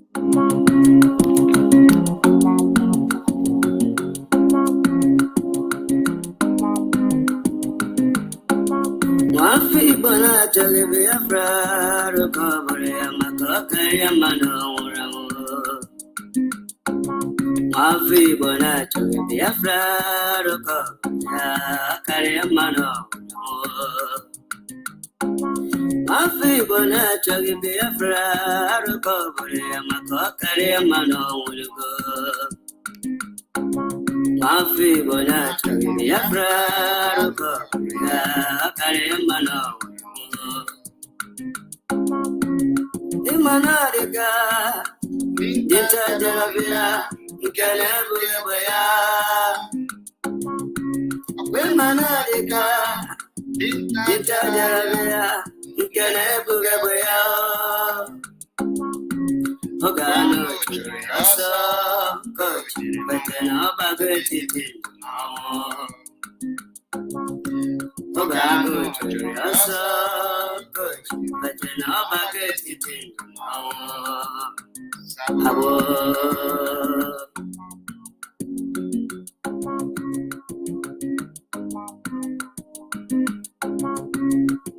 Mafi bona chale Biafra recovery amakakari amano. Mafi bona chale Biafra recovery amano. Mafi bona chale Biafra recovery amakakari amano. Mafi bona chale Biafra recovery amano. Imanarika, Dinta Jarabia, Ikanabuyabaya. Imanarika, Dinta Jarabia, Ikanabuyabaya. Ogano, Churiasa, Coach, but an obagated. Ogano, Churiasa, Coach, but an obagated.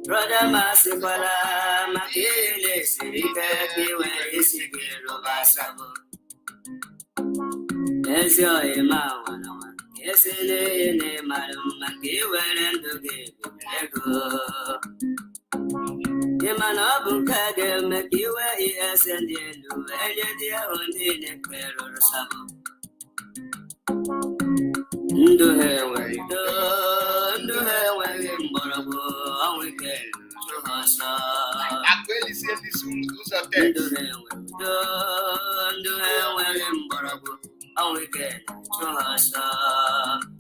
Brother Masipala, Makile, Sirika, where is he? Robasabo. Yes, your Emma, one. Yes, in a madam, Makiwa and the game. Yemanabu Kagel, Makiwa, yes, and the end of the only neck or sabo. Do her way, do her way, Morabo, we can. I really see this soon. Do her way, Morabo, we can.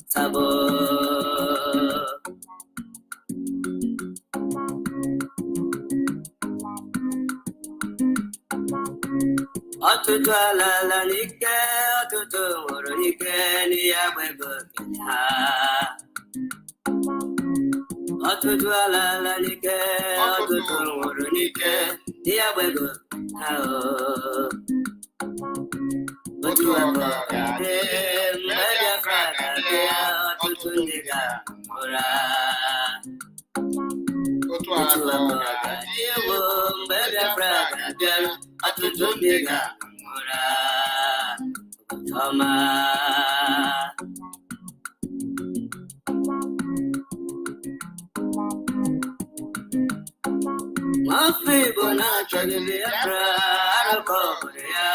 Sabo. Atutwala la nike, atutu nike, ni abwego kenya. Atutwala la nike, atutu nike, ni abwego kenya. Otuwako kade, media kade, atutu nika ora. Otuwako kade, media kade. Atutundega mura Toma Mafi bona chage Biafra Arokoria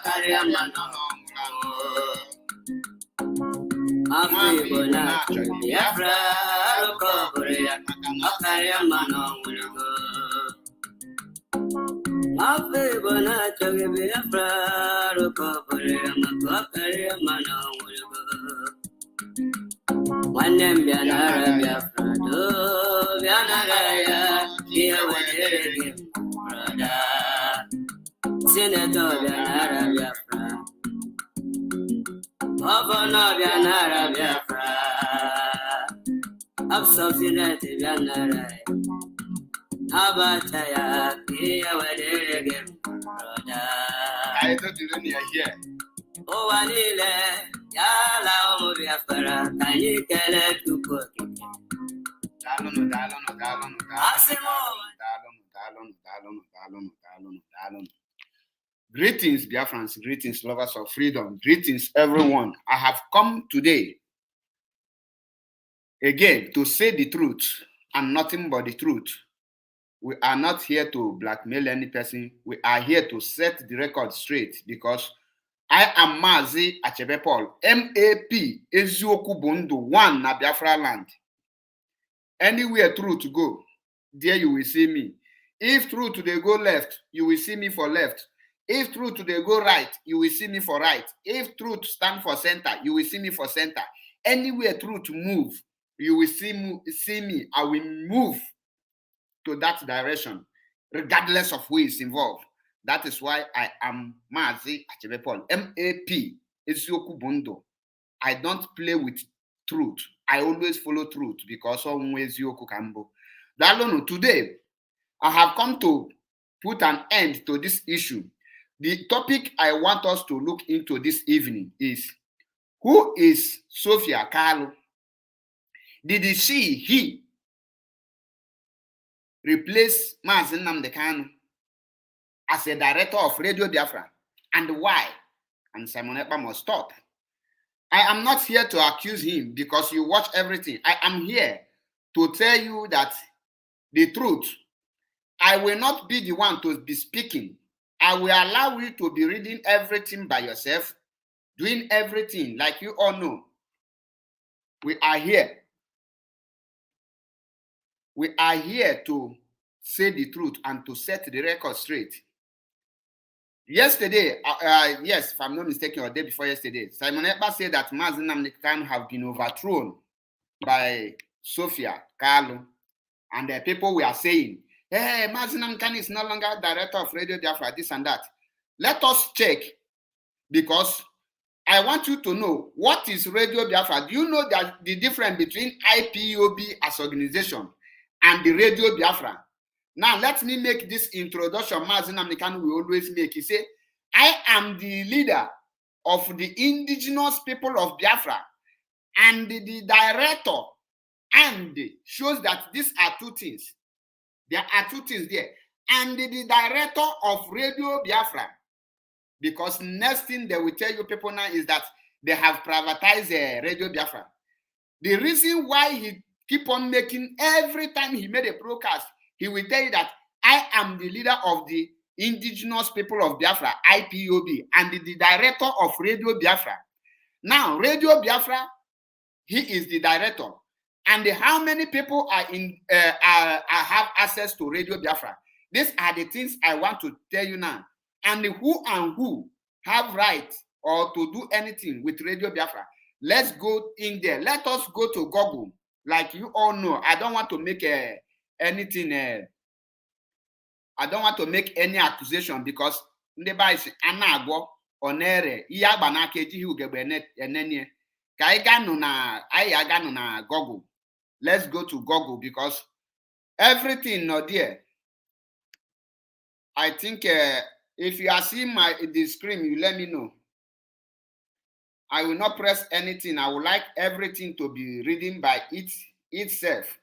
Kariamano Mafi bona chage Biafra Arokoria Kariamano Mafi bona chage Biafra Arokoria Kariamano Wanem Bianara Biafra do Bianara Dia Wadere Brother Senator Bianara Biafra Governor Bianara Biafra Absolute Bianara Abataya Dia Wadere Brother I thought you didn't hear. Oh, Anile Yala Biafra Can you get it to put Greetings, Biafrans, greetings, lovers of freedom, greetings, everyone. I have come today again to say the truth and nothing but the truth. We are not here to blackmail any person. We are here to set the record straight because I am Mazi Nnamdi MAP, Ezioku Bundu, one na Biafra land. Anywhere truth go, there you will see me. If truth they go left, you will see me for left. If truth they go right, you will see me for right. If truth stand for center, you will see me for center. Anywhere truth move, you will see me. I will move to that direction, regardless of who is involved. That is why I am Mazi Nnamdi MAP, Ezioku Bundu. I don't play with truth. I always follow truth because always Ezioku Kambo. Today, I have come to put an end to this issue. The topic I want us to look into this evening is, who is Sofia Kalu? Did he replace Mazi Nnamdi Kanu as a director of Radio Biafra? And why? And Simon Ekpa must stop. I am not here to accuse him because you watch everything. I am here to tell you that the truth. I will not be the one to be speaking. I will allow you to be reading everything by yourself, doing everything. Like you all know, we are here. We are here to say the truth and to set the record straight. Yesterday, yes, if I'm not mistaken, or day before yesterday, Simon Ekpa said that Mazi Nnamdi Kanu have been overthrown by Sofia Kalu, and the people were saying, hey, Mazi Nnamdi Kanu is no longer director of Radio Biafra, this and that. Let us check, because I want you to know, what is Radio Biafra? Do you know that the difference between IPOB as organization and the Radio Biafra? Now, let me make this introduction Mazi Nnamdi Kanu will always make. He say, I am the leader of the indigenous people of Biafra and the director, and shows that these are two things. There are two things there. And the director of Radio Biafra, because next thing they will tell you people now is that they have privatized Radio Biafra. The reason why he keep on making, every time he made a broadcast, he will tell you that I am the leader of the indigenous people of Biafra, IPOB, and the director of Radio Biafra. Now, Radio Biafra, he is the director. And how many people are have access to Radio Biafra? These are the things I want to tell you now. And who have right or to do anything with Radio Biafra. Let's go in there. Let us go to Google. Like you all know, I don't want to make anything. I don't want to make any accusation, because ndị ba isi ana-agwọ onere ihe agba n'aka ejighị ugegbe enenye ka anyị ga-anụ na Google. Let's go to Google, because everything not there. I think if you are seeing the screen, you let me know. I will not press anything. I would like everything to be reading by itself.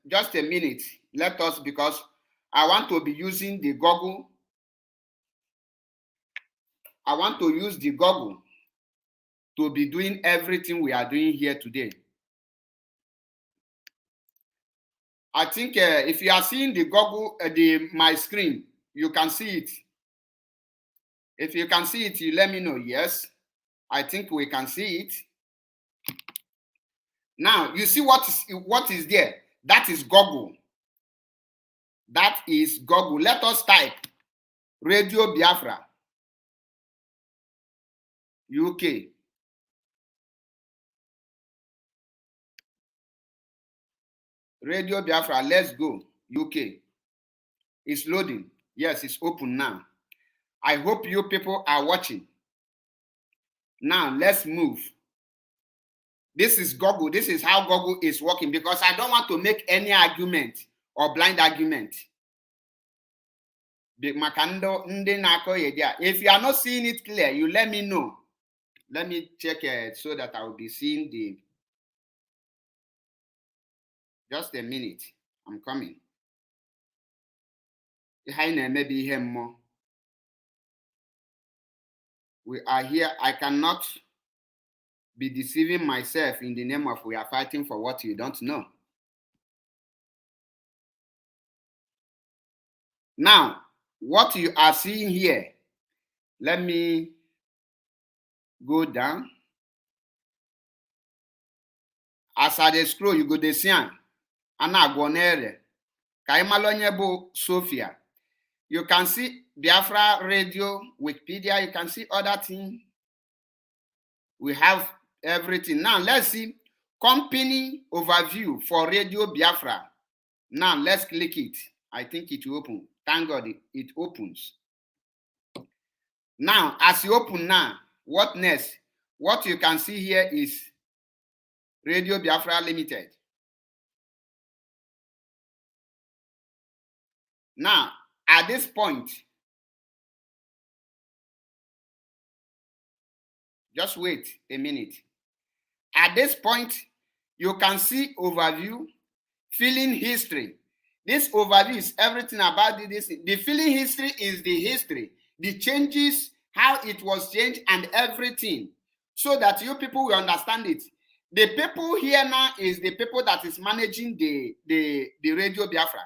Just a minute. Let us, because I want to be using the Google. I want to use the Google to be doing everything we are doing here today. I think if you are seeing the Google, my screen, you can see it. If you can see it, you let me know. Yes, I think we can see it. Now, you see what is there? That is Google. That is Google. Let us type Radio Biafra, UK. Radio Biafra, let's go. UK. It's loading. Yes, it's open now. I hope you people are watching. Now, let's move. This is Google. This is how Google is working, because I don't want to make any argument or blind argument. If you are not seeing it clear, you let me know. Let me check it so that I will be seeing the... Just a minute. I'm coming. We are here. I cannot be deceiving myself in the name of we are fighting for what you don't know. Now, what you are seeing here, let me go down. As I scroll, you go to see Anna Gonere, Kaimalonyebo Sofia. You can see Biafra Radio, Wikipedia, you can see other things. We have everything. Now let's see company overview for Radio Biafra. Now let's click it. I think it will open. Thank God it opens. Now, as you open now, what next? What you can see here is Radio Biafra Limited. Now, at this point, just wait a minute. At this point, you can see overview, filling history. This overview is everything about this. The filling history is the history, the changes, how it was changed, and everything, so that you people will understand it. The people here now is the people that is managing the Radio Biafra,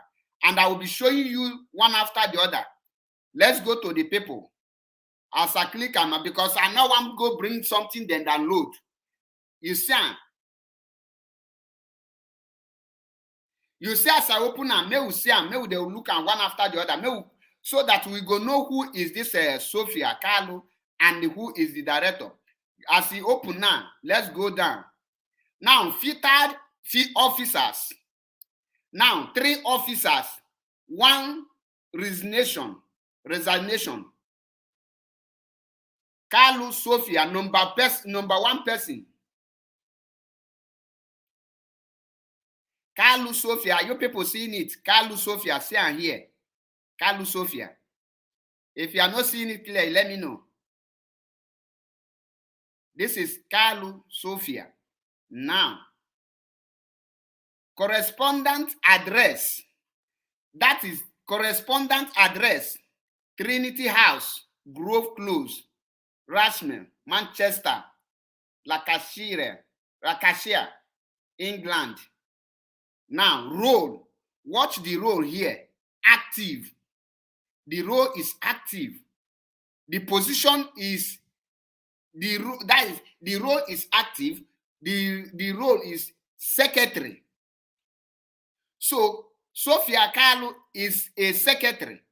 and I will be showing you one after the other. Let's go to the people. As I click on, because I know I'm go bring something then download. You see, as I open and may we see and may they look at one after the other, so that we go know who is this Sofia Kalu and who is the director. As he open now, let's go down. Now, filtered officers. Now, 3 officers, 1 resignation. Kalu Sofia, number 1 person. Kalu Sofia, you people seeing it? Kalu Sofia, see and here. Kalu Sofia. If you are not seeing it clearly, let me know. This is Kalu Sofia. Now, correspondent address. That is correspondent address. Trinity House, Grove Close, Rashman, Manchester, Lancashire, England. Now, role. Watch the role here. Active. The role is active. The position is the role is active. The role is secretary. So Sofia Kalu is a secretary.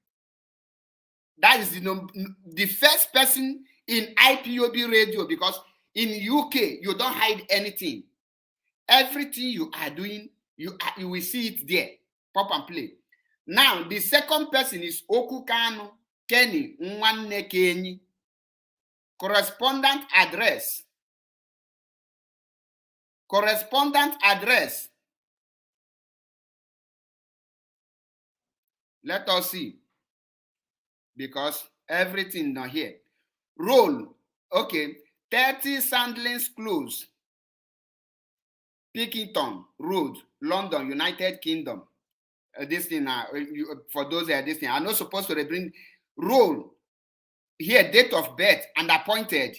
That is the first person in IPOB radio, because in UK you don't hide anything. Everything you are doing, you will see it there. Pop and play. Now, the second person is Oku Kanu Kenny Nwanne Kenyi. Correspondent address. Let us see. Because everything not here. Role. Okay. 30 Sandlins Close. Pickington Road, London, United Kingdom. This thing, for those this thing, I'm not supposed to bring role here, date of birth and appointed.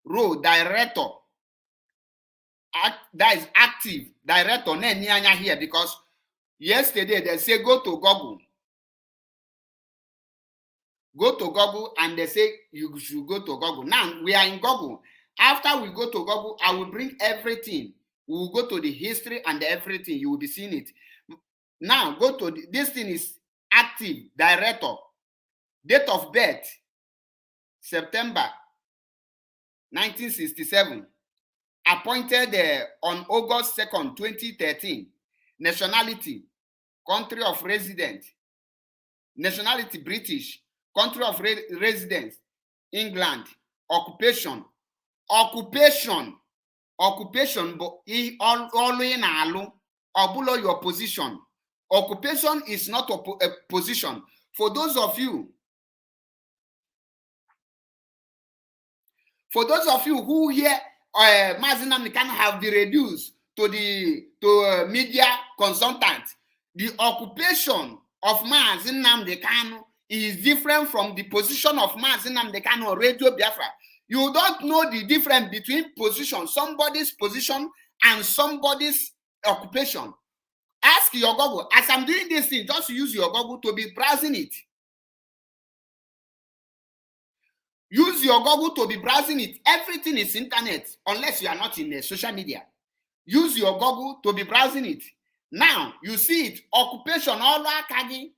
Role, director. That is active. Director, here, because yesterday they say go to Google. Go to Google, and they say you should go to Google. Now we are in Google. After we go to Google, I will bring everything. We will go to the history and everything. You will be seeing it. Now, go to this thing is active, director. Date of birth, September 1967. Appointed on August 2nd, 2013. Nationality, country of residence. Nationality, British. Country of residence, England. Occupation, but all in alu, or below your position. Occupation is not a position. For those of you who hear Mazi Nnamdi Kanu have been reduced to media consultant, the occupation of Mazi Nnamdi Kanu is different from the position of Mazi Nnamdi Kanu on Radio Biafra. You don't know the difference between position, somebody's position and somebody's occupation. Ask your Google. As I'm doing this thing, just use your Google to be browsing it. Use your Google to be browsing it. Everything is internet, unless you are not in the social media. Use your Google to be browsing it. Now, you see it. Occupation, all Kagi,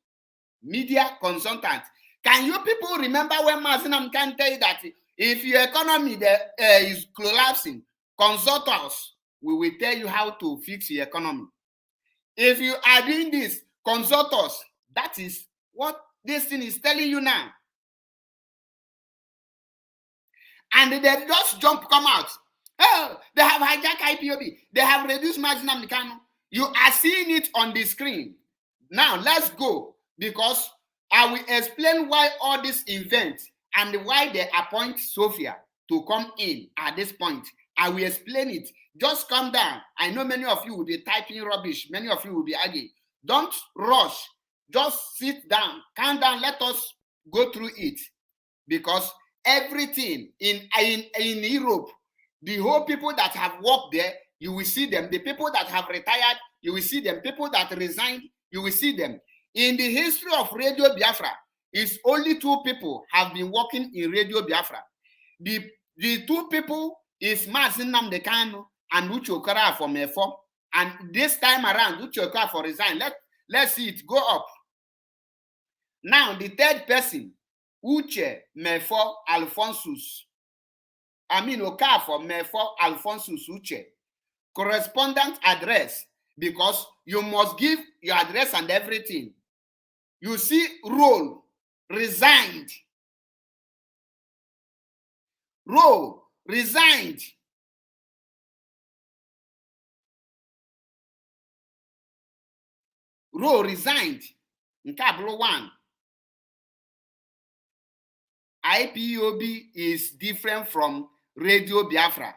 media consultant. Can you people remember when Mazi Nnamdi Kanu tell you that if your economy is collapsing, consult us. We will tell you how to fix your economy. If you are doing this, consult us. That is what this thing is telling you now. And they just come out. Oh, they have hijacked IPOB. They have reduced Mazi Nnamdi Kanu. You are seeing it on the screen. Now, let's go. Because I will explain why all this event and why they appoint Sofia to come in at this point. I will explain it. Just calm down. I know many of you will be typing rubbish. Many of you will be arguing. Don't rush. Just sit down. Calm down. Let us go through it. Because everything in Europe, the whole people that have worked there, you will see them. The people that have retired, you will see them. People that resigned, you will see them. In the history of Radio Biafra, it's only 2 people have been working in Radio Biafra. The 2 people is Mazi Nnamdi Kanu and Uche Okara from Efo. And this time around, Uche Okara for resign. Let's see it go up. Now, the 3rd person, Uche Mefo Alphonsus. Okafor Mefo Alphonsus Uche. Correspondent address, because you must give your address and everything. You see, role resigned. Role resigned. Role resigned. Nkablo 1. IPOB is different from Radio Biafra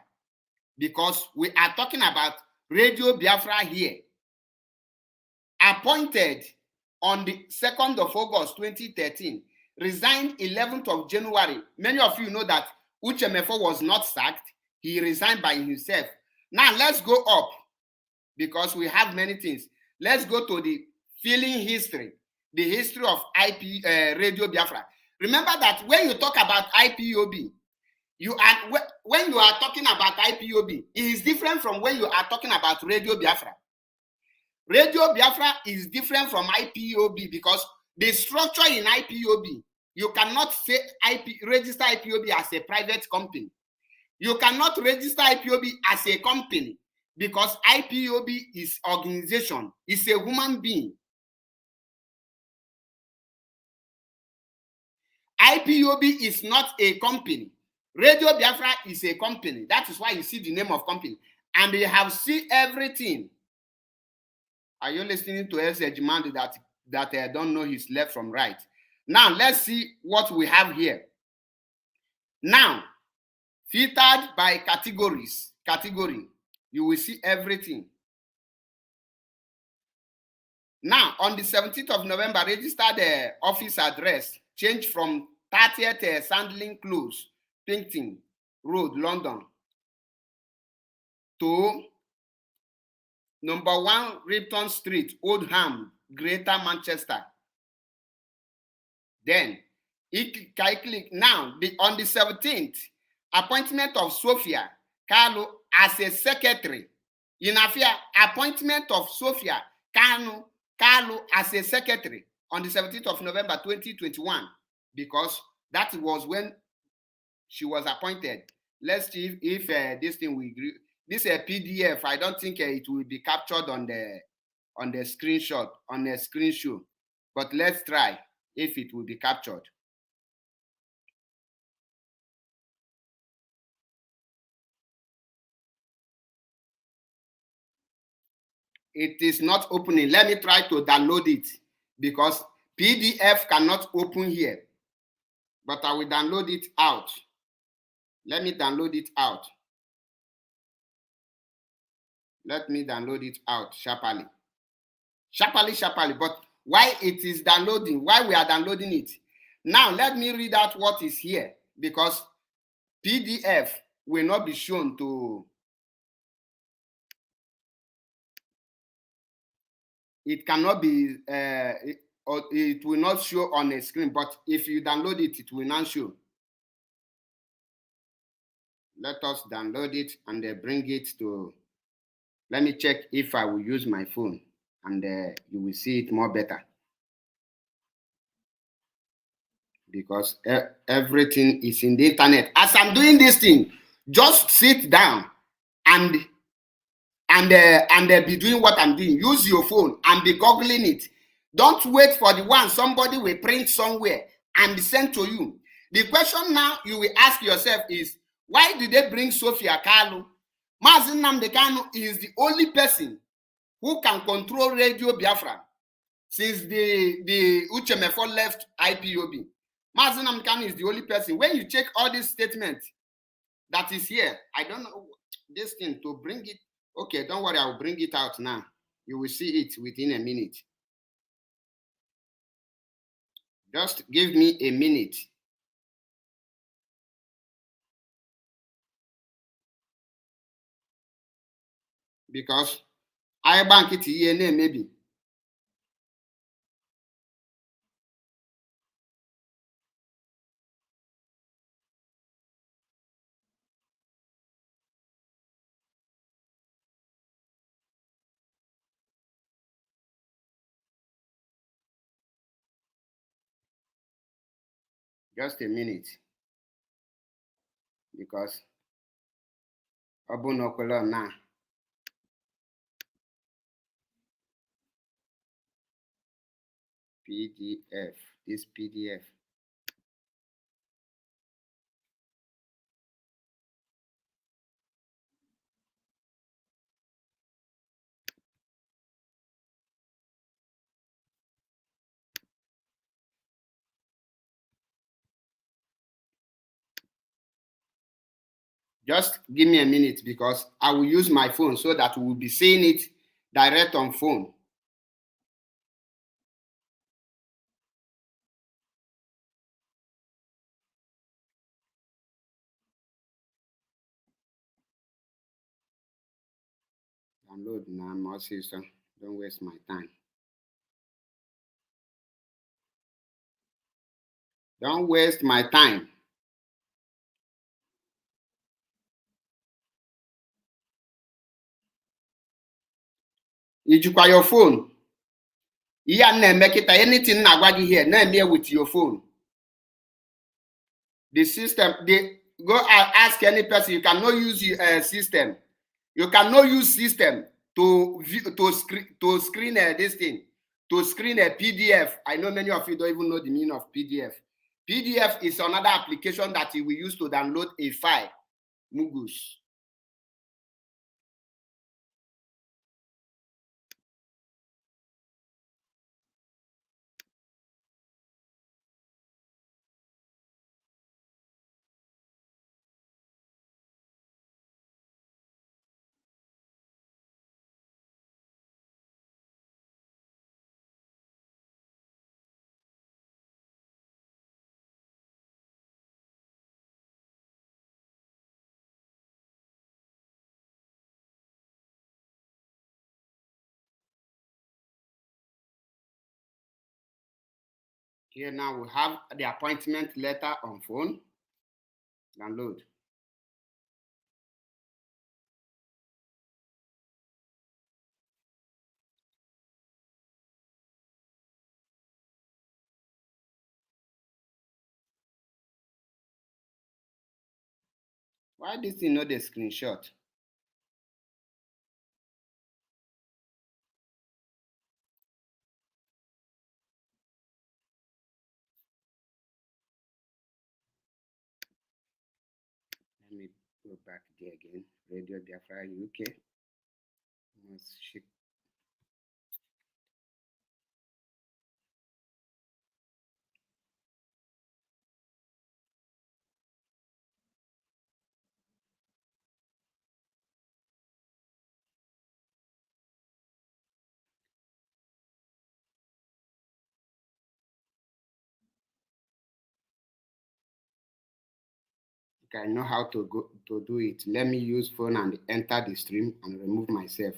because we are talking about Radio Biafra here. Appointed on the 2nd of August 2013, resigned 11th of January. Many of you know that Uche Mefo was not sacked. He resigned by himself. Now let's go up because we have many things. Let's go to the filing history, the history of Radio Biafra. Remember that when you talk about IPOB, when you are talking about IPOB, it is different from when you are talking about Radio Biafra. Radio Biafra is different from IPOB because the structure in IPOB, you cannot say register IPOB as a private company. You cannot register IPOB as a company because IPOB is organization, it's a human being. IPOB is not a company. Radio Biafra is a company. That is why you see the name of company. And they have seen everything. Are you listening to S. Ejimandi that I don't know his left from right? Now, let's see what we have here. Now, filtered by category. You will see everything. Now, on the 17th of November, registered the office address changed from 30th Sandling Close, Pinkton Road, London, to number 1 Ripton Street, Oldham, Greater Manchester. Then, now, on the 17th, appointment of Sofia Kalu as a secretary. In Afia, appointment of Sofia Kalu as a secretary on the 17th of November 2021, because that was when she was appointed. Let's see if this thing will agree. This is a PDF. I don't think it will be captured on the screenshot, on the screenshot. But let's try if it will be captured. It is not opening. Let me try to download it because PDF cannot open here. But I will download it out. Let me download it out. Let me download it out sharply. Sharply. But why it is downloading, why we are downloading it. Now, let me read out what is here because PDF will not be shown to. It cannot be, or it will not show on a screen, but if you download it, it will not show. Let us download it and bring it to, let me check if I will use my phone and you will see it more better. Because everything is in the internet. As I'm doing this thing, just sit down and be doing what I'm doing. Use your phone and be googling it. Don't wait for the one somebody will print somewhere and send to you. The question now you will ask yourself is, why did they bring Sofia Kalu? Mazi Nnamdi Kanu is the only person who can control Radio Biafra. since the Uchemefo left IPOB. Mazi Nnamdi Kanu is the only person. When you check all these statements that is here, I don't know this thing to bring it. Okay, don't worry, I will bring it out now. You will see it within a minute. Just give me a minute. Because I bank it here maybe. Just a minute. Because Obunokwelo now. PDF. This PDF. Just give me a minute because I will use my phone so that we will be seeing it direct on phone. Download now, my sister. Don't waste my time. Don't waste my time. Ijikwa your phone. Yeah, make it anything na here. Now with your phone. The system, they go and ask any person. You cannot use your system. You cannot use system to screen this thing, to screen a PDF. I know many of you don't even know the meaning of PDF. PDF is another application that you will use to download a file. Mugus. Here now we have the appointment letter on phone. Download. Why this thing not the screenshot? Let me go back there again. Radio Biafra UK. I know how to go to do it. Let me use phone and enter the stream and remove myself.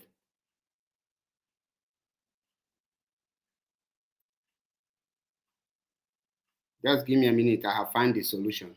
Just give me a minute. I have found the solution.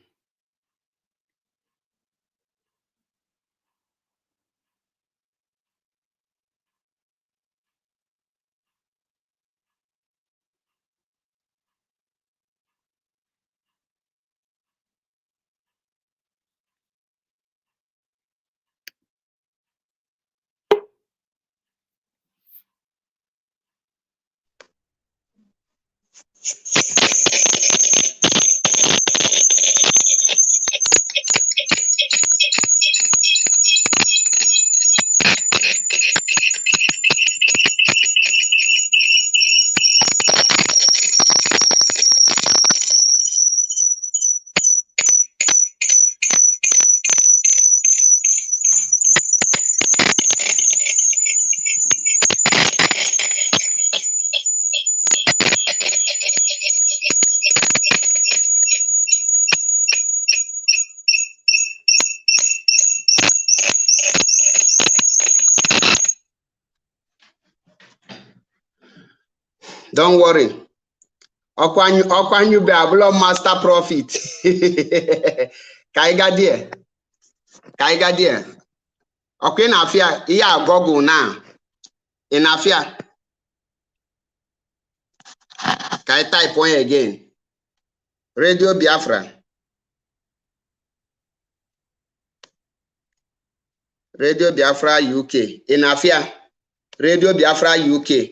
Don't worry. Okwanyu be ablo master profit. Kaiga there. Okay, na afia iya Google now. In afia. Kai type one again. Radio Biafra. Radio Biafra UK. In afia. Radio Biafra UK.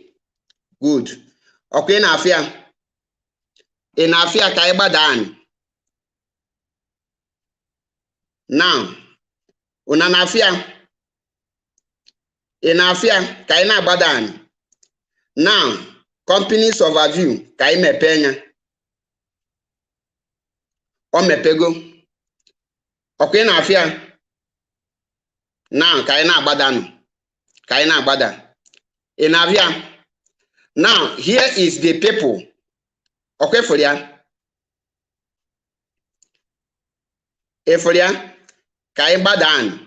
Good. Okay, na afia. In afia kaiba dan. Now, una na afia. In afia kaina badan. Now, companies overview kai mepenya. O mepego. Okay na afia. Now kaina badan. Kaina bada. In afia. Now, here is the people. Okay for ya. Efolia kai badan.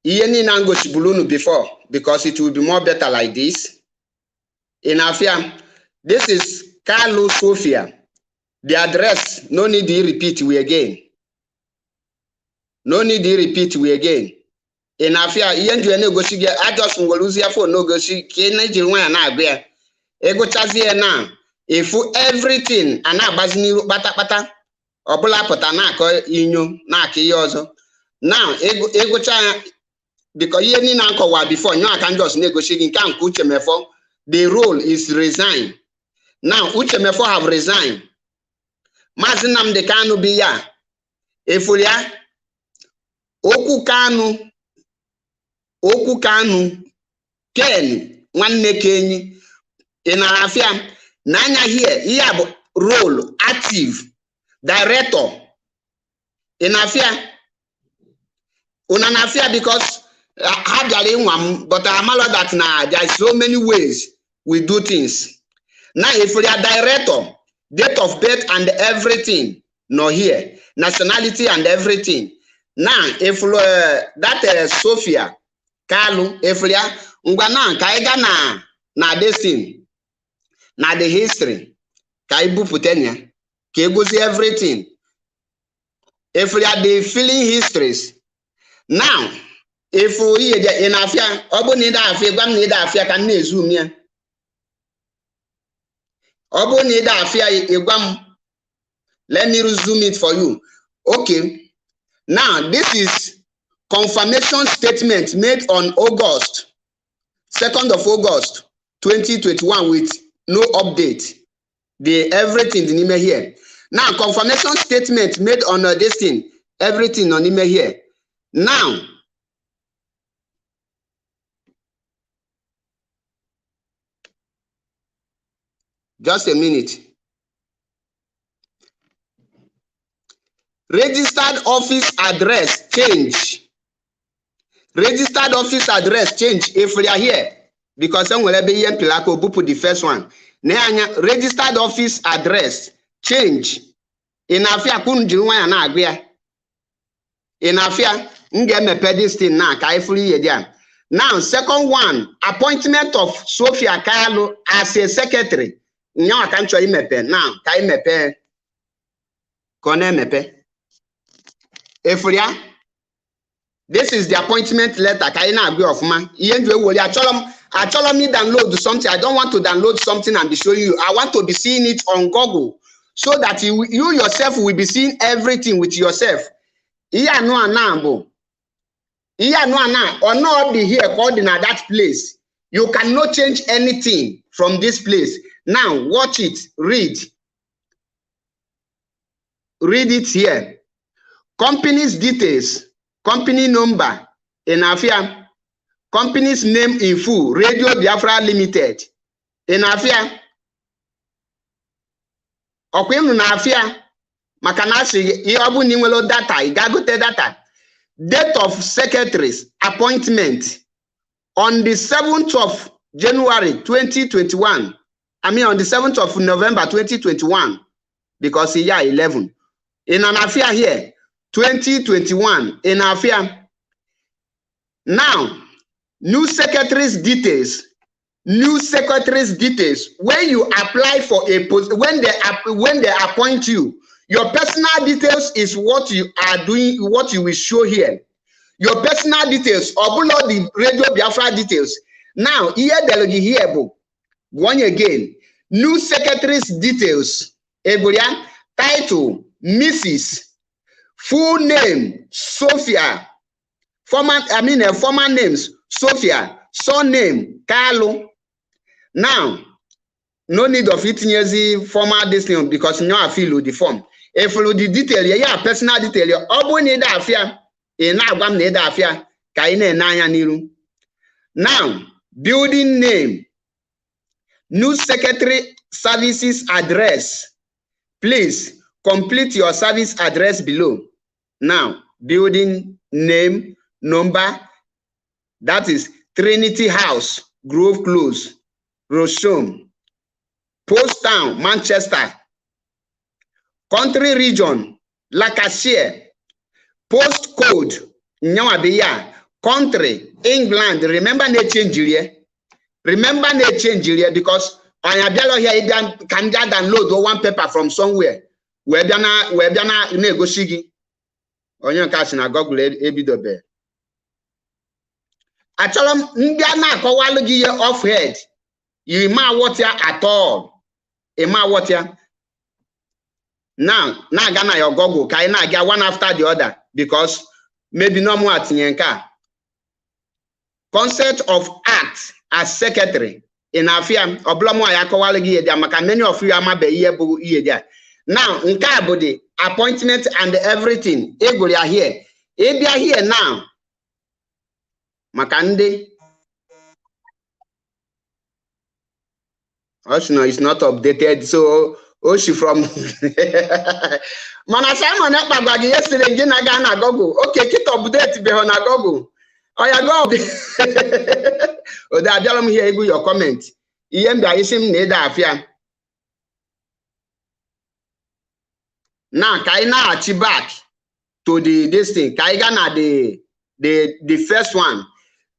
Iye ni nango shibulunu before because it will be more better like this. In afia, this is Kalu Sofia. The address, no need to repeat we again. No need to repeat we again. In afia, iye ndu ene goshi ge adjust ngoluzia for no goshi ke na jirwa na agbe. Ego chazie na ifu everything ana bazini bata obula pota na ko inyo na akiye ozo. Now ego cha because ye ni na nkowa before you can just negotiate can Uchemefo. The role is resign. Now Uchemefo have resigned. Mazi Nnamdi Kanu biya. Efulia Oku Kanu Ken nwanne Kenyi in afia nanya here he have role active director in afia unanafia because but I'm all that now. There are so many ways we do things. Now, if we are director, date of birth and everything, no here, nationality and everything. Now, if that Sofia Kalu, if we are Ungana, Kaiga na this thing, na the history, Kaibu Putenya, Keguzi everything. If we are the filling histories, now. If we in afia, obo need afia, gwam need afia can na zoom ya. Obo need afia gwam. Let me resume it for you. Okay. Now this is confirmation statement made on August 2nd of August 2021 with no update. The everything in email here. Now confirmation statement made on this thing, everything on email here. Now. Just a minute. Registered office address change. Registered office address change if we are here. Because some will be here Pilako Bupu the first one. Registered office address change. In afia kunjilwa na agwia. In afia ngeme pedestin na kaifuli yedia. Now second one, appointment of Sofia Kalu as a secretary. Now I can't show him a pen. Now, can me pen? Kone me pen. Efuria, this is the appointment letter. Can I agree of man? I told me download something. I don't want to download something and be showing you. I want to be seeing it on Google so that you yourself will be seeing everything with yourself. Iya no anambo. Iya no ana or not be here according at that place. You cannot change anything from this place. Now, watch it, read. Read it here. Company's details, company number, in afia, company's name in full, Radio Biafra Limited. In afia, okwenu na afia, makanasi, yobu niwelo data, igagote data. Date of secretaries, appointment, on the 7th of January 2021. I mean on the 7th of November 2021, because year 11. In an affair here, 2021, in affair. Now, new secretary's details, new secretary's details. When you apply for a post, when they appoint you, your personal details is what you are doing, what you will show here. Your personal details, or below the Radio Biafra details. Now, here delegate here, one again, new secretary's details. Ebulia, title, Mrs. Full name, Sofia. Former names, Sofia. Surname, Kalu. Now, no need of it the formal this thing because you know I feel the form. If you the detail, yeah, personal detail, you obu need afia, agwam need afia, kaine nanya niru. Now, building name, new secretary services address. Please complete your service address below. Now, building name, number, that is Trinity House, Grove Close, Rosham, Post Town, Manchester, country region, Lancashire, post code, Nyawabeya, country, England. Remember they change here. Remember they change here because on a bialo here can download one paper from somewhere. Where na negotiate on your cash na Google ebidobe. Actually, Ndiana Kowalogi off head. You ma what ya at all. Ma what ya. Now Gana your Google. Can I get one after the other? Because maybe no more at Nyenka. Concept of act as secretary in Afia Oblomo Yakowalogi. Many of you are here. Now, Nkabodi, appointment and everything. Ego are here. Ebi are here now. Makande. Oshino is not updated, so Oshi from Manasama Ekpa yesterday. Gina Gogo. Okay, keep update behona Gogo. Oh yeah, go. Oh, that tell me here your comment. Iyemba isim neda afia. Now, Kaina achieve back to this thing. Kaigana the first one.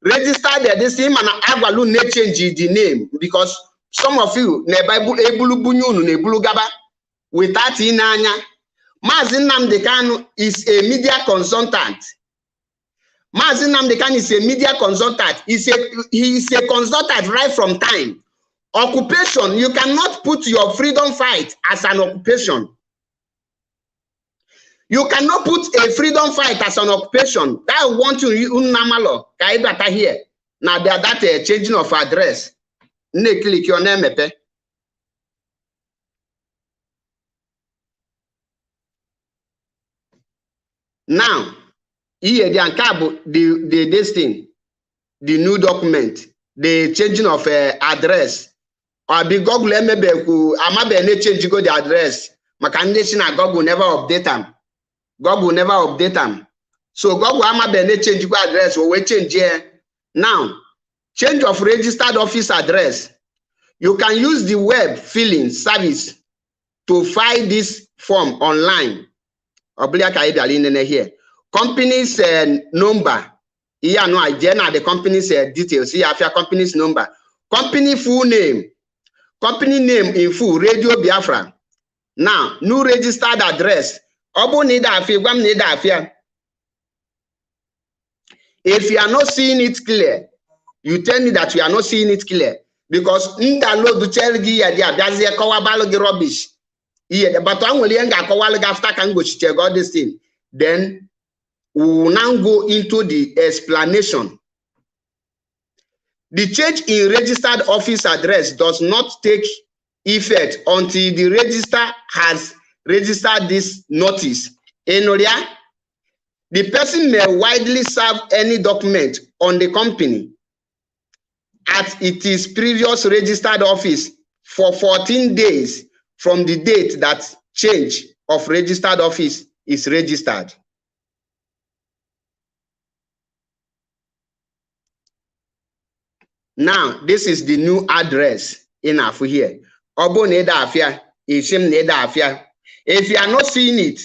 Register this thing and Agwalu ne change the name because some of you ne Bible ebulu bunyunu ne bulu gaba without inanya. Mazi Nnamdi Kanu is a media consultant. Mazi Nnamdi Kanu is a media consultant. He is a consultant right from time. Occupation, you cannot put your freedom fight as an occupation. You cannot put a freedom fight as an occupation. That want to unamalo kaibata here. Now that changing of address. Ne click your name epe. Now, here the ankabo this thing, the new document, the changing of address. Or be Google maybe ku amabe ne change go the address. Makande na Google never update them. God will never update them. So God will ama bene change address or we change here. Now, change of registered office address. You can use the web filling service to file this form online. Here. Company's number. Here no agenda the company's details. Here have your company's number. Company full name. Company name in full, Radio Biafra. Now, new registered address. If you are not seeing it clear, you tell me that you are not seeing it clear because rubbish. But after can go check all this thing, then we will now go into the explanation. The change in registered office address does not take effect until the register has register this notice. Enoria, the person may widely serve any document on the company at its previous registered office for 14 days from the date that change of registered office is registered. Now, this is the new address in Afu here. Obo Neda Afia, Ishim Neda Afia. If you are not seeing it,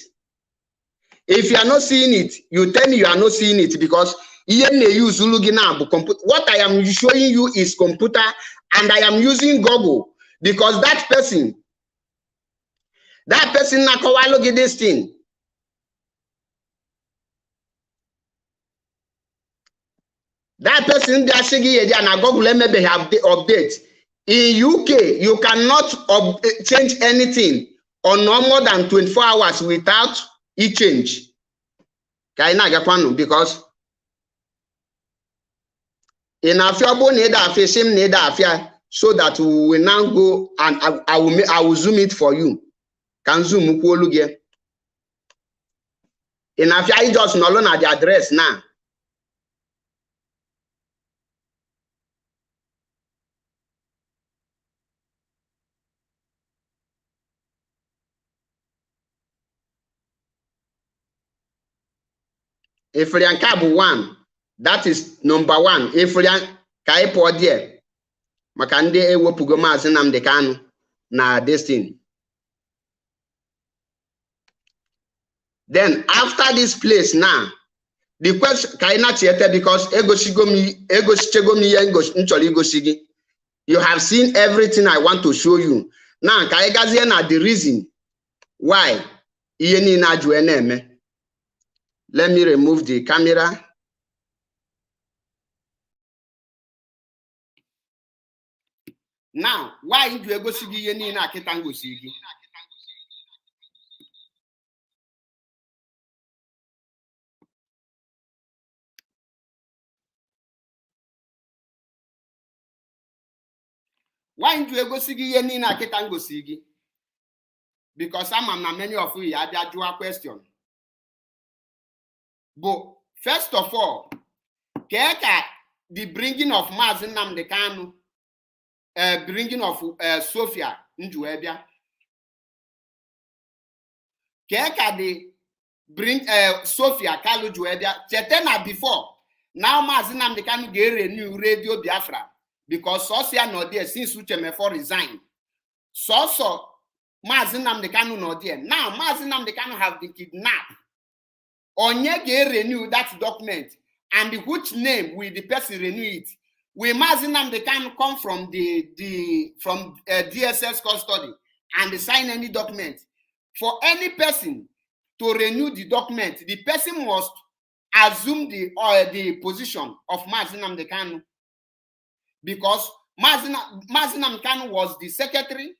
you tell me you are not seeing it because use what I am showing you is computer, and I am using Google because that person look at this thing. That person and Google maybe have the update. In UK, you cannot change anything on no more than 24 hours without it change. Because in Afia, so that we will now go and I will zoom it for you. Can zoom in Afia, you just know the address now. Ifrian cab 1, that is number 1. Ifrian Kaipo there. Makande ewopugo Mazi Nnamdi Kanu na this thing. Then after this place now, the question kaina theater because you have seen everything I want to show you. Now kaigazia the reason why let me remove the camera. Now, why do you go see any na kitango sigi? Why do you go see any na kitango sigi? Because many of you had a question. But first of all, the bringing of Mazi Nnamdi Kanu, bringing of Sofia Njuebia. The bring Sofia Kalu Juebia. Chetena before. Now Mazi Nnamdi Kanu get renew Radio Biafra because Sofia not there since Uchemefo resigned. So Mazi Nnamdi Kanu not there. Now Mazi Nnamdi Kanu have been kidnapped. Onyege renew that document, and which name will the person renew it? Will Mazi Nnamdi Kanu come from DSS custody and sign any document? For any person to renew the document, the person must assume the position of Mazi Nnamdi Kanu, because Mazi Nnamdi Kanu was the secretary.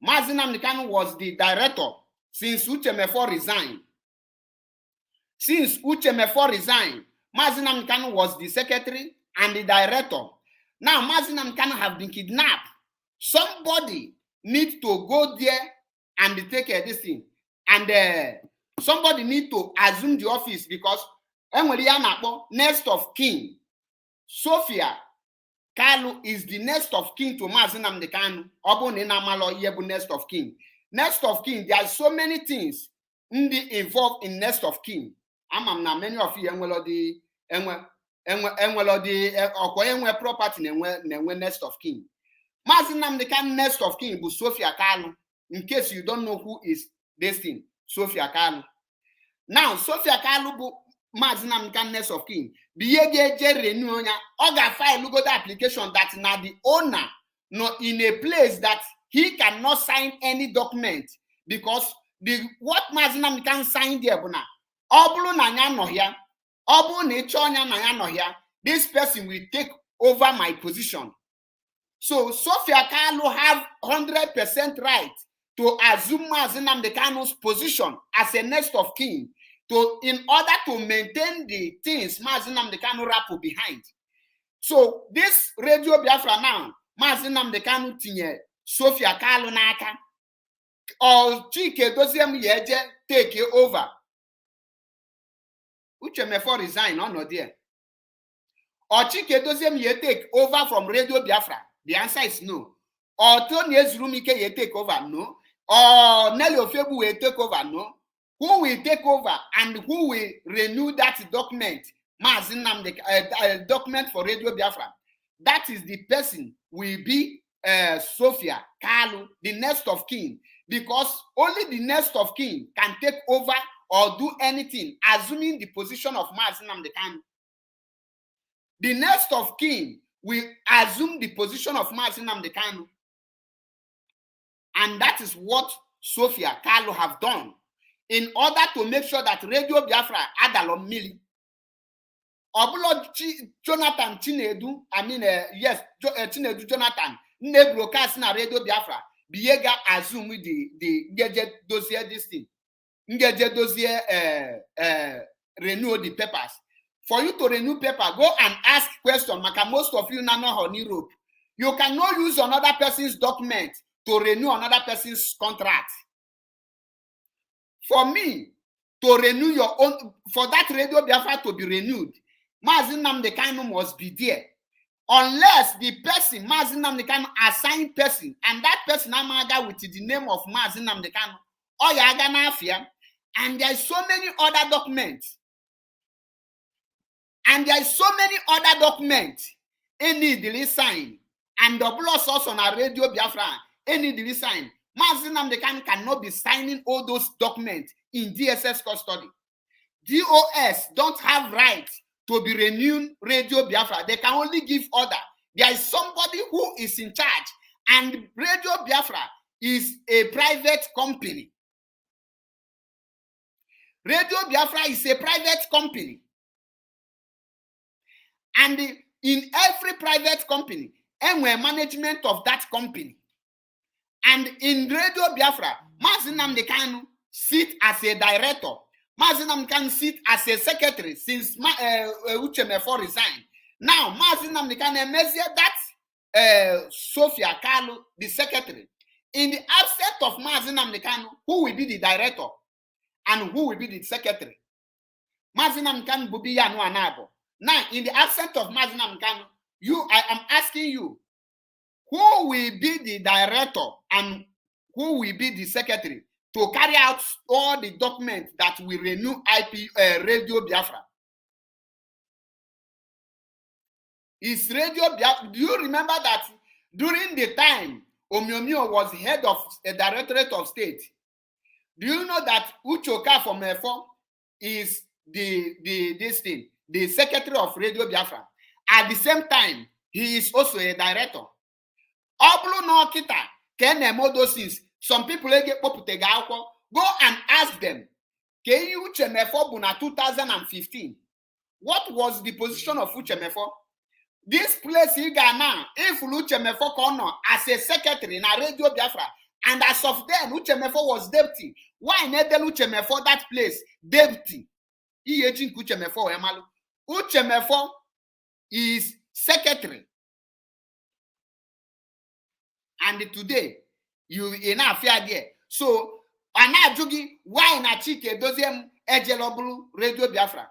Mazi Nnamdi Kanu was the director. Since Uchemefo resigned. Since Uchemefo resigned, Mazi Nnamdi Kanu was the secretary and the director. Now Mazi Nnamdi Kanu have been kidnapped. Somebody needs to go there and take this thing. And somebody needs to assume the office because next of kin. Sofia Kalu is the next of kin to Mazi Nnamdi Kanu. Next of kin. Next of kin, there are so many things involved in next of kin. Na many of you property next of kin. Mazi Nnamdi Kanu next of kin is Sofia Kalu. In case you don't know who is this thing, Sofia Kalu. Now Sofia Kalu Mazi Nnamdi Kanu next of kin. The renew oga file logo the application that now the owner not in a place that he cannot sign any document because what Mazi Nnamdi Kanu sign there, this person will take over my position. So Sofia Kalu have 100% right to assume Mazi Nnamdi Kanu's position as a next of kin in order to maintain the things Mazi Nnamdi Kanu wrap behind. So this Radio Biafra now, Mazi Nnamdi Kanu tinye Sofia Kalu n'aka, or Chike Doziem Yeje take it over. Uchemefo resign, no there. Or Chike Doziem Ye take over from Radio Biafra. The answer is no. Or Tony Ezrumike Ye take over, no. Or Nelly Ofebu will take over, no. Who will take over and who will renew that document? Mazi Nnamdi document for Radio Biafra. That is the person will be Sofia Kalu, the next of kin, because only the next of kin can take over or do anything assuming the position of Mazi Nnamdi Kanu. The next of kin will assume the position of Mazi Nnamdi Kanu. And that is what Sofia Kalu have done in order to make sure that Radio Biafra adalom mili. Obulo Jonathan Chinedu, Chinedu Jonathan, ne broadcast na Radio Biafra, Biega assume the gadget dossier this thing. Gadget dossier renew the papers. For you to renew paper, go and ask question. Maka most of you now know in Europe. You cannot use another person's document to renew another person's contract. For me, to renew your own, for that Radio Biafra to be renewed, Mazi Nnamdi Kanu must be there. Unless the person, Mazi Nnamdi Kanu, assigned person, and that person amaga with the name of Mazi Nnamdi Kanu, or Yaga Nafia, and there are so many other documents. And there are so many other documents any delay sign, and the plus also on a Radio Biafra, any delay sign. Mazi Nnamdi Kanu cannot be signing all those documents in DSS custody. DOS don't have rights to be renewing Radio Biafra. They can only give order. There is somebody who is in charge, and Radio Biafra is a private company. Radio Biafra is a private company. And in every private company, and we're management of that company. And in Radio Biafra, Mazi Nnamdi Kanu sit as a director. Mazi Nnamdi Kanu sit as a secretary since Uchemefo resigned. Now, Mazi Nnamdi Kanu measured that Sofia Kalu, the secretary. In the absence of Mazi Nnamdi Kanu, who will be the director and who will be the secretary? Mazi Nnamdi Kanu will be Yanu Anabo. Now, in the absence of Mazi Nnamdi Kanu, I am asking you, who will be the director and who will be the secretary to carry out all the documents that will renew Radio Biafra? Is Radio Biafra? Do you remember that during the time Omiomio was head of a Directorate of State? Do you know that Uchoka from Efo is the secretary of Radio Biafra? At the same time, he is also a director. Oblu no kita kene modosins. Some people get go and ask them. Ke Uchemefo buna 2015. What was the position of Uchemefo? This place he got now, if Uchemefo kono as a secretary in a Radio Biafra, and as of then Uchemefo was deputy. Why nedel Uchemefo that place deputy? Uchemefo is secretary. And today, you in a fair there. So, Anajugi, why na chike doziem ejelobulu Radio Biafra?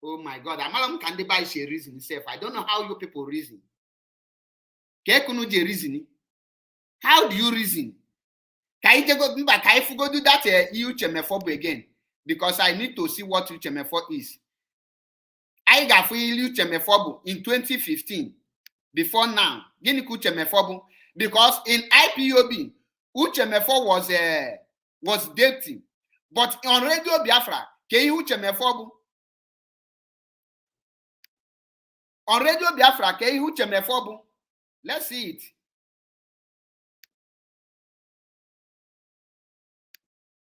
Oh my God, Amalam can they buy she reason itself. I don't know how you people reason. Kekunuji reasoning. How do you reason? Can you go do that Uchemefo again? Because I need to see what Uchemefo is. I got for Uchemefo in 2015. Before now, because in IPOB, Uchemefo was dating, but on Radio Biafra, Uchemefo on Radio Biafra, Uchemefo. Let's see it.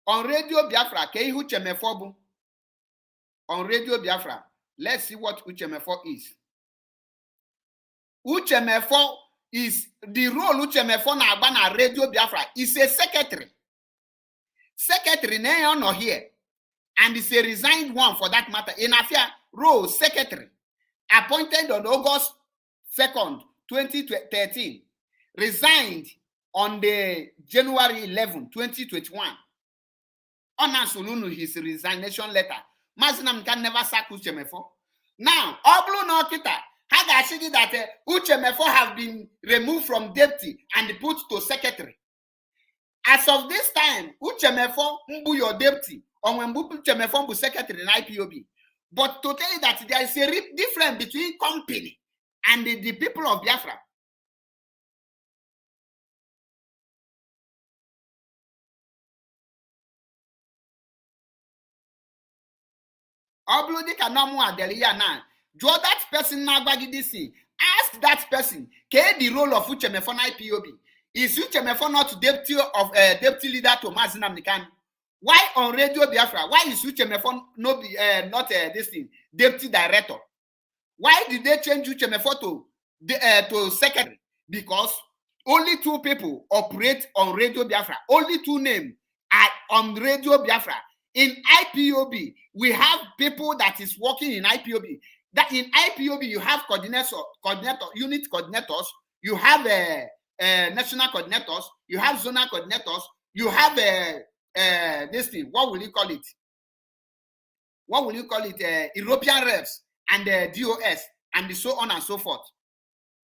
On Radio Biafra, Uchemefo. On Radio Biafra, let's see what Uchemefo is. Uchemefo is the role Uchemefo na abana Radio Biafra is a secretary. Secretary no here, and it's a resigned one for that matter. In Afia role secretary appointed on August 2nd, 2013, resigned on the January 11, 2021. Onasununu his resignation letter. Mazi Nnamdi Kanu never sack Uchemefo. Now, Oblu no kita. Had I said that Uchemefo have been removed from deputy and put to secretary. As of this time, Uchemefo mbu your deputy, or when Uchemefo mbu secretary in IPOB. But to tell you that there is a difference between company and the people of Biafra. Oblodi kanamu adelia na. Draw that person na bagidisi. Ask that person, ke the role of Uchemefo na IPOB? Is Uchemefo not deputy of deputy leader to Mazi Nnamdi Kanu? Why on Radio Biafra? Why is Uchemefo not this thing deputy director? Why did they change Uchemefo to secretary? Because only 2 people operate on Radio Biafra. Only 2 names are on Radio Biafra. In IPOB, we have people that is working in IPOB. That in IPOB, you have unit coordinators, you have national coordinators, you have zonal coordinators, you have this thing. What will you call it? What will you call it? European reps and DOS and so on and so forth.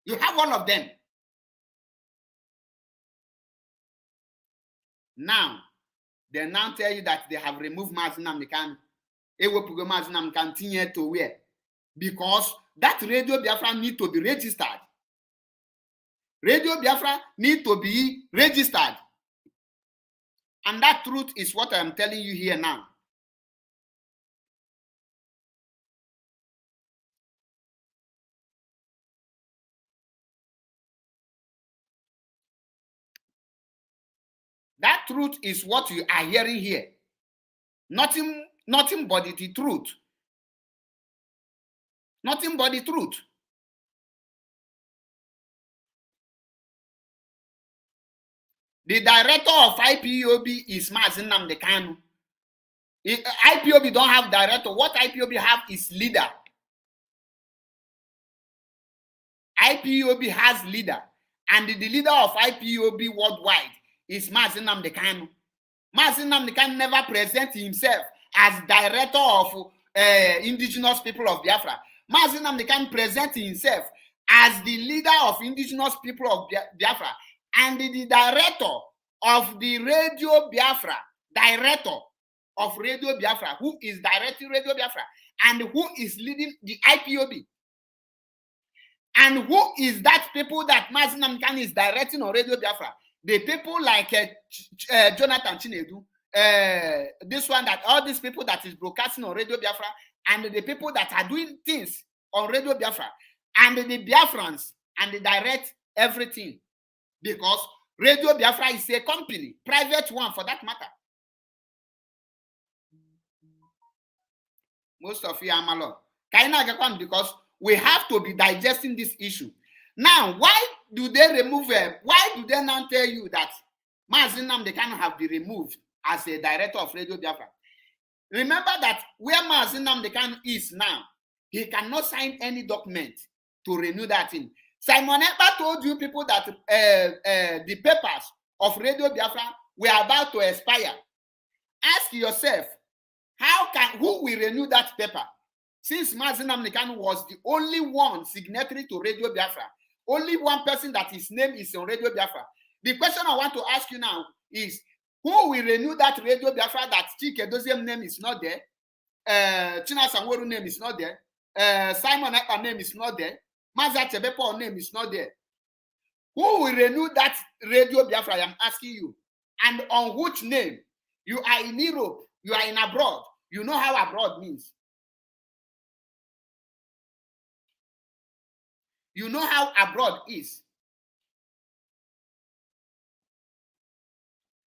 You have all of them. Now, they now tell you that they have removed Mazi Nnamdi Kanu. Mazi Nnamdi Kanu continue to wear. Because that Radio Biafra need to be registered. Radio Biafra need to be registered. And that truth is what I am telling you here now. That truth is what you are hearing here. Nothing but the truth. Nothing but the truth. The director of IPOB is Mazi Nnamdi Kanu. IPOB don't have director. What IPOB have is leader. IPOB has leader. And the leader of IPOB worldwide is Mazi Nnamdi Kanu. Mazi Nnamdi Kanu never presents himself as director of indigenous people of Biafra. Mazi Nnamdi Kanu presents himself as the leader of indigenous people of Biafra and the director of the Radio Biafra, director of Radio Biafra, who is directing Radio Biafra and who is leading the IPOB. And who is that people that Mazi Nnamdi Kanu is directing on Radio Biafra? The people like Jonathan Chinedu, this one, that all these people that is broadcasting on Radio Biafra, and the people that are doing things on Radio Biafra, and the Biafrans, and they direct everything. Because Radio Biafra is a company, private one for that matter. Most of you are malo. Because we have to be digesting this issue. Now, why do they remove it? Why do they now tell you that Mazi Nnamdi Kanu have been removed as a director of Radio Biafra? Remember that where Mazi Nnamdi Kanu is now, he cannot sign any document to renew that thing. Simon Ekpa told you people that the papers of Radio Biafra were about to expire. Ask yourself, who will renew that paper? Since Mazi Nnamdi Kanu was the only one signatory to Radio Biafra, only one person that his name is on Radio Biafra. The question I want to ask you now is, who will renew that Radio Biafra that Chike Doziem name is not there, China Sanworu name is not there, Simon Ekpa name is not there, Mazi Achebepo name is not there? Who will renew that Radio Biafra? I am asking you. And on which name? You are in Europe, you are in abroad. You know how abroad means. You know how abroad is.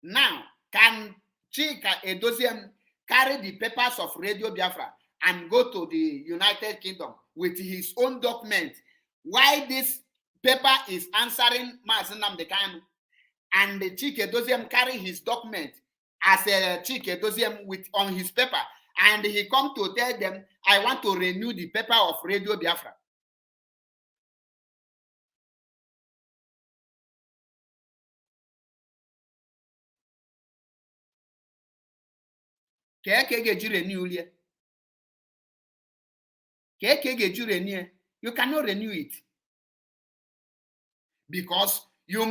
Now, can Chika Edoziem carry the papers of Radio Biafra and go to the United Kingdom with his own document? Why this paper is answering Mazi Nnamdi Kanu, and the Chika Edoziem carry his document as a Chika Edoziem with on his paper, and he come to tell them, I want to renew the paper of Radio Biafra. You cannot renew it. Because your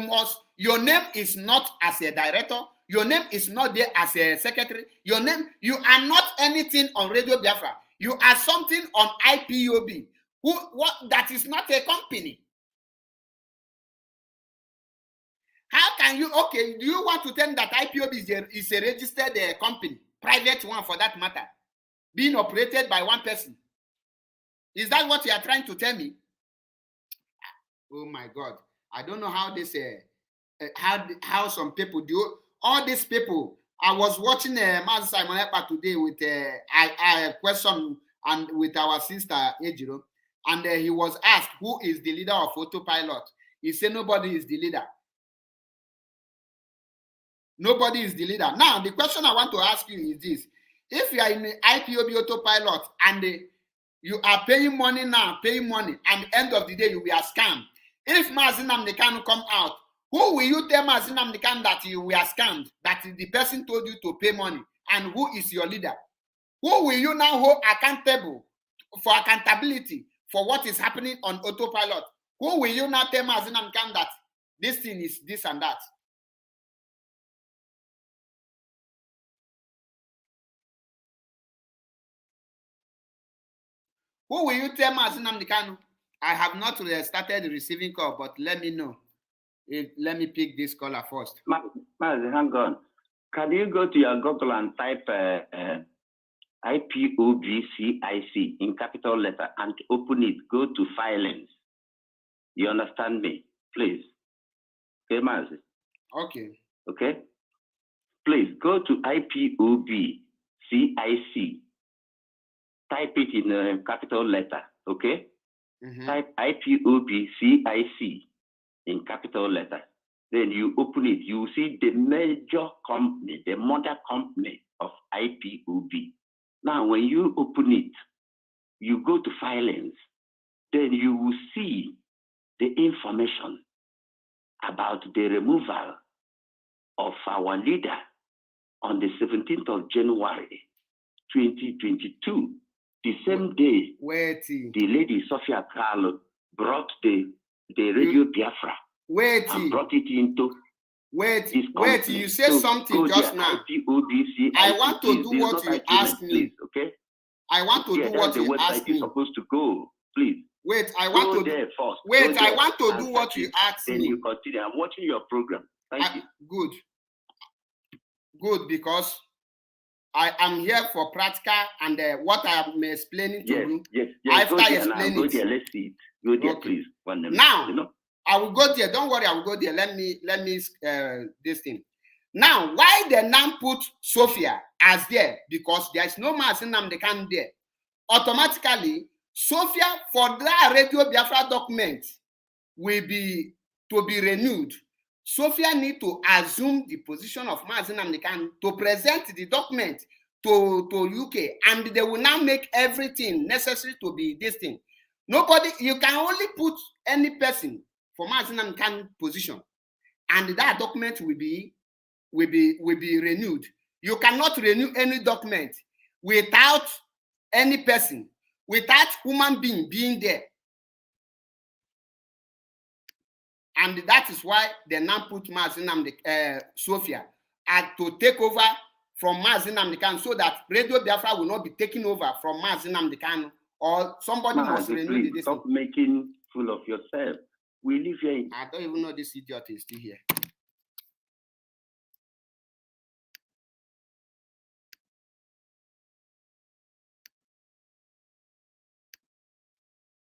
name is not as a director, your name is not there as a secretary, you are not anything on Radio Biafra. You are something on IPOB. That is not a company. How can you, okay, do you want to tell me that IPOB is a registered company? Private one for that matter. being operated by one person. Is that what you are trying to tell me? Oh my God. I don't know how this, how some people do. All these people, I was watching Mazi Ekpa today with a question and with our sister Ejiro, and he was asked, who is the leader of autopilot? He said nobody is the leader. Nobody is the leader. Now, the question I want to ask you is this. If you are in the IPOB autopilot and you are paying money now, and end of the day you will be scammed. If Mazi Nnamdi Kanu come out, who will you tell Mazi Nnamdi Kanu that you were scammed, that the person told you to pay money, and who is your leader? Who will you now hold accountable for accountability for what is happening on autopilot? Who will you now tell Mazi Nnamdi Kanu that this thing is this and that? Who will you tell Mazi Nnamdi Kanu? I have not started receiving call, but let me know. Let me pick this caller first. Mazi, hang on. Can you go to your Google and type IPOBCIC in capital letter and open it? Go to filings. You understand me? Please. Okay, Mazi? Okay. Okay? Please go to IPOBCIC. Type it in capital letter, okay? Mm-hmm. Type IPOBCIC in capital letter. Then you open it. You will see the major company, the mother company of IPOB. Now, when you open it, you go to filings. Then you will see the information about the removal of our leader on the 17th of January, 2022. The same day, the lady Sofia Kalu brought the Radio Biafra and brought it into this company. You said something just now. IPOBC, I want to do what you asked me. Please, okay? I want to do what you asked me. You're supposed to go, please. Wait, I want to there first. Wait, I want to do what you asked me. Then you continue. I'm watching your program. Thank you. Good. Good, because I am here for practical and what I am explaining to you. Yes. After explaining go there. Let's see it. Go there, okay. Please. Now, I will go there. Don't worry, I will go there. Let me this thing. Now, why they now put Sofia as there? Because there is no Mazi Nnamdi Kanu there. Automatically, Sofia, for that Radio Biafra document will be to be renewed. Sofia need to assume the position of Mazi Nnamdi Kanu to present the document to UK, and they will now make everything necessary to be this thing. Nobody, you can only put any person for Mazi Nnamdi Kanu position, and that document will be renewed. You cannot renew any document without any person, without human being there. And that is why they now put Mazi Nnamdi Sofia to take over from Mazi Nnamdi Kanu, so that Radio Biafra will not be taken over from Mazi Nnamdi Kanu, or somebody must renew this. Stop making fool of yourself. We live here. I don't even know this idiot is still here.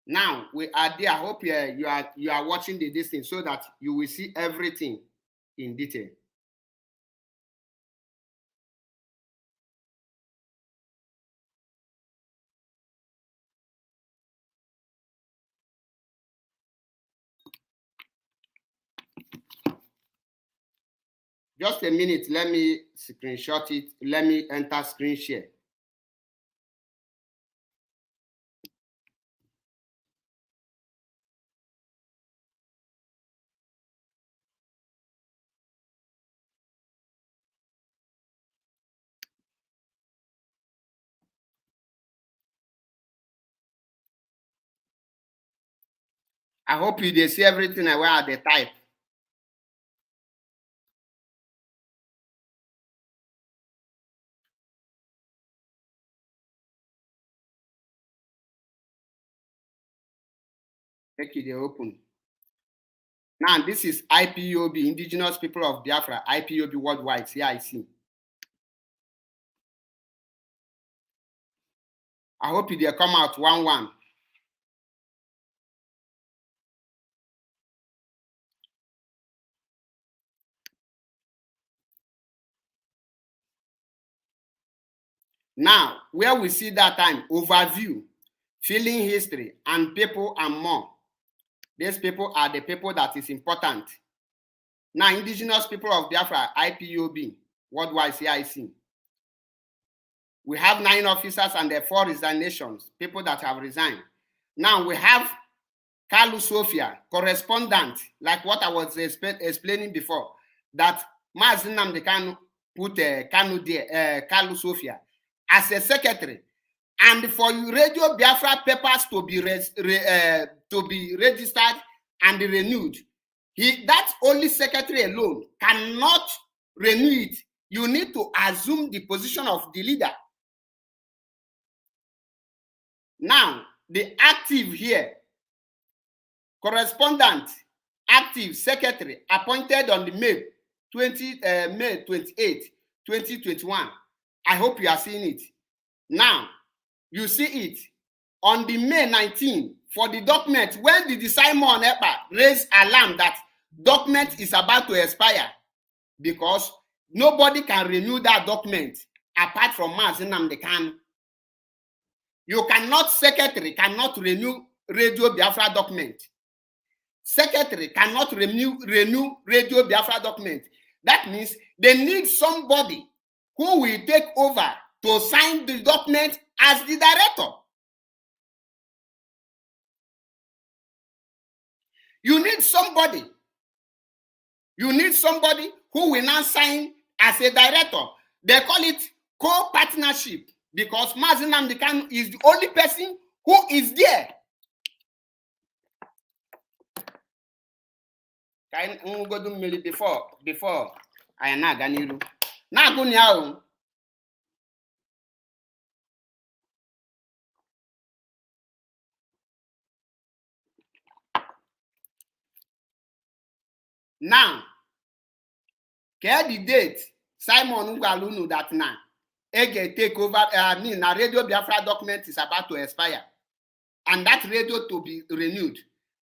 Now we are there. I hope you are watching this thing so that you will see everything in detail. Just a minute. Let me screenshot it. Let me enter screen share. I hope you see everything I wear at the type. Make it open. Now this is IPOB, Indigenous People of Biafra, IPOB Worldwide, CIC. I hope they come out 1-1. Now, where we see that time, overview, feeling history, and people and more. These people are the people that is important. Now, indigenous people of Biafra, IPOB, worldwide CIC. We have 9 officers and the 4 resignations, people that have resigned. Now we have Kalu Sofia, correspondent, like what I was explaining before, that Mazi Nnamdi Kanu put Kalu Sofia as a secretary. And for Radio Biafra papers to be registered and renewed, that only secretary alone cannot renew it. You need to assume the position of the leader. Now, the active here, correspondent, active secretary, appointed on the May 28, 2021. I hope you are seeing it. Now, you see it on the May 19 for the document. When did the Simon Ekpa raise alarm that document is about to expire? Because nobody can renew that document apart from Mazi Nnamdi Kanu. You cannot, secretary cannot renew Radio Biafra document. Secretary cannot renew Radio Biafra document. That means they need somebody who will take over to sign the document as the director. You need somebody. You need somebody who will now sign as a director. They call it co-partnership because Mazi Nnamdi Kanu is the only person who is there. Before I am not Ganiru. Now go now. Now, get the date. Simon Ugalunu that now. Ege take over. Na Radio Biafra document is about to expire, and that radio to be renewed.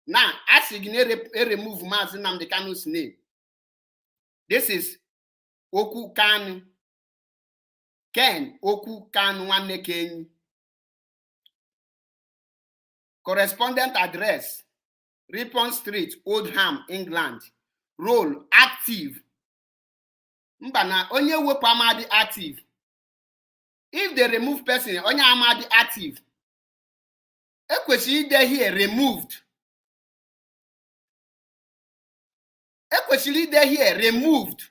Now, as you remove Mazi Nnamdi Kanu's name, this is Oku Kanu. Ken Oku Kanu Wanekeni. Correspondent address: Ripon Street, Oldham, England. Role: active. Mbana onye wepu amadi active. If they remove person, onye amadi active. Ekwesili ide here removed. Ekwesili ide here removed.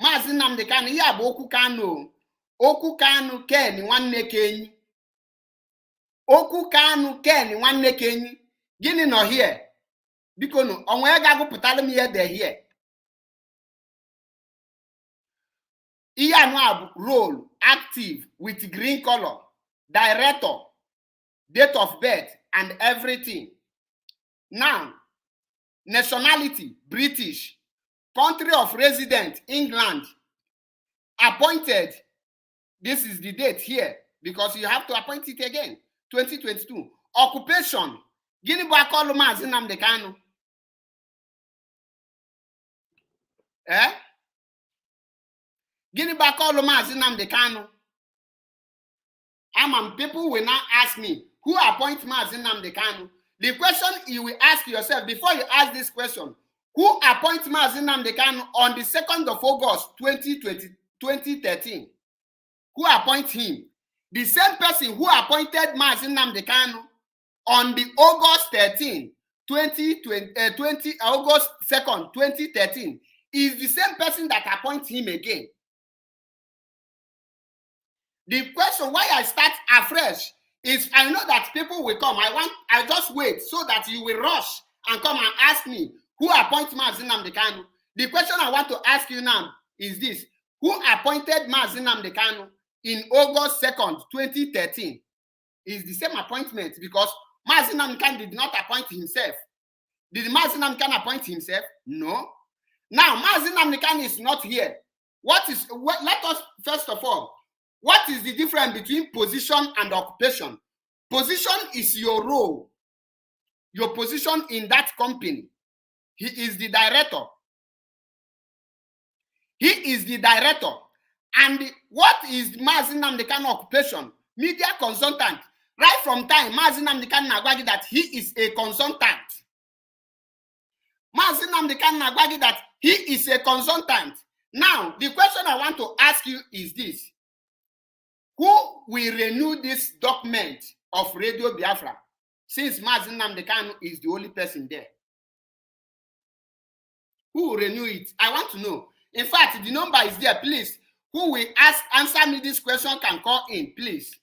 Mazi Nnamdi Kanu ya bụ Oku Kanu. Oku Kanu Ken nwanne Kenyi. Oku Kanu Ken nwanne Kenyi. Gịnị nọ here? Biko no, onwe ga-agụpụtara m ihe dị here. Ihe anụ role active with green color, director, date of birth, and everything. Now, nationality British, country of residence England, appointed. This is the date here because you have to appoint it again. 2022. Occupation. Gịnị bụ aka ọlụ Mazi Nnamdi Kanu? Gịnị bụ aka ọlụ Mazi Nnamdi Kanu? People will now ask me, who appoints Mazi Nnamdi Kanu? The question you will ask yourself before you ask this question, who appoints Mazi Nnamdi Kanu on the 2nd of August 2013? Who appoints him? The same person who appointed Mazi Nnamdi Kanu on the August 13, 2020, August 2nd, 2013, is the same person that appoints him again. The question why I start afresh is I know that people will come. I just wait so that you will rush and come and ask me who appoints Mazi Nnamdi Kanu. The question I want to ask you now is this: who appointed Mazi Nnamdi Kanu in August 2nd, 2013? Is the same appointment because Mazi Nnamdi Kanu did not appoint himself. Did Mazi Nnamdi Kanu appoint himself? No. Now Mazi Nnamdi Kanu is not here. Let us first of all, What is the difference between position and occupation? Position is your role, your position in that company. He is the director. He is the director. And what is Mazi Nnamdi Kanu occupation? Media consultant. Right from time, Mazi Nnamdi Kanu nagwagi that he is a consultant. Mazi Nnamdi Kanu nagwagi that he is a consultant. Now, the question I want to ask you is this. Who will renew this document of Radio Biafra since Mazi Nnamdi Kanu is the only person there? Who will renew it? I want to know. In fact, the number is there, please. Who will answer me this question can call in, please.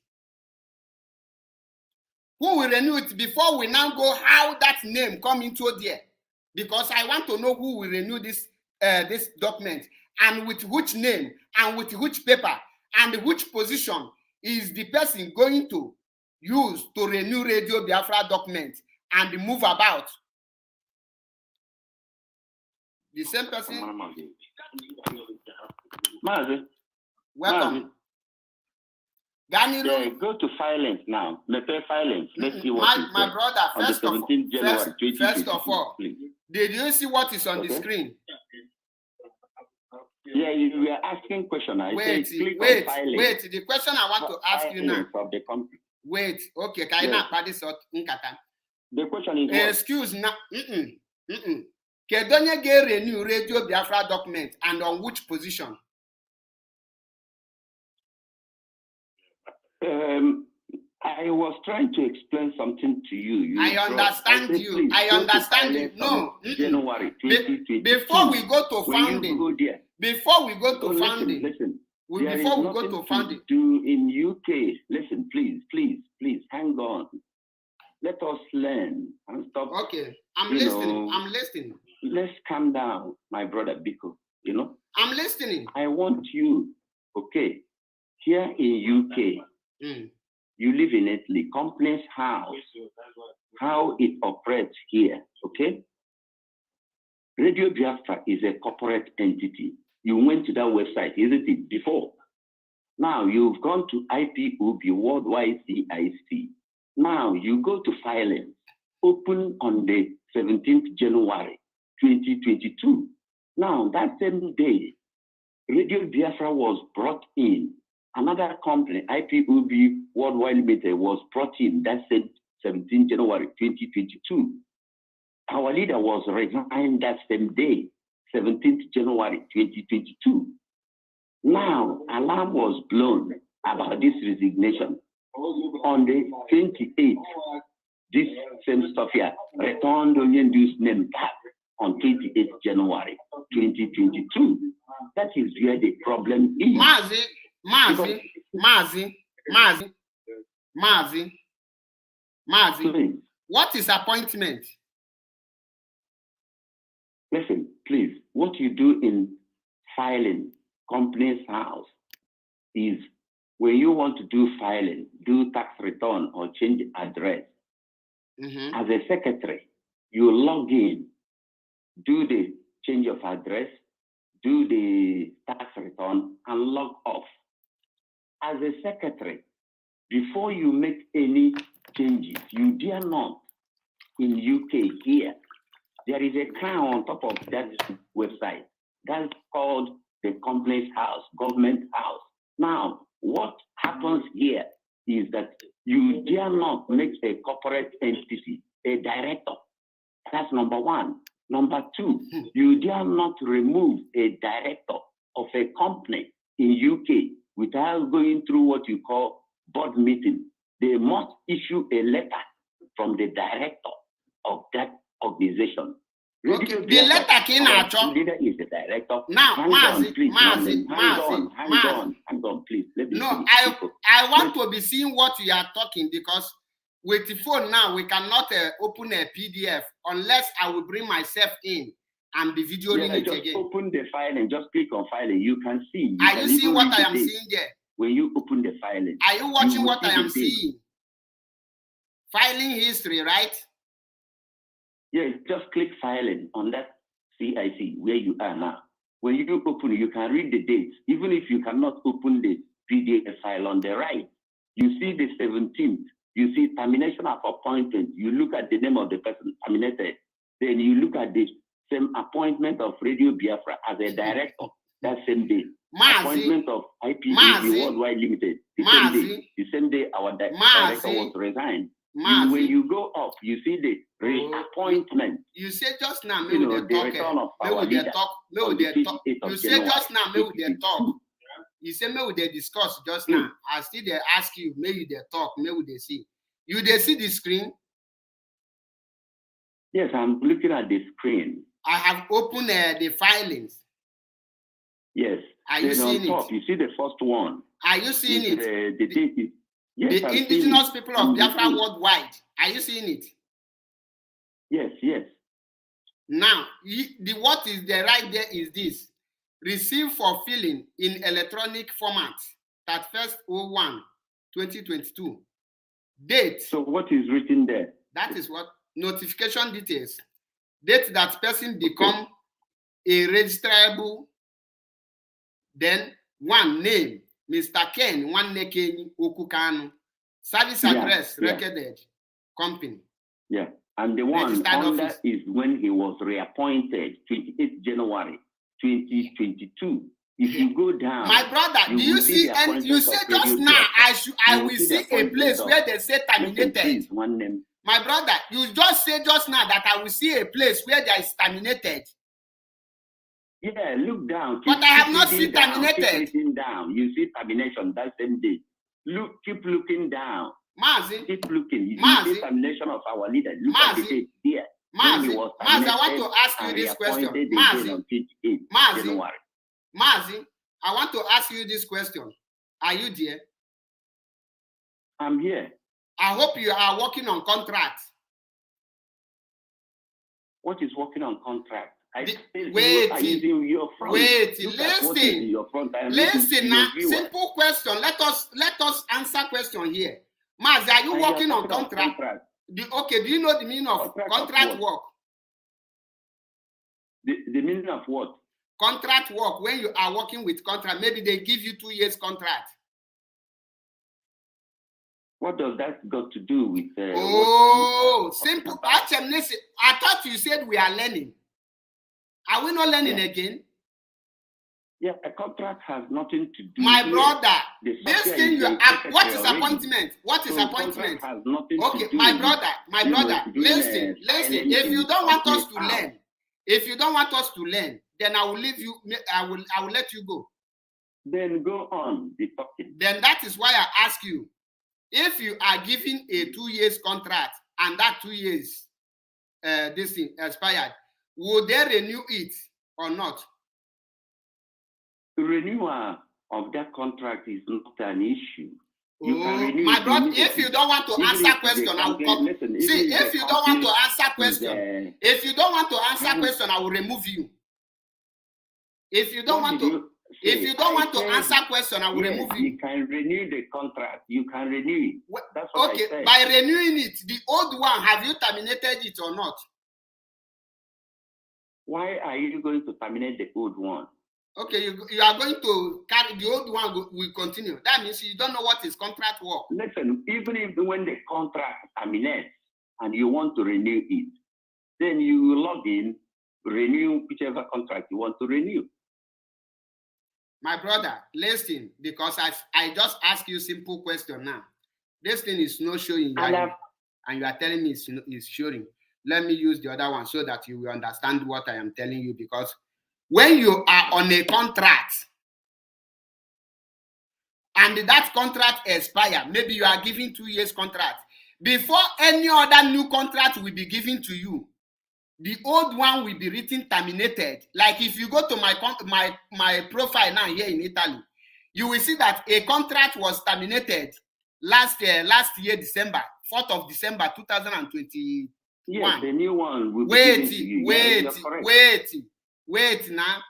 Who will renew it before we now go how that name come into there? Because I want to know who will renew this this document and with which name and with which paper and which position is the person going to use to renew Radio Biafra document and move about. The same person. Mazi. Welcome. Yeah, go to filings now. Filings. Let's see what my brother, first of all, please. Did you see what is on the screen? Yeah, you were asking question. Wait. The question I want to ask you now. Of the company. Wait, okay, can you not this out in Katan? The question is excuse now. Kedonye get renew Radio Biafra document and on which position? I was trying to explain something to you. I understand you. No. January 2022. Before we go to founding. Listen, before we go to founding. Do in UK. Listen, please, hang on. Let us learn and stop. Okay, I'm listening. Let's calm down, my brother Biko. I'm listening. I want you, okay, here in UK, you live in Italy, company's house, how it operates here, okay? Radio Biafra is a corporate entity. You went to that website, isn't it, before? Now you've gone to IPOB, Worldwide CIC. Now you go to filing, open on the 17th January 2022. Now that same day, Radio Biafra was brought in. Another company, IPOB Worldwide Limited, was brought in that same 17th January 2022. Our leader was resigned that same day, 17th January 2022. Now, alarm was blown about this resignation. On the 28th, this same Sofia returned Onyendu's name back on 28th January 2022. That is where the problem is. Mazi, what is appointment? Listen, please, what you do in filing company's house is when you want to do filing, do tax return or change address, as a secretary, you log in, do the change of address, do the tax return, and log off. As a secretary, before you make any changes, you dare not, in UK here, there is a crown on top of that website. That's called the company's house, government house. Now, what happens here is that you dare not make a corporate entity a director. That's number one. Number two, you dare not remove a director of a company in UK without going through what you call board meeting. They must issue a letter from the director of that organization. Okay, the letter came out. Leader is the director. Now, Mazi, hang on, please. Let me no, I want to be seeing what you are talking, because with the phone now, we cannot open a PDF unless I will bring myself in and be videoing it just again. Open the file and just click on filing. You can see. Are you seeing what I am seeing there? When you open the filing. Are you watching what I am seeing? Filing history, right? Yeah, just click filing on that CIC where you are now. When you open it, you can read the dates. Even if you cannot open the PDF file on the right. You see the 17th. You see termination of appointment. You look at the name of the person terminated. Then you look at the same appointment of Radio Biafra as a director that same day. Appointment of IPEB Worldwide Limited the same day. The same day our director was resigned. When you go up, you see the reappointment. You say just now, the return of our leader. You say just now, maybe they talk. You say maybe they discuss just now. I still they ask you, maybe they talk, maybe they see. You they see the screen? Yes, I'm looking at the screen. I have opened the filings. Yes. Are you seeing it? You see the first one. Are you seeing it? The date is, yes, the indigenous people of Biafra worldwide. Are you seeing it? Yes, yes. Now, what is the right there is this. Receive for filling in electronic format, 31/01/2022. Date. So what is written there? That is what notification details. Date that person become a registrable. Then one name, Mr. Ken, one Ken Okukanu. Service address recorded. Company. Yeah. And the one under is when he was reappointed, 28th January 2022. If you go down, my brother, do you see? And you say just now, I will see a place where they say terminated. One name. My brother, you just say just now that I will see a place where there is terminated. Yeah, look down. But I have not seen terminated. Keep down. You see termination that same day. Look, keep looking down. Mazi, keep looking. You see termination of our leader. Look at the date here. Mazi, I want to ask you this question. Mazi, I want to ask you this question. Are you there? I'm here. I hope you are working on contract. What is working on contract? Wait, listen now. Simple question. Let us answer question here. Mazi, are you working on contract? Okay, do you know the meaning of contract work? The meaning of what? Contract work, when you are working with contract, maybe they give you 2 years contract. What does that got to do with simple. Actually, I thought you said we are learning. Are we not learning again? Yeah, a contract has nothing to do. My brother, this thing you are. What is appointment? What is appointment? Has nothing okay, to do my brother, listen. If you don't want us to learn, then I will leave you. I will let you go. Then go on the talking. Then that is why I ask you, if you are given a 2 years contract and that 2 years, this thing expired, would they renew it or not? The renewal of that contract is not an issue. You can renew my brother, if you don't want to answer question, I will come. See, if you don't want to answer question, I will remove you. If you don't want to, answer question, I will remove you. You can renew the contract. You can renew it. That's what I said. By renewing it, the old one, have you terminated it or not? Why are you going to terminate the old one? Okay, you are going to carry the old one will continue. That means you don't know what is contract work. Listen, even if when the contract terminates and you want to renew it, then you log in, renew whichever contract you want to renew. My brother, listen, because I just ask you simple question now. This thing is not showing, and you are telling me it's showing. Let me use the other one so that you will understand what I am telling you, because when you are on a contract and that contract expires, maybe you are given 2 years contract, before any other new contract will be given to you, the old one will be written terminated. Like if you go to my profile now here in Italy, you will see that a contract was terminated last year December, 4th of December 2021. Yes, the new one will be wait now.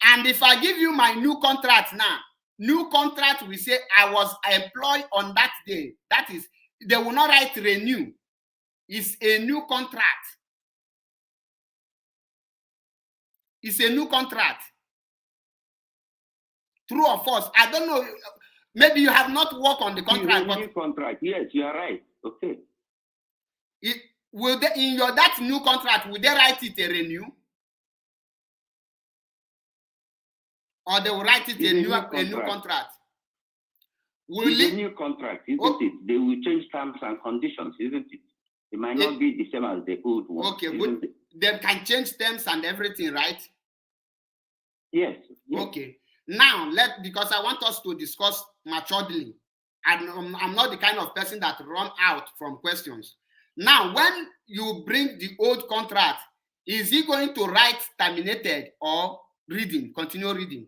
And if I give you my new contract now, new contract will say I was employed on that day. That is, they will not write renew. It's a new contract. It's a new contract. True or false? I don't know. Maybe you have not worked on the contract. It's a new contract. Yes, you are right. Okay. Will they, in that new contract, will they write it a renew? Or they will write it a new contract? It's a new contract, isn't it? They will change terms and conditions, isn't it? It might not be the same as the old one. Okay, they can change terms and everything, right? Yes. Okay. Now, because I want us to discuss maturely. I'm not the kind of person that run out from questions. Now, when you bring the old contract, is he going to write terminated or continue reading?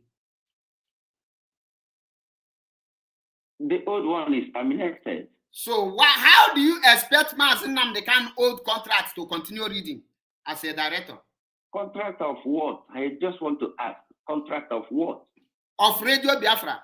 The old one is terminated. So how do you expect Mazi Nnamdi Kanu old contract to continue reading as a director? Contract of what? I just want to ask. Contract of what? Of Radio Biafra.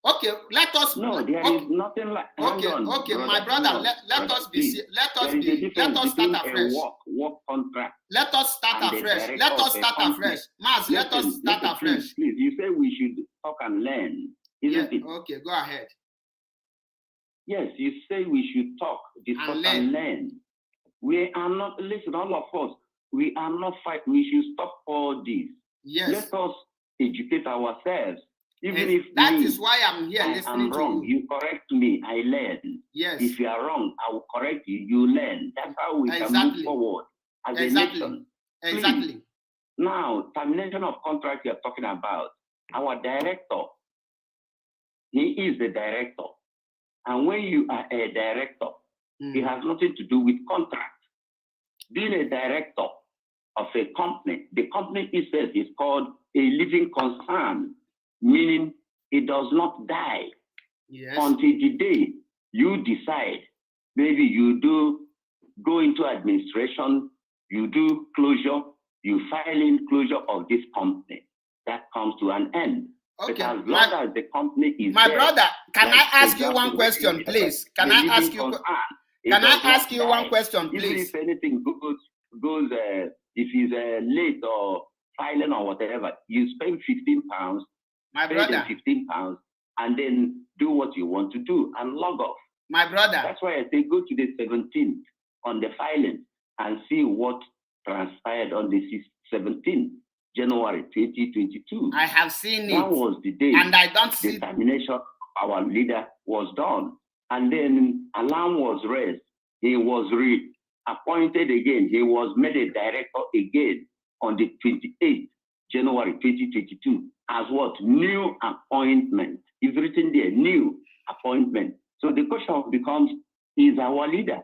Okay, let us. No, there is nothing like. Okay, my brother. Let us start afresh. Work contract. Let us start afresh. Mazi, let us start afresh. Please, you say we should talk and learn, isn't it? Okay, go ahead. Yes, you say we should talk, discuss and learn. We are not, listen, all of us, we are not fighting. We should stop all this. Yes. Let us educate ourselves. Even if that is why I'm here listening to wrong, you correct me, I learn. Yes. If you are wrong, I will correct you, you learn. That's how we can move forward as a nation. Exactly. Please. Now, termination of contract you're talking about, our director, he is the director. And when you are a director, it has nothing to do with contract. Being a director of a company, the company itself is called a living concern, meaning it does not die until the day you decide. Maybe you do go into administration, you do closure, you file in closure of this company. That comes to an end. Okay. But as long as the company is my there, brother, can I ask you one question, please? Can I ask you one question, please? Even if anything goes if it's late or filing or whatever, you spend £15, my brother, £15, and then do what you want to do and log off. My brother. That's why I say go to the 17th on the filing and see what transpired on the 17th. January 2022. I have seen it. That was the day. And I don't see the termination of our leader was done. And then alarm was raised. He was appointed again. He was made a director again on the 28th January 2022 as what? New appointment. It's written there, new appointment. So the question becomes, is our leader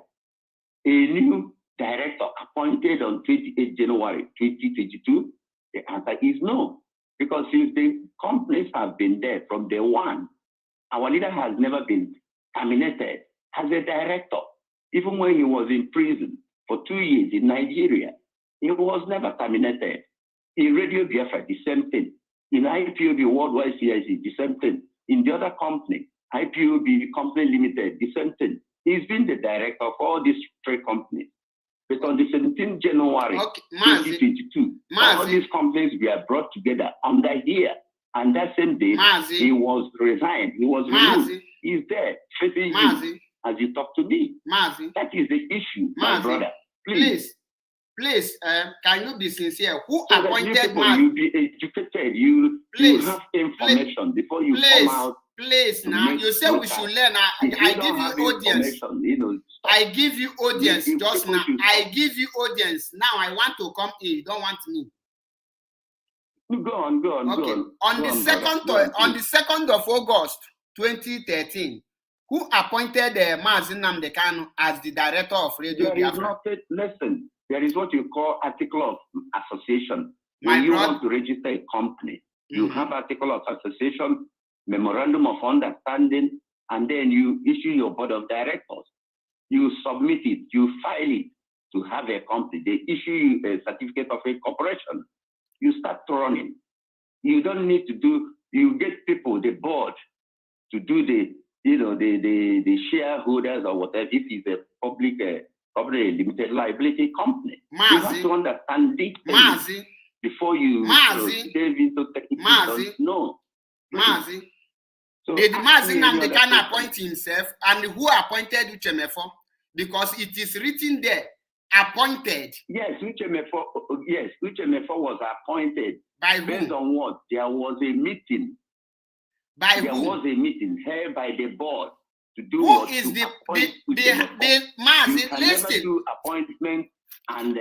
a new director appointed on 28th January 2022? The answer is no, because since the companies have been there from day one, our leader has never been terminated as a director. Even when he was in prison for 2 years in Nigeria, he was never terminated. In Radio Biafra, the same thing. In IPOB Worldwide CIC, the same thing. In the other company, IPOB Company Limited, the same thing. He's been the director of all these three companies. But on the 17th January 2022, all these companies were brought together under here. And that same day, he was resigned. He was removed. He's there, facing you as you talk to me. That is the issue, my brother. Please, can you be sincere? Who appointed Mazi? You be educated. You have information before you come out. Please, now you say we should learn. I give you audience. I give you audience just now. I give you audience. Now I want to come in. You don't want me. Go on. Okay. On the 2nd of August 2013, who appointed Mazi Nnamdi Kanu as the director of Radio Biafra? Listen, there is what you call article of association. When you want to register a company, you have article of association, memorandum of understanding, and then you issue your board of directors. You submit it, you file it to have a company. They issue you a certificate of incorporation. You start running. You don't need to do, you get people, the board, to do the shareholders or whatever. If it's a public limited liability company. You have to understand this before you delve into technical. No. So did Mazi Nnamdi Kanu appoint himself, and who appointed Uchemefo? Because it is written there, appointed. Yes, Uchemefo was appointed. By whom? Based on what? There was a meeting. By there whom? was a meeting held by the board to do who what? Is to the Mazi? You can listen. never do appointment and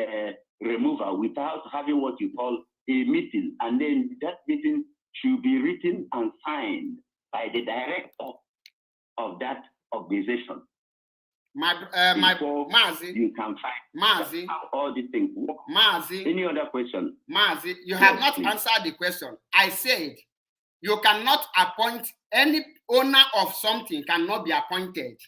removal without having what you call a meeting, and then that meeting should be written and signed by the director of that organization. Mazi, you can find Mazi, how all these things work. Mazi, any other question? Mazi, you have not answered the question. I said you cannot appoint any owner of something, cannot be appointed.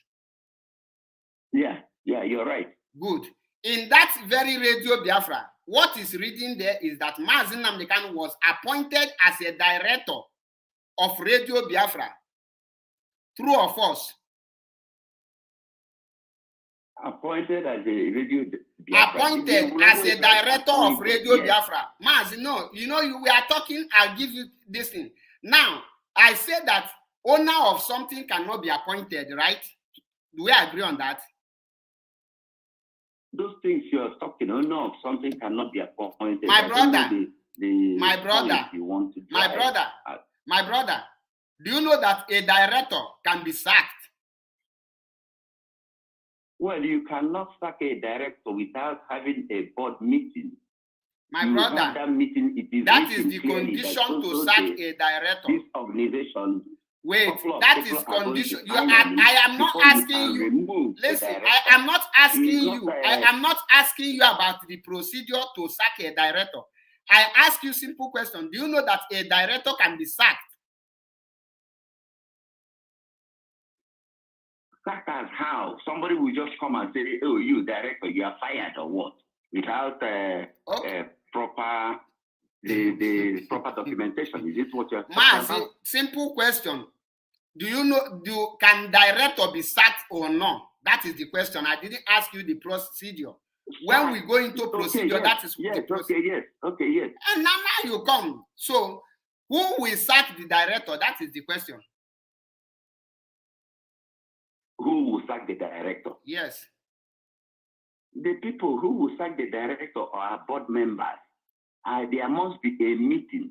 Yeah, you're right. Good. In that very Radio Biafra, what is written there is that Mazi Nnamdi Kanu was appointed as a director of Radio Biafra. True or false? Appointed as a Radio Biafra. Appointed as a director of Radio Biafra. Mazi, no, we are talking, I'll give you this thing. Now, I said that owner of something cannot be appointed, right? Do we agree on that? Those things you're talking, owner of something cannot be appointed. My brother, my brother, do you know that a director can be sacked? Well, you cannot sack a director without having a board meeting. My brother, that meeting, that is the condition to sack a director. This organization. Wait, that is condition. I am not asking you. Listen, I am not asking you. I am not asking you about the procedure to sack a director. I ask you simple question. Do you know that a director can be sacked? Sacked as how? Somebody will just come and say, "Oh, you director, you are fired," or what? Without proper the proper documentation. Is this what you're talking about? Simple question. Do you know, can director be sacked or not? That is the question. I didn't ask you the procedure. When we go into procedure, that is the procedure. Yes. And now you come. So who will sack the director? That is the question. Who will sack the director? Yes. The people who will sack the director are board members. There must be a meeting.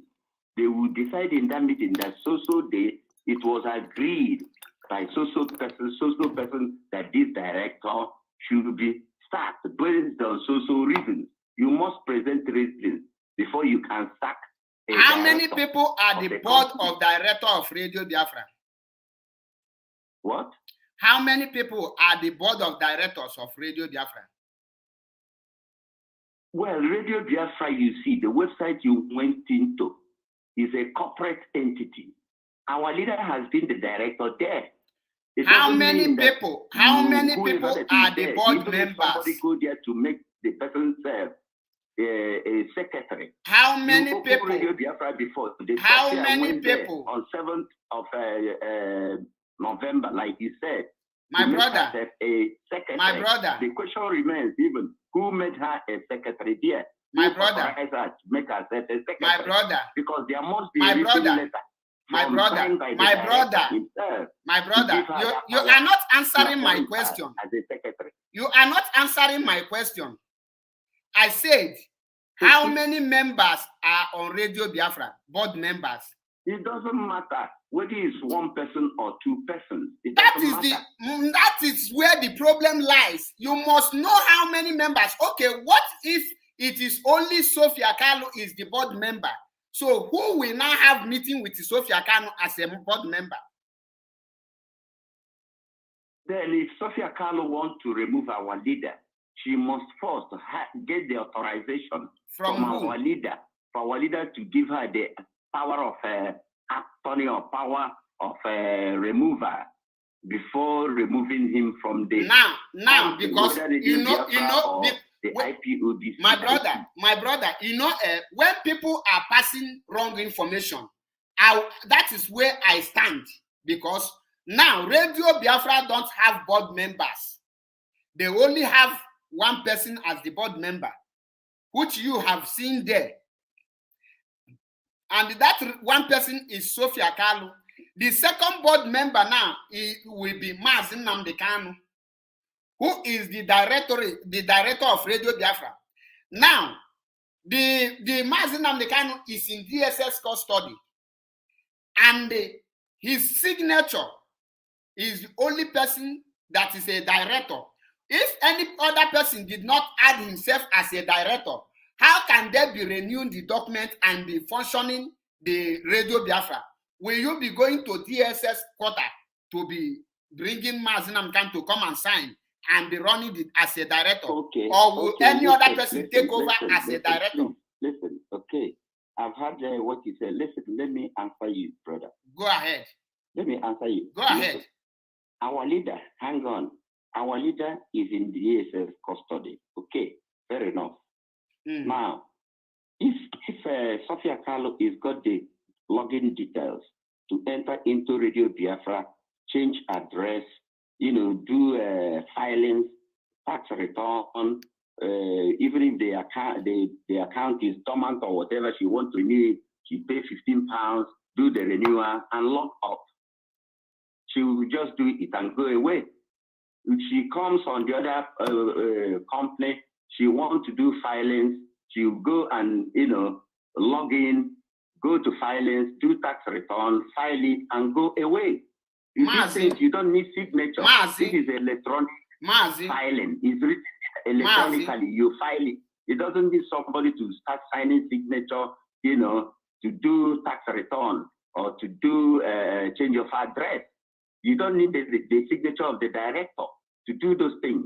They will decide in that meeting that so day it was agreed by so person that this director should be sacked based on so reasons. You must present reasons before you can sack. How many people are the board of director of Radio Biafra? What? How many people are the board of directors of Radio Biafra? Well, Radio Biafra, you see, the website you went into is a corporate entity. Our leader has been the director there. How many people are the board members? Somebody go there to make the person serve a secretary. How many people? Radio Biafra before. How many people? On 7th of November, like you said. My brother. A secretary. My brother. The question remains even who made her a secretary there? My brother. Make herself a secretary. My brother. Because there must be my a written brother. letter. My brother. My brother. You are not answering my question. As a secretary. You are not answering my question. I said, how many members are on Radio Biafra? Board members. It doesn't matter whether it's one person or two persons. That is where the problem lies. You must know how many members. Okay, what if it is only Sofia Kalu is the board member? So who will now have meeting with Sofia Kalu as a board member? Then if Sofia Kalu wants to remove our leader, she must first get the authorization from our leader, for our leader to give her the power of attorney or power of removal before removing him from the now because the IPOB. My brother, when people are passing wrong information, that is where I stand, because now Radio Biafra don't have board members. They only have one person as the board member, which you have seen there. And that one person is Sofia Kalu. The second board member now will be Mazi Nnamdi Kanu, who is the director of Radio Biafra. Now, the Mazi Nnamdi Kanu is in DSS custody, and his signature is the only person that is a director. If any other person did not add himself as a director, how can they be renewing the document and be functioning the Radio Biafra? Will you be going to DSS quarter to be bringing Mazi Nnamdi Kanu to come and sign and be running it as a director? Okay. Or will any other person listen, take over as a director? Listen, okay. I've heard what you said. Listen, let me answer you, brother. Go ahead. Let me answer you. Go ahead. Our leader, hang on. Our leader is in the DSS custody. Okay, fair enough. Now, if Sofia Kalu is got the login details to enter into Radio Biafra, change address, do filings, tax return, even if the account is dormant or whatever, she wants to renew it, she pay £15, do the renewal and log up. She will just do it and go away. If she comes on the other company, she wants to do filings, she'll go and log in, go to filings, do tax return, file it, and go away. You don't need signature. This is electronic filing. It's written electronically. You file it. It doesn't need somebody to start signing signature, to do tax return or to do change of address. You don't need the signature of the director to do those things.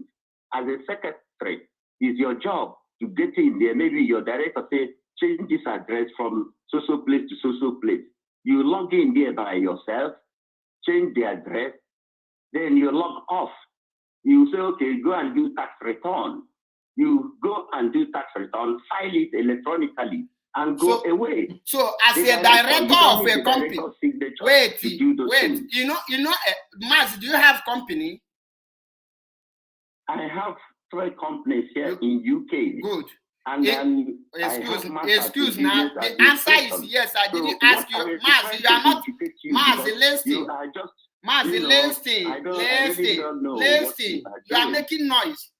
As a secretary, it's your job to get in there. Maybe your director says, change this address from so-so place to so-so place. You log in there by yourself, change the address, then you log off. You say, okay, go and do tax return. You go and do tax return, file it electronically, and go away. So, as a director of a company, wait, Mazi, do you have company? I have 3 companies here in UK. Good. And then excuse now. The answer is yes. I didn't ask you, Mazi. You are not Mazi. Listen, Mazi. Listen. You are making noise.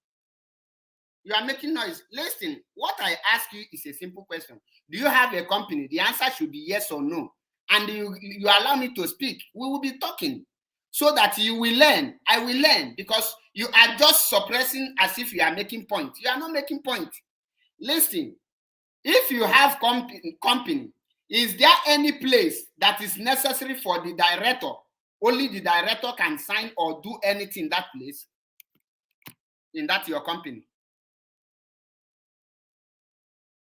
You are making noise. Listen. What I ask you is a simple question. Do you have a company? The answer should be yes or no. And you allow me to speak. We will be talking so that you will learn. I will learn because you are just suppressing as if you are making point. You are not making point. Listen, if you have company, is there any place that is necessary for the director? Only the director can sign or do anything in that place, in that your company?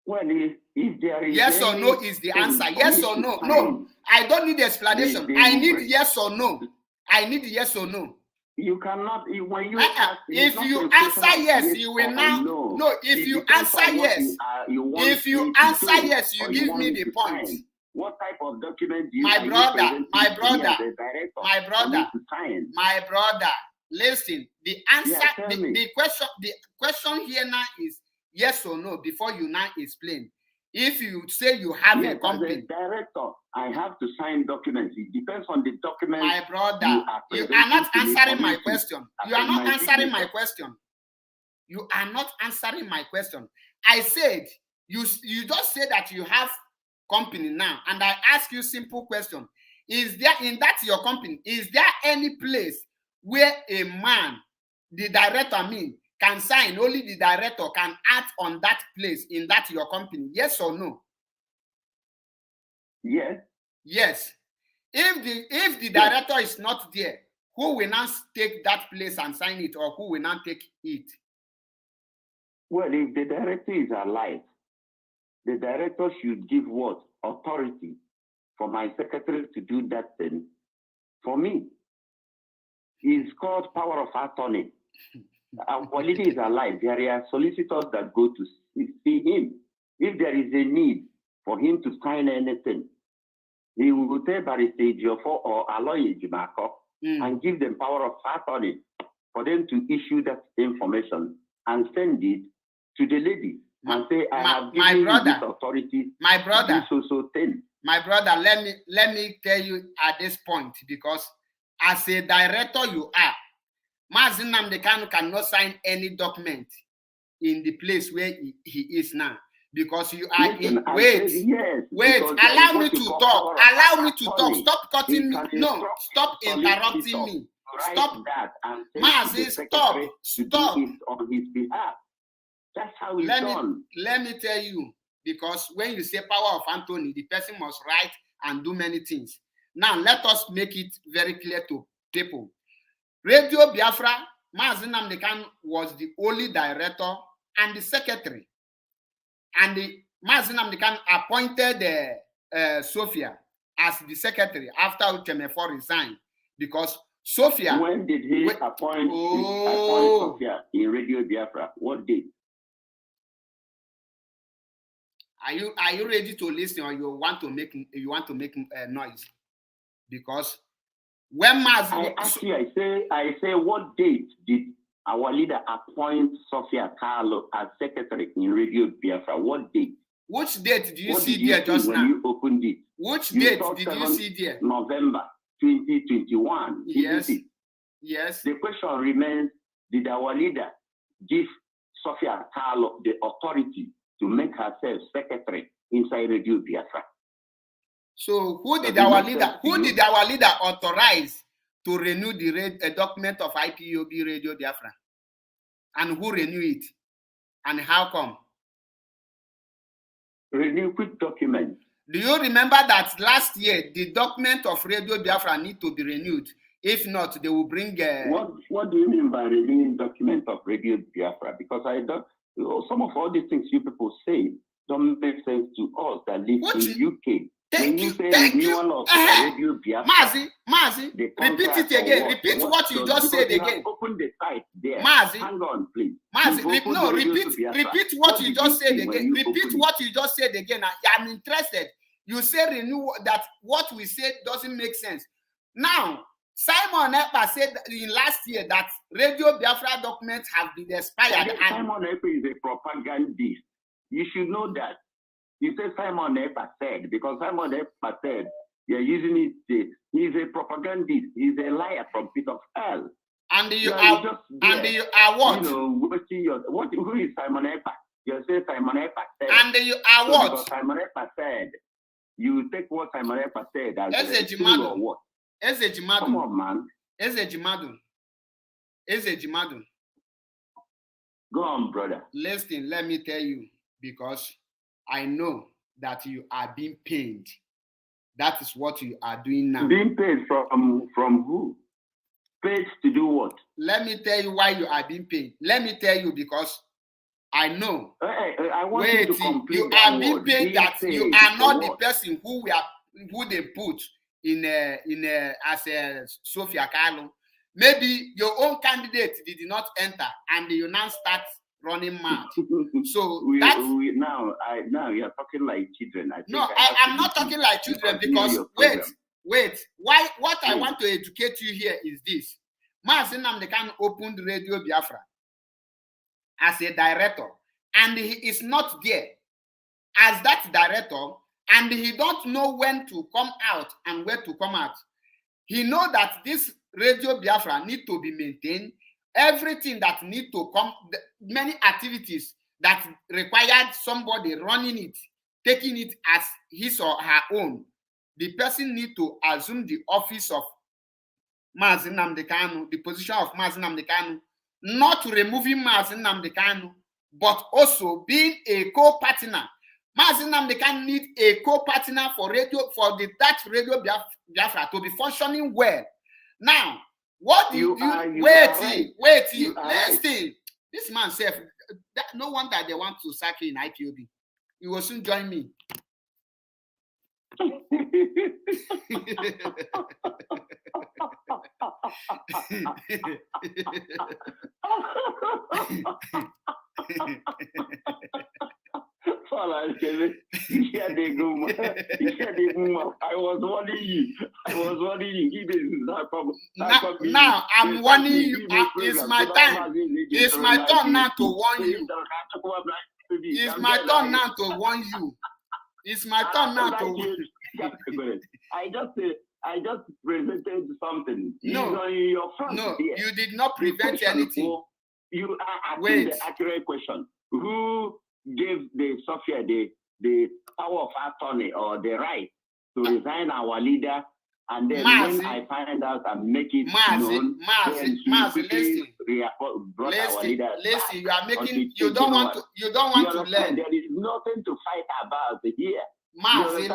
Well, if there is yes or no is the answer. Yes or no? No, I don't need explanation. I need yes or no. I need yes or no. You cannot, when you ask, if you answer yes, you will now. No, if you answer yes, if you answer yes, you give me the point. What type of document do you? My brother, listen. The answer, the question here now is yes or no. Before you now explain, if you say you have a company, as a director, I have to sign documents. It depends on the document. My brother, you are not answering my question. You are not answering my question. You are not answering my question. I said you just said that you have company now, and I ask you simple question: is there in that your company? Is there any place where a man, the director, can sign? Only the director can act on that place in that your company. Yes or no? Yes. Yes. If the director is not there, who will now take that place and sign it, or who will now take it? Well, if the director is alive, the director should give what? Authority for my secretary to do that thing for me. It's called power of attorney. While he is alive, there are solicitors that go to see him. If there is a need for him to sign anything, he will tell Barrister Ejiofor or Aloy Ejimako and give them power of attorney for them to issue that information and send it to the lady and say, I have given you this authority to do so thing. My brother, let me tell you at this point, because as a director you are, Mazi Nnamdi Kanu cannot sign any document in the place where he is now, because you are Listen, in. Wait, yes, wait. Allow me to talk. Allow me to talk. Stop cutting me. No, stop interrupting me. Stop that and Mazi, stop. Stop. On his behalf. That's how it's done. Let me tell you, because when you say power of Anthony, the person must write and do many things. Now let us make it very clear to people. Radio Biafra, Mazi Nnamdi Kanu was the only director and the secretary. And Mazi Nnamdi Kanu appointed Sofia as the secretary after Uchemefo resigned, because Sofia. When did he appoint Sofia in Radio Biafra? What date? Are you ready to listen, or you want to make noise? Because when Mazi, I ask you, I say, what date did our leader appoint Sofia Kalu as secretary in Radio Biafra? What date? Which date did you see there just now? When you opened it. Which date did you see there? November 2021. Yes. Yes. The question remains: did our leader give Sofia Kalu the authority to make herself secretary inside Radio Biafra? So who did our leader authorize to renew the document of IPOB Radio Biafra? And who renew it? And how come? Renew quick document. Do you remember that last year the document of Radio Biafra need to be renewed? If not, they will bring. What do you mean by renewing document of Radio Biafra? Because I don't. Some of all these things you people say don't make sense to us that live in UK. Thank you. Radio Biafra, Mazi, repeat it again. Repeat what you just said again. Open the site there. Mazi, hang on, please. Mazi, repeat what you just said again. Repeat what you just said again. I'm interested. You say renew that what we said doesn't make sense. Now, Simon Ekpa said in last year that Radio Biafra documents have been expired. Simon Ekpa is a propagandist. You should know that. You say Simon Ekpa said, because Simon Ekpa said you're using it. He's a propagandist. He's a liar from pit of hell. And you are what? You know, who is Simon Ekpa? You say Simon Ekpa said. And you are what? Because Simon Ekpa said. You take what Simon Ekpa said as true or what? Come on, man. Go on, brother. Listen, let me tell you, because I know that you are being paid. That is what you are doing now. Being paid from who? Paid to do what? Let me tell you why you are being paid. Let me tell you, because I know. I want you to complete. You are being paid that you are not the person who they put in as a Sofia Kalu. Maybe your own candidate did not enter, and you now start running mad. So now you're talking like children. I'm not talking like children, because wait. What I want to educate you here is this: Mazi Nnamdi Kanu opened Radio Biafra as a director, and he is not there as that director, and he don't know when to come out and where to come out. He know that this Radio Biafra need to be maintained. Everything that need to come, many activities that required somebody running it, taking it as his or her own. The person need to assume the office of Mazi Nnamdi Kanu, the position of Mazi Nnamdi Kanu, not removing Mazi Nnamdi Kanu, but also being a co-partner. Mazi Nnamdi Kanu need a co-partner for that Radio Biafra to be functioning well. Now, what do you wait? Listen, this man said that no wonder they want to sack you in IPOB. You will soon join me. I was warning you. Now I'm warning you. It's my time. It's my turn now to warn you. It's my turn now to warn you. It's my turn now to. I just presented something. No, on your front no, here. you did not prevent anything. You are asking Wait. the accurate question. Who gave the Sofia the power of attorney or the right to resign our leader? And then Mazi, when I find out and make it known, listen, you are making, you don't want to learn. There is nothing to fight about here. Mazi,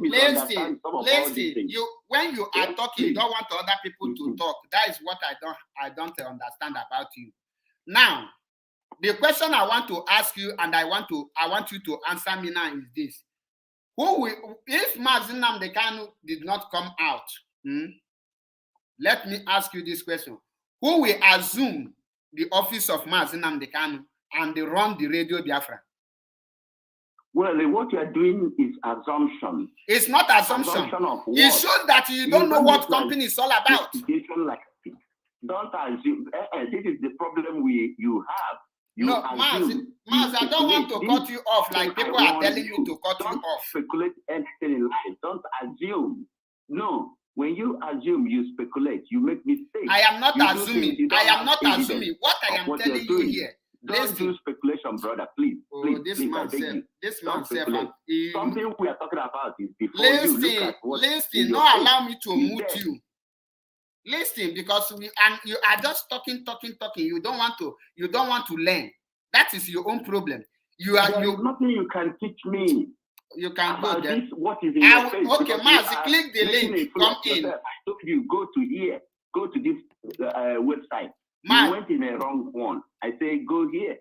listen. You, when you are talking, you don't want other people to talk. That is what I don't understand about you. Now, the question I want to ask you, and I want you to answer me now, is this: if Mazi Nnamdi Kanu did not come out, let me ask you this question: who will assume the office of Mazi Nnamdi Kanu and they run the Radio Biafra? Well, what you are doing is assumption. It's not assumption. It shows that you don't know what company is all about. Don't assume. This is the problem you have. No, Mazi, I don't want to cut you off like people are telling you to cut you off. Speculate anything in life. Don't assume. No, when you assume, you speculate. You make mistakes. I am not assuming. I am not assuming. What I am telling you here. Don't do speculation, brother. Please. This man said. Something we are talking about is before you look at what. Listen. Don't allow me to mute you. Listen, because you are just talking. You don't want to learn. That is your own problem. There is nothing you can teach me. You can go there. What is in your face? Okay, Mazi, click the link. Come in. I told you go to here. Go to this website. Man, you went in a wrong one. I say go here.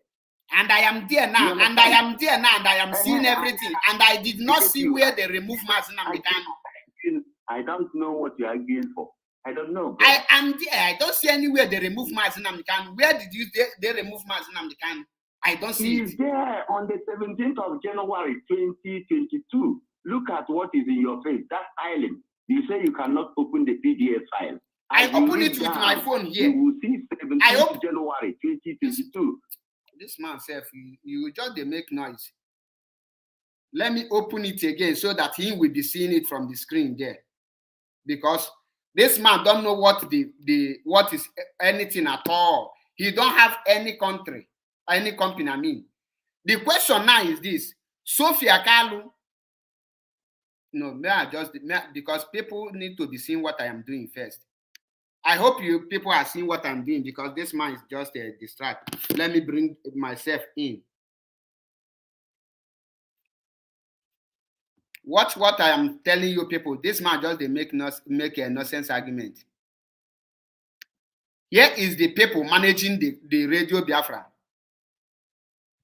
And I am there now. And I am seeing everything. And I did not see where they remove Mazi Nnamdi Kanu. I don't know what you're arguing for. I don't know. Bro. I am there. I don't see anywhere they remove Mazi Nnamdi Kanu. Where did they remove Mazi Nnamdi Kanu? I don't see He's there on the 17th of January 2022. Look at what is in your face. That's silent. You say you cannot open the PDF file. I open it with my phone here. You will see 17th January 2022. This man said, you just make noise. Let me open it again so that he will be seeing it from the screen there. Because this man don't know what is anything at all. He don't have any company, I mean. The question now is this: Sofia Kalu. No, because people need to be seeing what I am doing first. I hope you people are seeing what I'm doing, because this man is just a distract. Let me bring myself in. Watch what I am telling you people. This man just make a nonsense argument. Here is the people managing the Radio Biafra.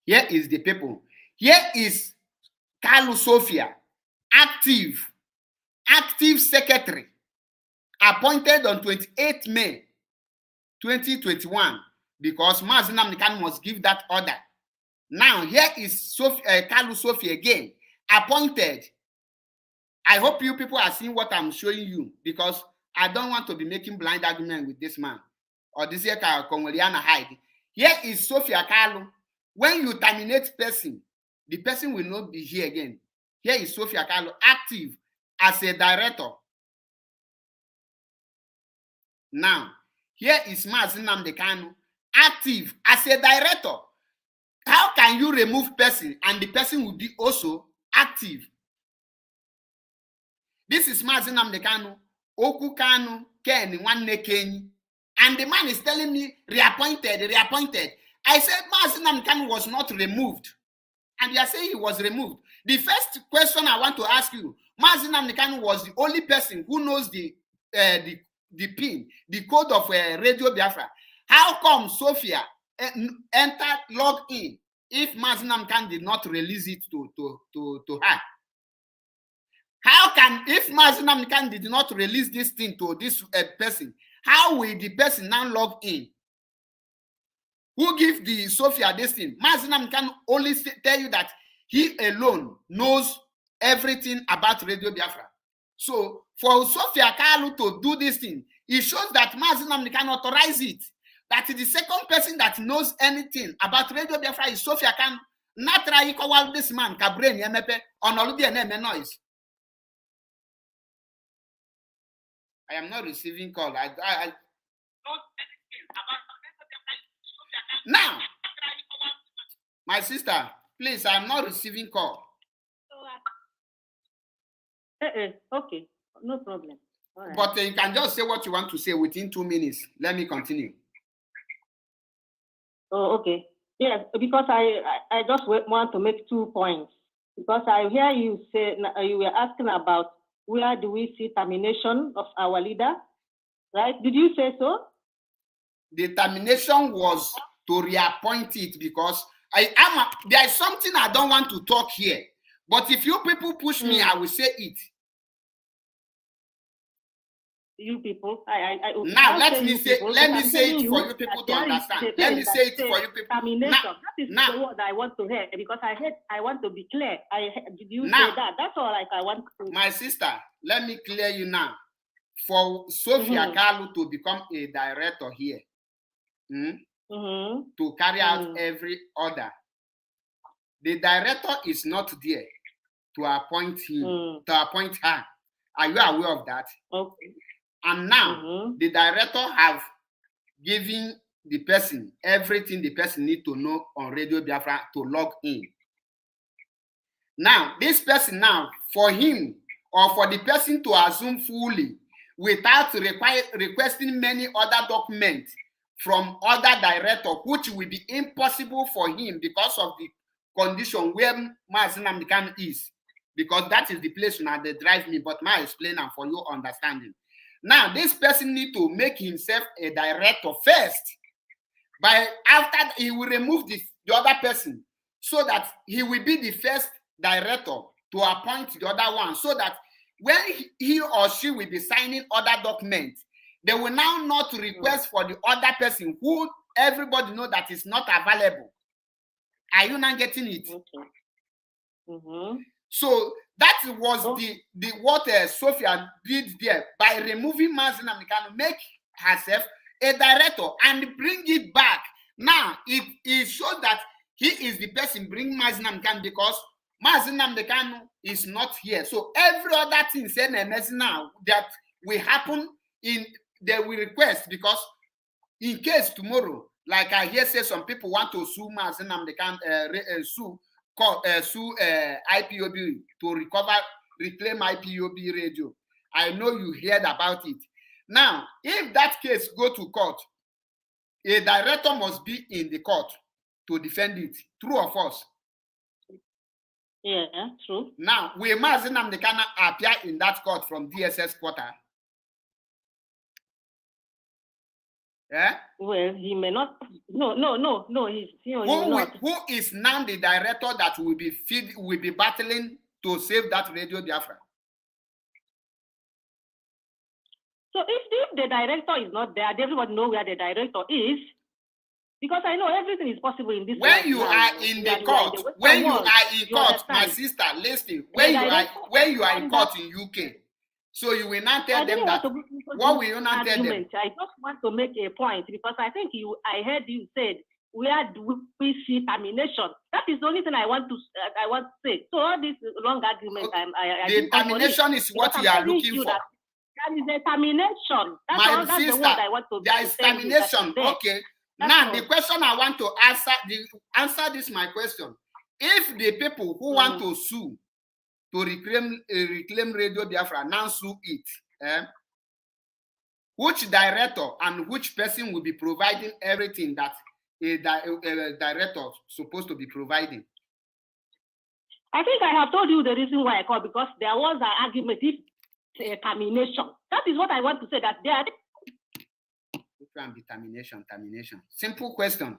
Here is the people. Here is Kalu Sofia, active secretary, appointed on 28 May 2021, because Mazi Nnamdi Kanu must give that order. Now, here is Kalu Sofia again, appointed. I hope you people are seeing what I'm showing you, because I don't want to be making blind argument with this man. Or this here Congoliana hide. Here is Sofia Kalu. When you terminate person, the person will not be here again. Here is Sofia Kalu, active as a director. Now, here is Mazi Nnamdi Kanu, active as a director. How can you remove person and the person will be also active? This is Mazi Nnamdi Kanu, Oku Kanu, Ken, Nwanne Kenyi. And the man is telling me, reappointed. I said, Mazi Nnamdi Kanu was not removed. And you are saying he was removed. The first question I want to ask you, Mazi Nnamdi Kanu was the only person who knows the PIN, the code of Radio Biafra. How come Sofia entered, log in, if Mazi Nnamdi Kanu did not release it to her? How can, if Mazi Nnamdi Kanu did not release this thing to this person, how will the person now log in? Who gives the Sofia this thing? Mazi Nnamdi Kanu only tell you that he alone knows everything about Radio Biafra. So for Sofia Kalu to do this thing, it shows that Mazi Nnamdi Kanu authorize it. That the second person that knows anything about Radio Biafra is Sofia Kalu. Not try equal this man, Cabrain, Yemepe, on Olubia name noise. I am not receiving call. Now, my sister, please, I am not receiving call. Okay, no problem. All right. But you can just say what you want to say within 2 minutes. Let me continue. Oh, okay. Yes, because I just want to make 2 points. Because I hear you say, you were asking about where do we see termination of our leader, right? Did you say so? The termination was to reappoint it because there is something I don't want to talk here. But if you people push me, I will say it. You people, now let me say it for you people to understand. Let me say it for you people. Termination. That is the word I want to hear because I want to be clear. Did you say that? That's all I want to. My sister, let me clear you now. For Sofia Kalu to become a director here, to carry out every order, the director is not there to appoint him, to appoint her. Are you aware of that? Okay. And now the director have given the person everything the person need to know on Radio Biafra to log in. Now, this person now, for him or for the person to assume fully without requesting many other documents from other director, which will be impossible for him because of the condition where Mazi Nnamdi Kanu is, because that is the place now they drive me, but I explain them for your understanding. Now, this person need to make himself a director first. After he will remove the other person so that he will be the first director to appoint the other one, so that when he or she will be signing other documents, they will now not request for the other person who everybody know that is not available. Are you not getting it? Okay. So that was the what Sofia did there by removing Mazi Nnamdi Kanu, make herself a director and bring it back. Now it shows that he is the person bring Mazi Nnamdi Kanu because Mazi Nnamdi Kanu is not here. So every other thing said now that will happen they will request, because in case tomorrow, like I hear say some people want to sue Mazi Nnamdi Kanu, sue IPOB to reclaim IPOB radio. I know you heard about it. Now, if that case go to court, a director must be in the court to defend it. True or false? Yeah, true. Now, will Mazi Nnamdi Kanu appear in that court from DSS quarter? Yeah? Well, he may not. No. Who is now the director that will be battling to save that Radio Biafra? So if the director is not there, everyone know where the director is, because I know everything is possible in this. When you are in the court, when you are in court, my sister, listen. When you are in court in UK, so you will not tell them that. What will you not tell them? I just want to make a point because I think I heard you said, where do we see termination? That is the only thing I want to say. So all this long argument, the termination is what you are looking for. There is a termination. That's sister, the word I want to. There is termination. Okay. Now the question I want to answer this my question. If the people who want to sue to reclaim Radio Biafra now sue it, which director and which person will be providing everything that a director supposed to be providing? I think I have told you the reason why I called, because there was an argument if termination. That is what I want to say, that there. Which one be termination? Simple question.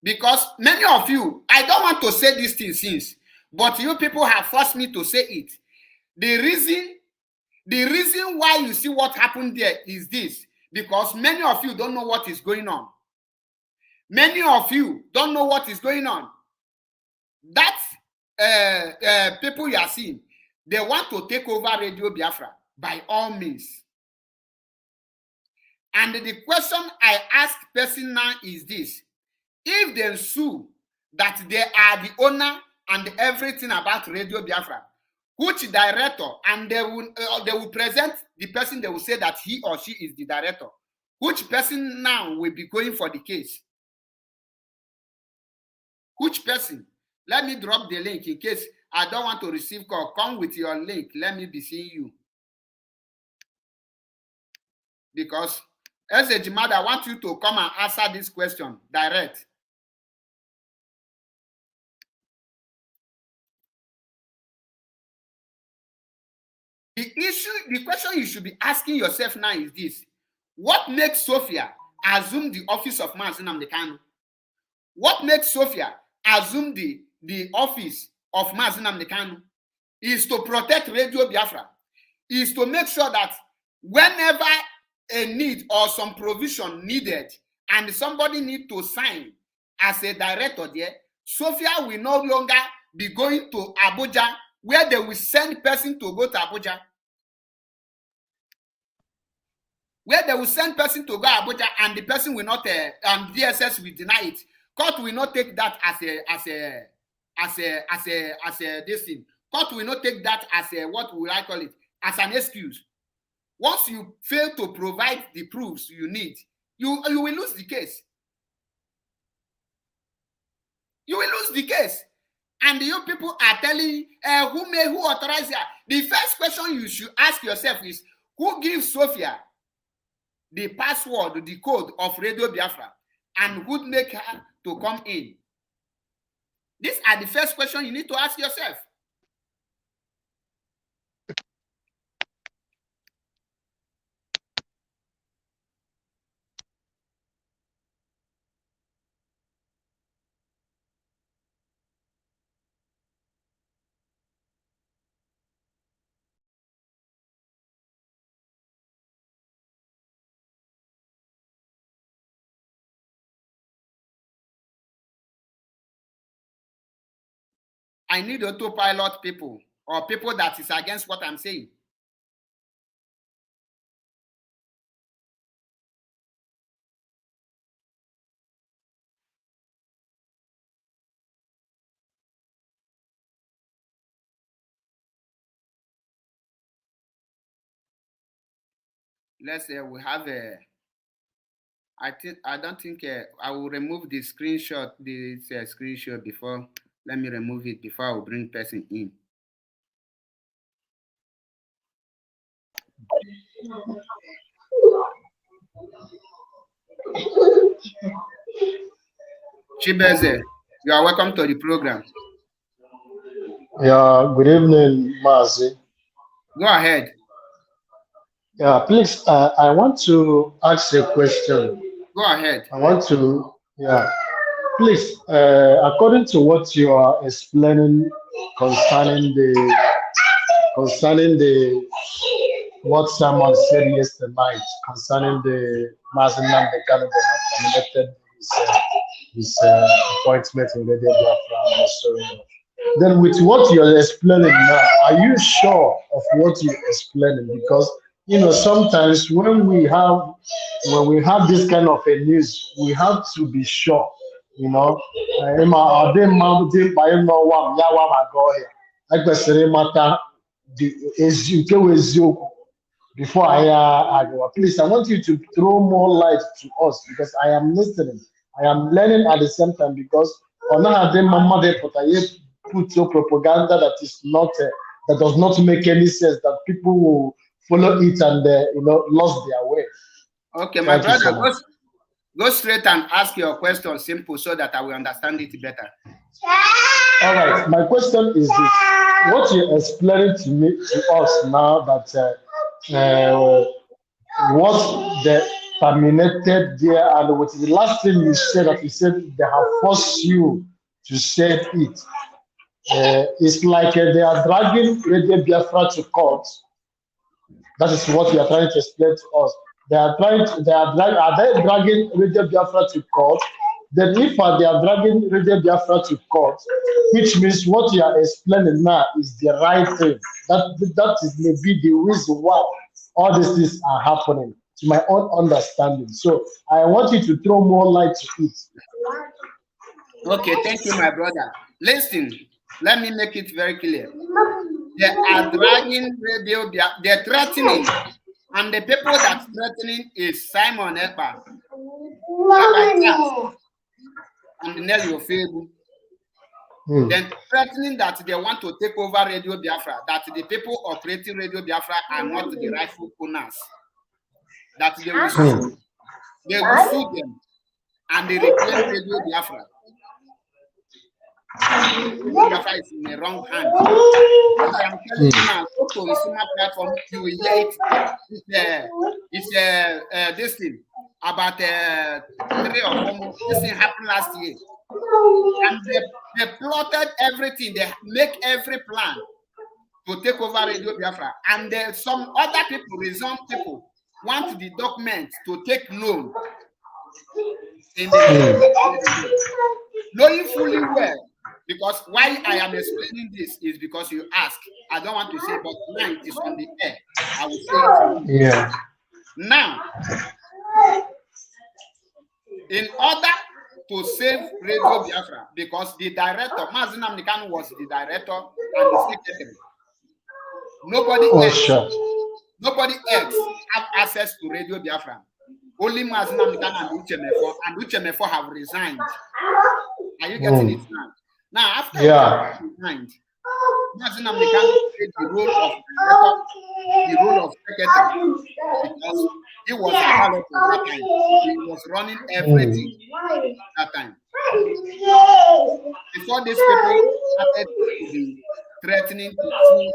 Because many of you, I don't want to say this thing since, but you people have forced me to say it. The reason why you see what happened there is this, because many of you don't know what is going on. Many of you don't know what is going on. That people you are seeing, they want to take over Radio Biafra by all means. And the question I ask person now is this: if they sue that they are the owner and everything about Radio Biafra, which director, and they will present the person. They will say that he or she is the director. Which person now will be going for the case? Which person? Let me drop the link in case I don't want to receive call. Come with your link. Let me be seeing you. Because as a Jimad, I want you to come and answer this question direct. The question you should be asking yourself now is this: what makes Sofia assume the office of Mazi Nnamdi Kanu? What makes Sofia assume the office of Mazi Nnamdi Kanu? Is to protect Radio Biafra, is to make sure that whenever a need or some provision needed and somebody need to sign as a director there, Sofia will no longer be going to Abuja, where they will send person to go to Abuja. Where they will send person to go Abuja and the person will not, and DSS will deny it. Court will not take that as a this thing. Court will not take that as a, what will I call it, as an excuse. Once you fail to provide the proofs you need, you will lose the case. You will lose the case. And you people are telling who authorized that. The first question you should ask yourself is, who gives Sofia the password, the code of Radio Biafra, and who make her to come in? These are the first questions you need to ask yourself. I need autopilot people or people that is against what I'm saying. Let's say we have a, I don't think I will remove the screenshot, this screenshot before. Let me remove it before I will bring person in. Chibeze, you are welcome to the program. Yeah, good evening, Mazi. Go ahead. Yeah, please, I want to ask a question. Go ahead. I want to, yeah, please, according to what you are explaining concerning what someone said yesterday night concerning the Mazi Nnamdi Kanu that have terminated his appointment in the Biafra. Then with what you're explaining now, are you sure of what you're explaining? Because sometimes when we have this kind of a news, we have to be sure. Before I go, please, I want you to throw more light to us because I am listening. I am learning at the same time because put your propaganda that is not that does not make any sense, that people will follow it and lost their way. Okay, my brother, go straight and ask your question simple so that I will understand it better. All right, my question is this: what you're explaining to us now that what the terminated there, and what is the last thing you said, that you said they have forced you to say it. It's like they are dragging Radio Biafra to court. That is what you are trying to explain to us. Are they dragging Radio Biafra to court? Then if they are dragging Radio Biafra to court, which means what you are explaining now is the right thing. That is maybe the reason why all these things are happening, to my own understanding. So I want you to throw more light to it. Okay, thank you, my brother. Listen, let me make it very clear. They are dragging Radio Biafra. They're threatening. And the people that's threatening is Simon Ekpa, and Nelly Ofebu. Then threatening that they want to take over Radio Biafra, that the people operating Radio Biafra are not the rightful owners, that they will sue them, and they reclaim Radio Biafra. Radio Biafra is in the wrong hand. What I am telling you now, go to the Sima platform, you will hear it. It's this thing about 3 or 4 months. This thing happened last year. And they plotted everything. They make every plan to take over Radio Biafra. And some other people, resume people, want the documents to take loan in the knowing fully well. Because why I am explaining this is because you ask. I don't want to say, but now it is on the air. I will say it. Yeah. Now, in order to save Radio Biafra, because the director, Mazi Nnamdi Kanu, was the director and the secretary. Nobody else have access to Radio Biafra. Only Mazi Nnamdi Kanu and Uchemefo have resigned. Are you getting it now? Now, after resigned, Mazi Nnamdi Kanu played the role of director, the role of secretary, because he was a pilot at that time. He was running everything that time. Before these people started to be threatening to sue,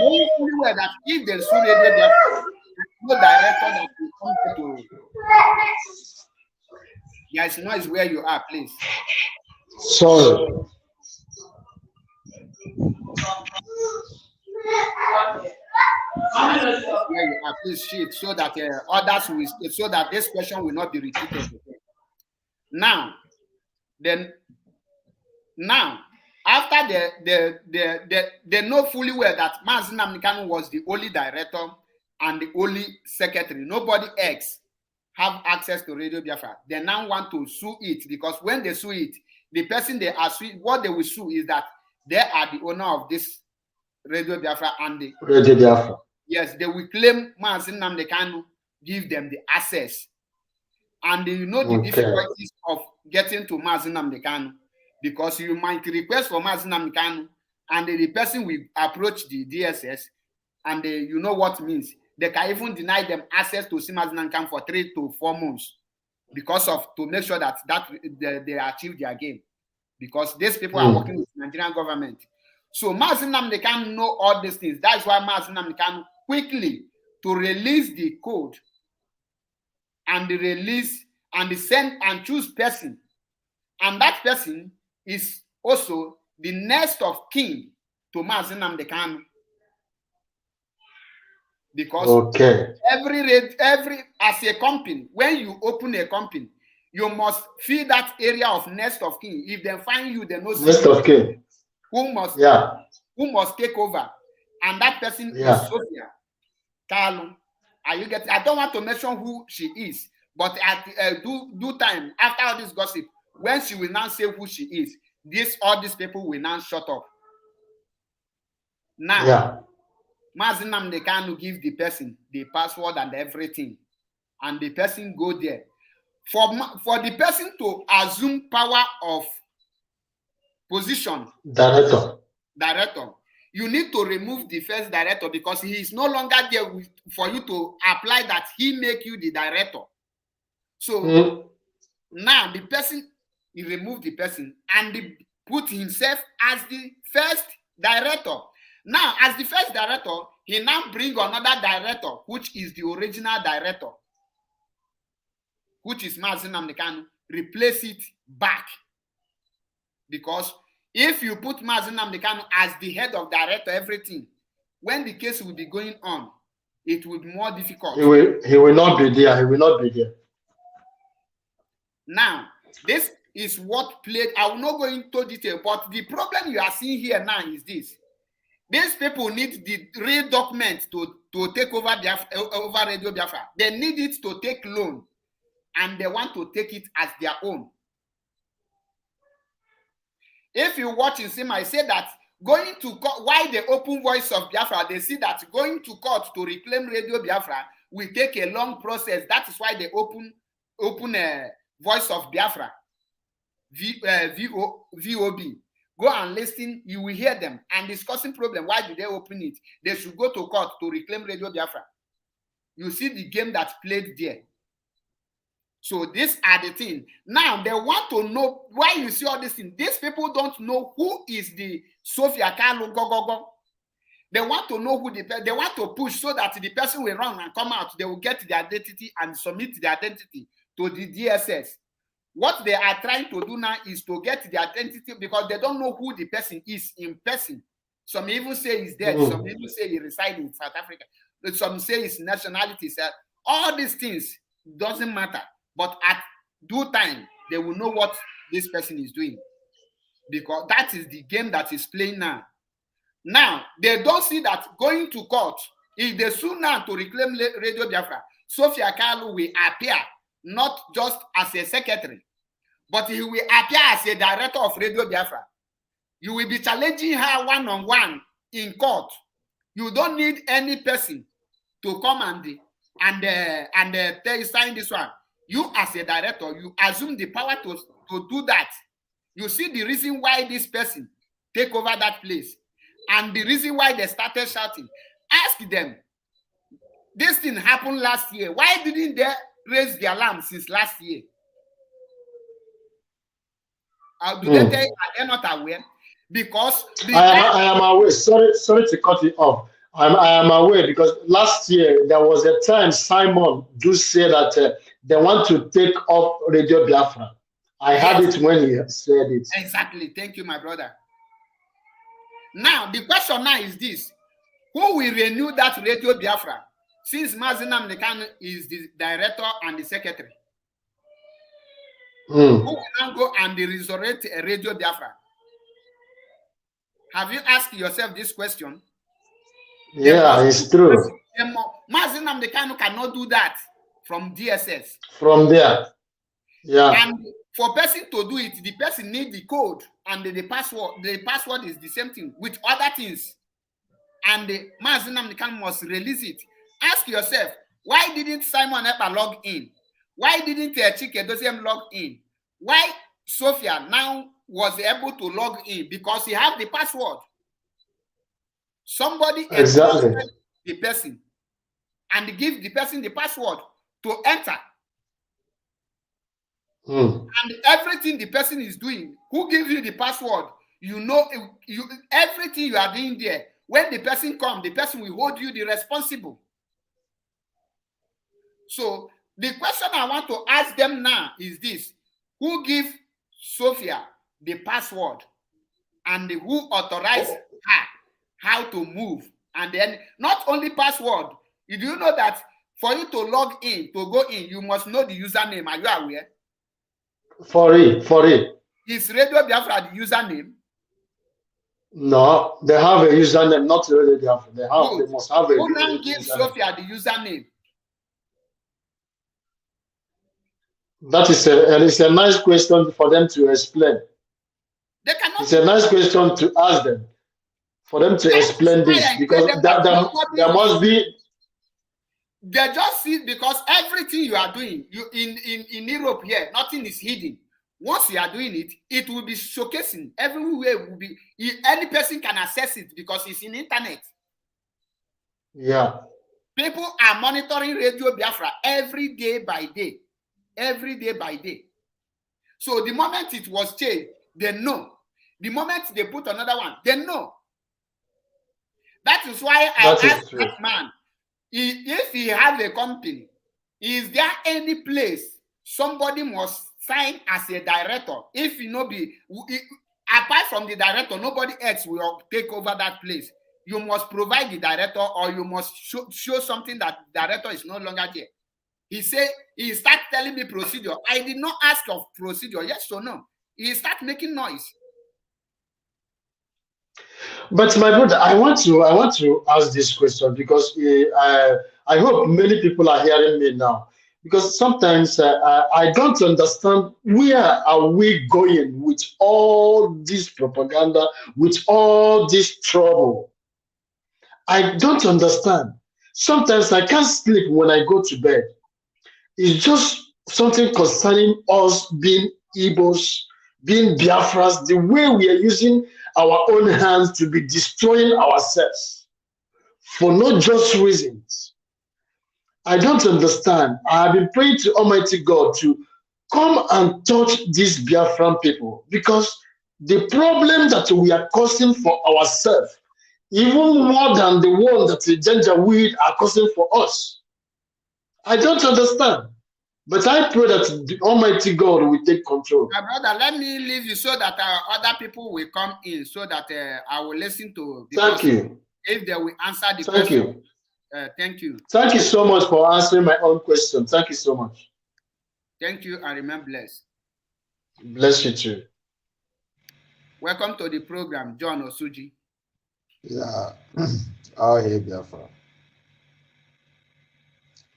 knowing fully well that if they sue Radio Biafra, no director that will come to. There is noise where you are, please. Sorry. Where you are, please shift so that others will, so that this question will not be repeated. Now, after they know fully well that Mazi Nnamdi Kanu was the only director and the only secretary. Nobody else have access to Radio Biafra. They now want to sue it, because when they sue it, the person they are suing, what they will sue is that they are the owner of this Radio Biafra and the Radio Biafra. Yes, they will claim Mazi Nnamdi Kanu give them the access. And you know the difficulties of getting to Mazi Nnamdi Kanu, because you might request for Mazi Nnamdi Kanu and the person will approach the DSS, and you know what it means. They can even deny them access to see Mazi Nnamdi Kanu for 3 to 4 months, because of to make sure that they achieve their game, because these people are working with the Nigerian government. So Mazi Nnamdi Kanu know all these things. That's why Mazi Nnamdi Kanu quickly to release the code and the release and the send and choose person, and that person is also the next of kin to Mazi Nnamdi Kanu. Because every as a company, when you open a company, you must fill that area of next of kin. If they find you, they know next of kin who must take over, and that person is Sofia Kalu. Are you getting? I don't want to mention who she is, but at due time, after all this gossip, when she will now say who she is, all these people will now shut up. Now, Mazi Nnamdi Kanu give the person the password and everything, and the person go there. For the person to assume power of position, director, you need to remove the first director, because he is no longer there for you to apply that he make you the director. So now the person, he remove the person and he put himself as the first director. Now, as the first director, he now bring another director, which is the original director, which is Mazi Nnamdi Kanu, replace it back. Because if you put Mazi Nnamdi Kanu as the head of director, everything, when the case will be going on, it will be more difficult. He will not be there. He will not be there. Now, this is what played. I will not go into detail, but the problem you are seeing here now is this. These people need the real document to take over Radio Biafra. They need it to take loan, and they want to take it as their own. If you watch in Sima, I say that going to court, why they open Voice of Biafra, they see that going to court to reclaim Radio Biafra will take a long process. That is why they open Voice of Biafra, VOB. Go and listen, you will hear them and discussing problem. Why do they open it? They should go to court to reclaim Radio Biafra. You see the game that's played there. So these are the things. Now they want to know why you see all these things. These people don't know who is the Sofia Kalu go. They want to know who they want to push so that the person will run and come out. They will get the identity and submit the identity to the DSS. What they are trying to do now is to get the identity because they don't know who the person is in person. Some even say he's dead. Some even say he resides in South Africa. Some say his nationality. All these things doesn't matter. But at due time, they will know what this person is doing. Because that is the game that is playing now. Now, they don't see that going to court, if they sue now to reclaim Radio Biafra, Sofia Kalu will appear not just as a secretary, but he will appear as a director of Radio Biafra. You will be challenging her one-on-one in court. You don't need any person to come and tell you sign this one. You as a director, you assume the power to do that. You see the reason why this person take over that place and the reason why they started shouting. Ask them, this thing happened last year. Why didn't they raise the alarm since last year? Do they tell you, are they not aware? Because I am aware. Sorry to cut it off. I am aware because last year there was a time Simon do say that they want to take up Radio Biafra. I heard it when he said it. Exactly. Thank you, my brother. Now, the question now is this. Who will renew that Radio Biafra since Mazi Nnamdi Kanu is the director and the secretary? Who will now go and resurrect a Radio Biafra? Have you asked yourself this question? Yeah, it's true. Mazi Nnamdi Kanu cannot do that from DSS. From there. Yeah. And for person to do it, the person needs the code and the password. The password is the same thing with other things. And Mazi Nnamdi Kanu must release it. Ask yourself, why didn't Simon Ekpa log in? Why didn't Chike Doziem log in? Why Sofia now was able to log in? Because he has the password. Somebody exactly the person and give the person the password to enter. And everything the person is doing, who gives you the password? You know, everything you are doing there. When the person comes, the person will hold you the responsible. So the question I want to ask them now is this: who give Sofia the password and who authorized her how to move? And then not only password, do you know that for you to log in, to go in, you must know the username? Are you aware? For it. Is Radio Biafra the username? No, they have a username, not Radio Biafra. They must have a username. Who now gives Sofia the username? That is it's a nice question for them to explain. It's a nice question to ask them, for them to explain this, because there must be. They just see, because everything you are doing, you in Europe here, nothing is hidden. Once you are doing it, it will be showcasing everywhere. Will be any person can access it because it's in internet. Yeah. People are monitoring Radio Biafra every day by day. So the moment it was changed, they know. The moment they put another one, they know. That is why I asked that man, if he has a company, is there any place somebody must sign as a director? If you know, apart from the director, nobody else will take over that place. You must provide the director, or you must show something that the director is no longer there. He said, he started telling me procedure. I did not ask of procedure, yes or no. He started making noise. But my brother, I want to ask this question because I hope many people are hearing me now. because sometimes I don't understand where are we going with all this propaganda, with all this trouble. I don't understand. Sometimes I can't sleep when I go to bed. It's just something concerning us being Igbos, being Biafras, the way we are using our own hands to be destroying ourselves for no just reasons. I don't understand. I have been praying to Almighty God to come and touch these Biafran people, because the problem that we are causing for ourselves, even more than the one that the Janjaweed are causing for us. I don't understand. But I pray that the Almighty God will take control. My brother, let me leave you so that other people will come in, so that I will listen to. Thank you. If they will answer the Thank question. you. Thank you. Thank you so much for answering my own question. Thank you so much. Thank you, and remain blessed. Bless you too. Welcome to the program, John Osuji. Yeah, all hail Biafra.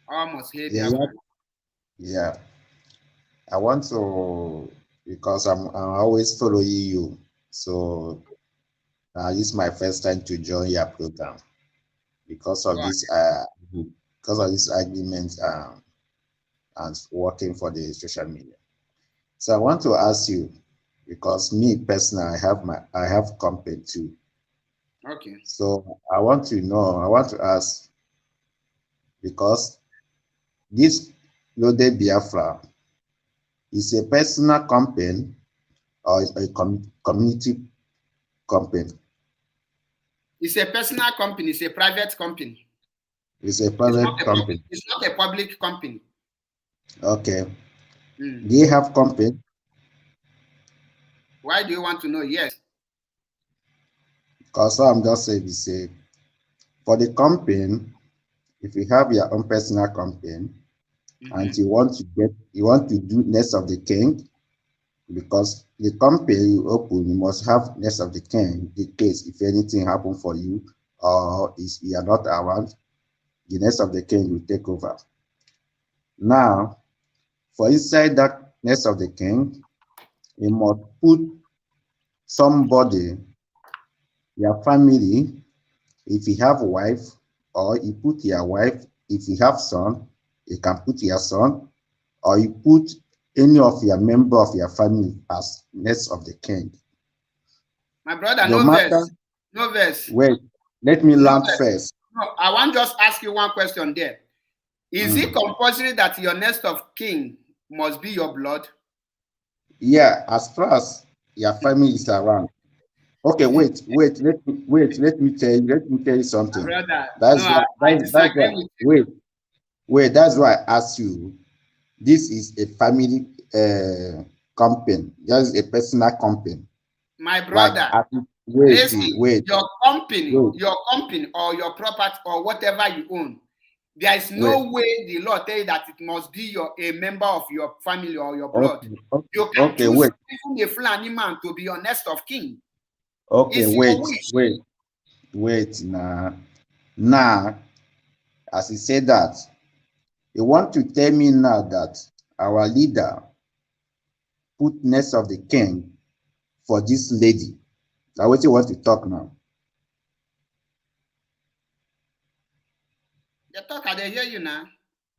Almost here. Yeah. I want to, because I'm always following you, so this is my first time to join your program because of this argument and working for the social media. So I want to ask you, because me personally, I have company too. Okay. So I want to ask, because this Lode Biafra is a personal company or a community company? It's a personal company. It's a private company. It's a private company. It's not a public company. Okay. Do you have company? Why do you want to know? Yes. Because I'm just saying, for the company, if you have your own personal company, and you want to do next of the king, because the company you open, you must have next of the king, in case if anything happen for you or you are not around, the next of the king will take over. Now, for inside that next of the king, you must put somebody, your family, if you have a wife, or you put your wife, if you have son, you can put your son, or you put any of your member of your family as next of the king. My brother, no verse. Wait, let me land first. No, I want to just ask you one question there. Is it compulsory that your next of kin must be your blood? Yeah, as far as your family is around. Okay, wait. Let me tell you something. My brother, That's why I asked you. This is a family company. This is a personal company. My brother, wait. Your company or your property or whatever you own, there is no way the law tells you that it must be a member of your family or your blood. You can choose even a Fulani man to be your next of kin. Okay, wait. Now, as he said that, you want to tell me now that our leader put next of the king for this lady. Now, what you want to talk now? You talk, I hear you now.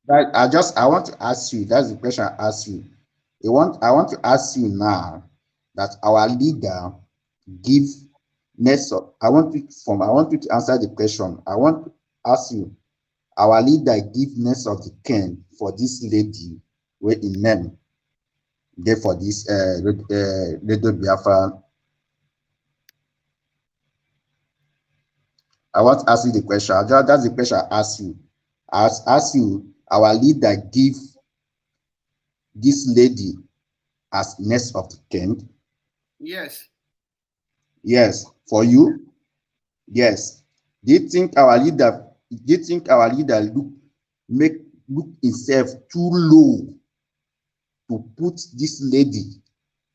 I want to ask you. That's the question I asked you. I want to ask you now that our leader give next of. I want you to answer the question. I want to ask you. Our leader give next of the king for this lady where in name. There for this little Biafra. I want to ask you the question. That's the question I ask you. I ask you, our leader give this lady as next of the king? Yes. Yes. For you? Yes. Do you think our leader look himself too low to put this lady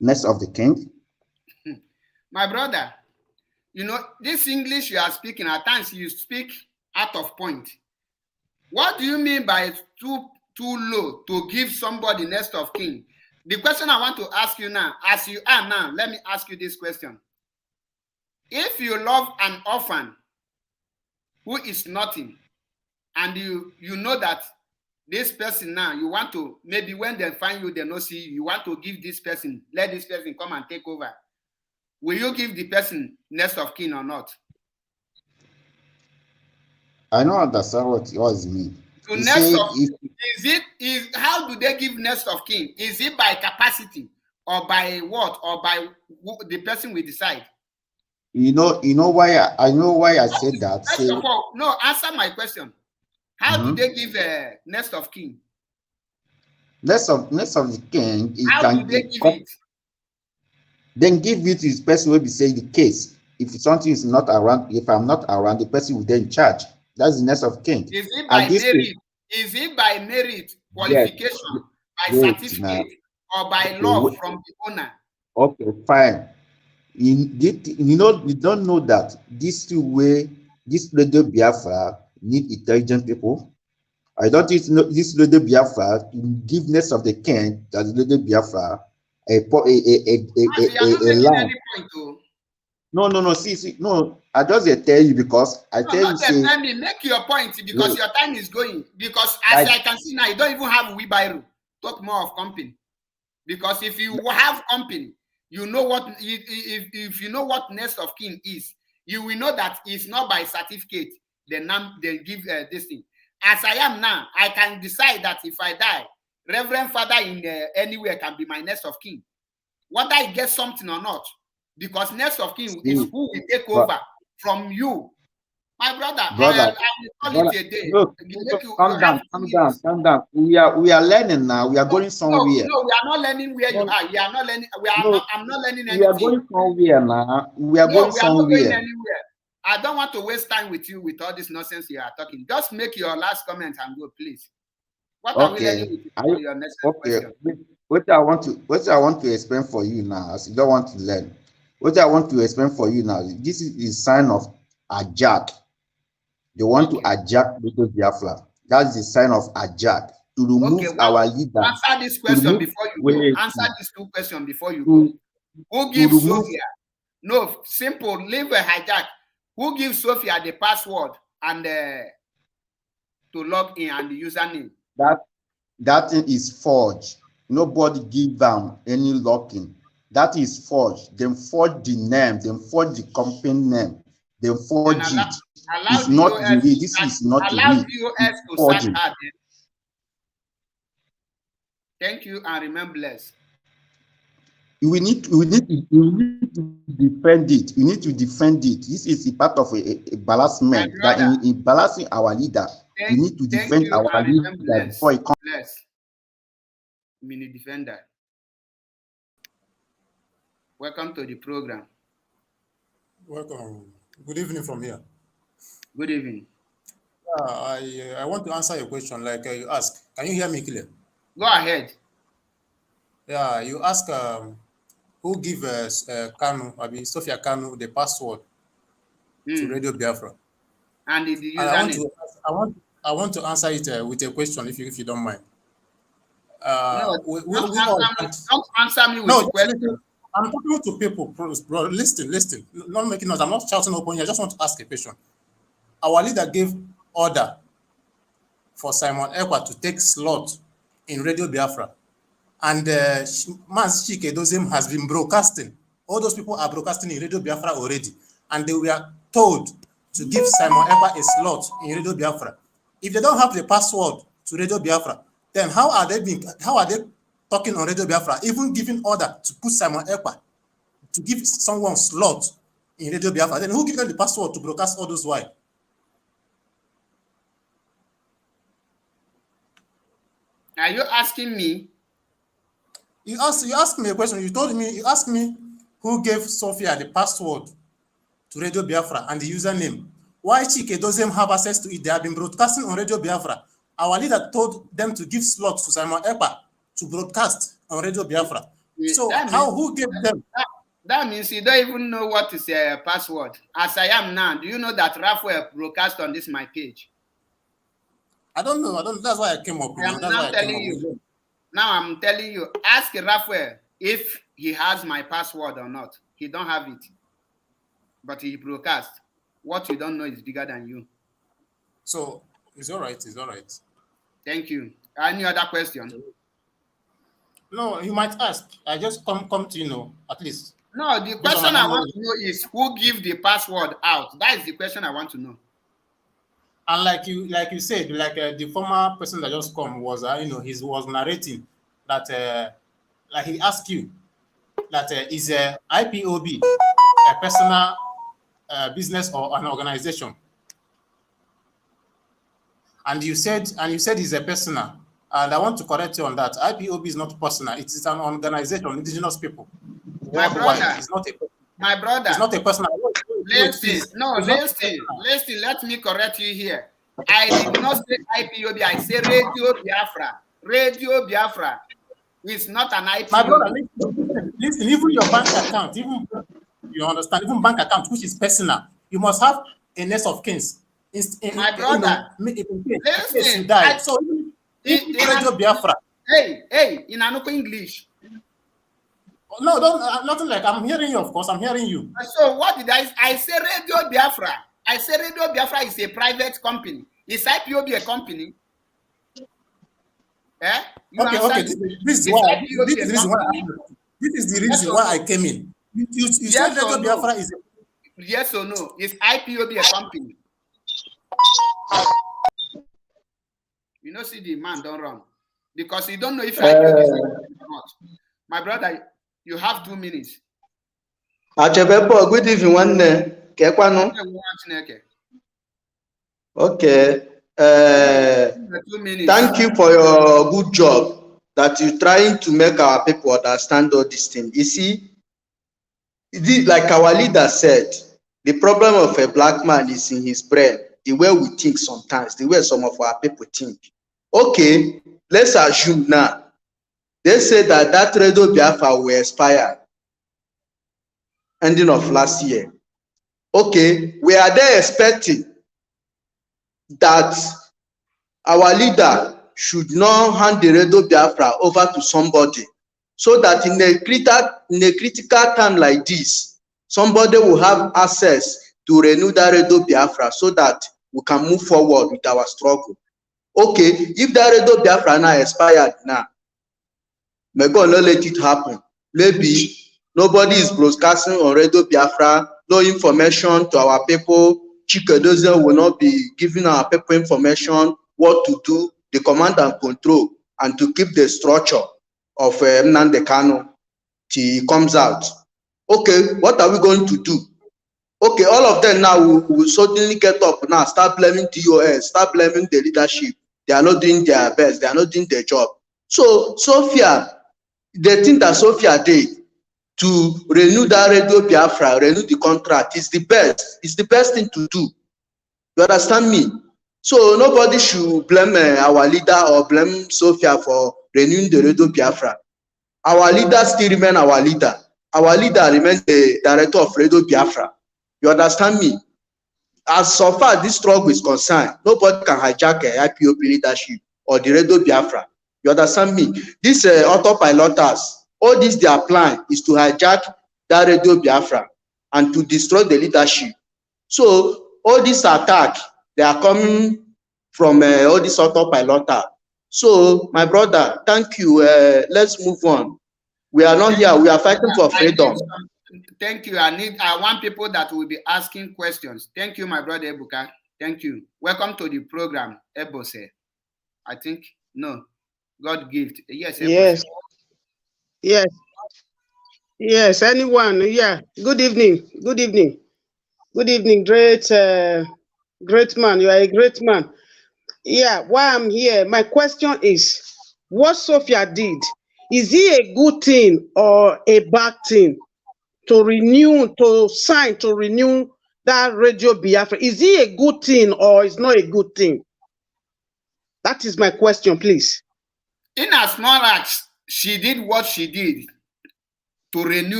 next of the king? My brother, you know, this English you are speaking, at times you speak out of point. What do you mean by too too low to give somebody next of kin. The question I want to ask you now, as you are now, let me ask you this question. If you love an orphan who is nothing, and you know that this person now, you want to, maybe when they find you, they not see you, you want to give this person, let this person come and take over. Will you give the person next of kin or not? I don't understand what yours mean. To You next say of, is how do they give next of kin? Is it by capacity or by what, or by the person we decide? You know why I said that. First of all, no, answer my question. How do they give a next of kin? Next of the king, How do they give it? Then give it to his person will be saying the case. If something is not around, if I'm not around, the person will then charge. That's the next of king. Is it by merit? Is it by merit, qualification, by certificate, or by love from the owner? Okay, fine. You don't know that this Radio Biafra need intelligent people. I don't think this Radio Biafra give next of the king that Radio Biafra a land. No. See, no. I just tell you because I tell you. Say, me make your point because your time is going. Because as I can see now, you don't even have wheelbarrow. Talk more of company. Because if you have company, you know what. If you know what next of kin is, you will know that it's not by certificate. They give this thing. As I am now, I can decide that if I die, Reverend Father in anywhere can be my next of kin, whether I get something or not. Because next of kin is who will take over from you. My brother, I will call it a day. Look, calm down. We are learning now. We are going somewhere. No, we are not learning where you are. We are not learning. I'm not learning anything. We are going somewhere now. We are going somewhere. We are not going anywhere. I don't want to waste time with you with all this nonsense you are talking. Just make your last comment and go, please. What are we learning with your next question? What I want to explain for you now, as you don't want to learn. What I want to explain for you now, this is a sign of ajak. They want to ajak Radio Biafra. That's the sign of ajak to remove our leader. Answer this question before you go. Answer these two questions before you go. Who gives Sofia? No, simple. Leave a hijack. Who gives Sofia the password and to log in and the username? That thing is forged. Nobody give them any login. That is forged. Then forge the name. Then forge the company name. Then forge it. It's not the way. This is not the way. Allow VOS to start at it. Thank you and remember blessed. We need to defend it. We need to defend it. This is a part of a balancement. That in balancing our leader, we need to defend our leader before it comes. Mini defender. Welcome to the program. Welcome. Good evening from here. Good evening. I want to answer your question like you asked. Can you hear me clear? Go ahead. Yeah, you ask who give Kanu, Sofia Kanu, the password to Radio Biafra. And the username. I want to answer it with a question, if you don't mind. Don't answer me with a question. I'm talking to people, bro. Listen. Not making noise. I'm not shouting openly. I just want to ask a question. Our leader gave order for Simon Ekpa to take slot in Radio Biafra. And Mazi Nnamdi has been broadcasting. All those people are broadcasting in Radio Biafra already. And they were told to give Simon Ekpa a slot in Radio Biafra. If they don't have the password to Radio Biafra, then how are they talking on Radio Biafra, even giving order to put Simon Ekpa to give someone slot in Radio Biafra? Then who gives them the password to broadcast all those while? Are you asking me? You asked me a question. You asked me who gave Sofia the password to Radio Biafra and the username. Why Chike doesn't have access to it? They have been broadcasting on Radio Biafra. Our leader told them to give slots to Simon Ekpa to broadcast on Radio Biafra. So who gave them? That means you don't even know what is a password. As I am now, do you know that Raphael broadcast on this my page? I don't know. That's why I came up. You know? That's why I came up with it. Now I'm telling you, ask Raphael if he has my password or not. He don't have it, but he broadcast. What you don't know is bigger than you. So it's all right. It's all right. Thank you. Any other question? No, you might ask. I just come to at least. No, the question I want to know is who give the password out. That is the question I want to know. And like you said, the former person that just come was, he was narrating that, like he asked you that is IPOB a personal business or an organization? And you said it's a personal. And I want to correct you on that. IPOB is not personal. It is an organization, indigenous people. My brother, it's not my brother. It's not a personal. Listen, let me correct you here. I did not say IPOB, I say Radio Biafra. Radio Biafra is not an IPOB. My brother, listen, even your bank account, you understand, even bank account, which is personal, you must have a nest of kins. My brother, listen, you die. So even Radio Biafra. Hey, in Anuko English. No, nothing like I'm hearing you, of course. I'm hearing you. So what did I say? Radio Biafra. I say Radio Biafra is a private company. Is IPOB a company? Eh? Okay. This is the reason why I came in. You said Radio Biafra is a... Yes or no? Is IPOB a company? You know, see the man don't run. Because you don't know if IPOB is a company or not. My brother, you have 2 minutes. Achebepo, good evening, one Ekpa no. Okay. 2 minutes. Thank you for your good job that you're trying to make our people understand all these things. You see, like our leader said, the problem of a black man is in his brain, the way we think sometimes, the way some of our people think. Okay, let's assume now. They say that Radio Biafra will expire ending of last year. Okay, we are there expecting that our leader should not hand the Radio Biafra over to somebody, so that in a critical time like this, somebody will have access to renew that Radio Biafra so that we can move forward with our struggle. Okay, if that Radio Biafra now expired now, may God not let it happen. Maybe nobody is broadcasting on Radio Biafra, no information to our people. Chikedozie will not be giving our people information, what to do, the command and control, and to keep the structure of Nnamdi Kanu till he comes out. Okay, what are we going to do? Okay, all of them now will suddenly get up now, start blaming TOS, start blaming the leadership. They are not doing their best, they are not doing their job. So, Sofia, the thing that Sofia did to renew that Radio Biafra, renew the contract, is the best. It's the best thing to do. You understand me? So nobody should blame our leader or blame Sofia for renewing the Radio Biafra. Our leader still remains our leader. Our leader remains the director of Radio Biafra. You understand me? As so far as this struggle is concerned, nobody can hijack IPOB leadership or the Radio Biafra. You understand me? These autopiloters, all this their plan is to hijack that Radio Biafra and to destroy the leadership. So all this attack, they are coming from all this autopiloter. So my brother, thank you. Let's move on. We are not here. We are fighting for freedom. Thank you. I want people that will be asking questions. Thank you, my brother Ebuka. Thank you. Welcome to the program, Ebose. I think no. God gift. Yes. Yes. Yes. Yes. Anyone? Yeah. Good evening. Good evening. Good evening. Great man. You are a great man. Yeah. Why I'm here? My question is, what Sofia did, is it a good thing or a bad thing to renew that Radio Biafra? Is it a good thing or is not a good thing? That is my question, please. In as much as she did what she did to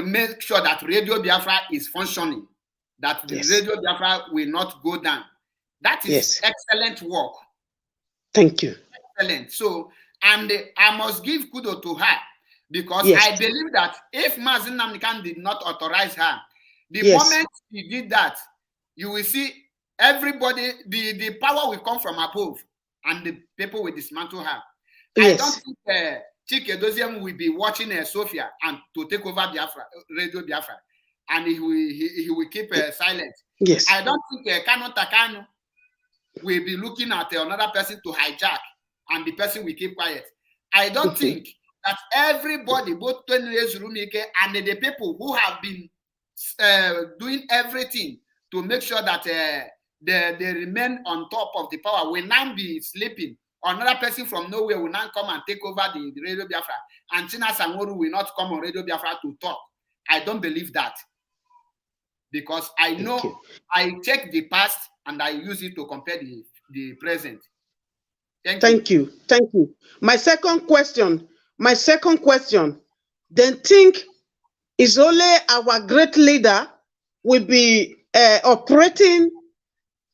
make sure that Radio Biafra is functioning, that the Radio Biafra will not go down. That is excellent work. Thank you. Excellent. So, and I must give kudos to her because Yes. I believe that if Mazi Nnamdi Kanu did not authorize her, the Yes. moment he did that, you will see everybody, the power will come from above and the people will dismantle her. Yes. I don't think Chike Doziem will be watching Sofia and to take over Biafra, Radio Biafra, and he will keep silent. Yes. I don't think Kanu Takanu will be looking at another person to hijack and the person will keep quiet. I don't think that everybody, both Twenties Rumike and the people who have been doing everything to make sure that they remain on top of the power will now be sleeping. Another person from nowhere will now come and take over the Radio Biafra, and China Sangoru will not come on Radio Biafra to talk. I don't believe that, because I know I take the past and I use it to compare the present. Thank you. Thank you. My second question, then think is only our great leader will be operating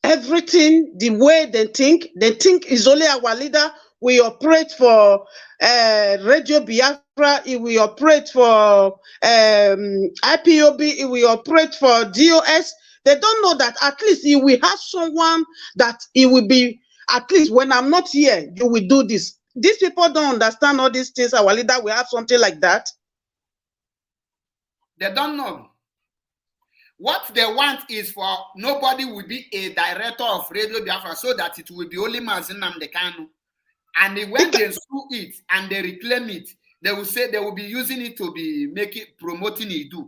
everything the way they think. They think is only our leader. We operate for Radio Biafra. We operate for IPOB. We operate for DOS. They don't know that at least if we have someone that it will be, at least when I'm not here, you will do this. These people don't understand all these things. Our leader will have something like that. They don't know. What they want is for nobody will be a director of Radio Biafra, so that it will be only Mazi Nnamdi Kanu. And when they sue it and they reclaim it, they will say they will be using it to be promoting Idu.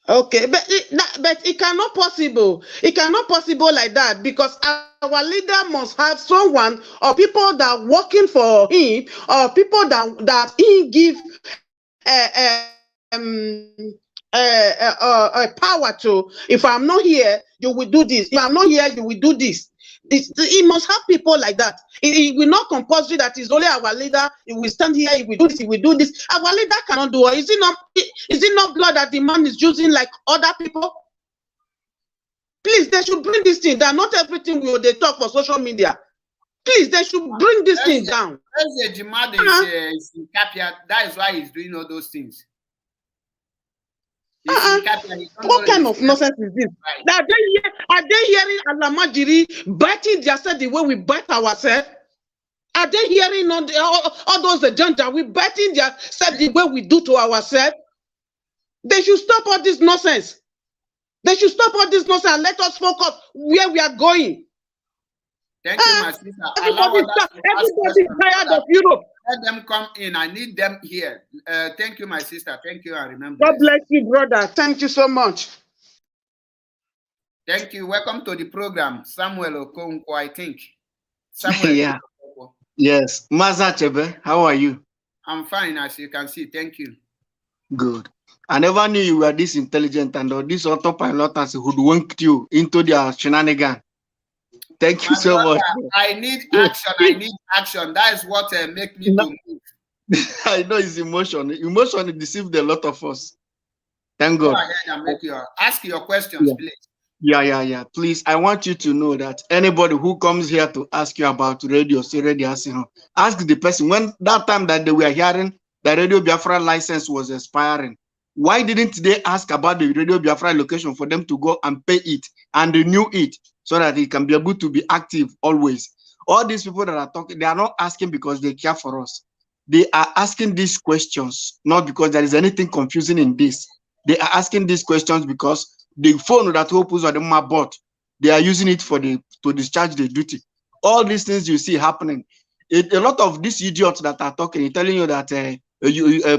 Okay, but it cannot possible. It cannot possible like that, because our leader must have someone or people that are working for him, or people that he give power to. If I'm not here, you will do this. If I'm not here, you will do this. He must have people like that. It will not compulsory that is only our leader. He will stand here. He will do this. He will do this. Our leader cannot do it. Is it not blood that the man is using like other people? Please, they should bring this thing down. Not everything they talk for social media. Please, they should bring this thing down. That is why he's doing all those things. What kind of nonsense is this? Right. Are they hearing Alamajiri biting themselves the way we bite ourselves? Are they hearing all those agenda we biting themselves the way we do to ourselves? They should stop all this nonsense. They should stop all this nonsense and let us focus where we are going. Thank you, my sister. Everybody's tired of Europe. Let them come in. I need them here. Thank you, my sister. Thank you. I remember. God bless you, brother. Thank you so much. Thank you. Welcome to the program, Samuel Okonkwo, I think. Samuel. Yeah. Yes. Maza Chebe, how are you? I'm fine, as you can see. Thank you. Good. I never knew you were this intelligent, and this autopilot has hoodwinked you into their shenanigan. Thank you so much. I need action. I need action. That is what makes me to move. I know it's emotion. Emotion deceived a lot of us. Thank God. Go ahead and ask your questions, please. Yeah. Please, I want you to know that anybody who comes here to ask you about radio, say radio, ask the person when that time that they were hearing the Radio Biafra license was expiring. Why didn't they ask about the Radio Biafra location for them to go and pay it and renew it, so that it can be able to be active always? All these people that are talking, they are not asking because they care for us. They are asking these questions, not because there is anything confusing in this. They are asking these questions because the phone that opens on them bought, they are using it to discharge their duty. All these things you see happening. A lot of these idiots that are talking, telling you that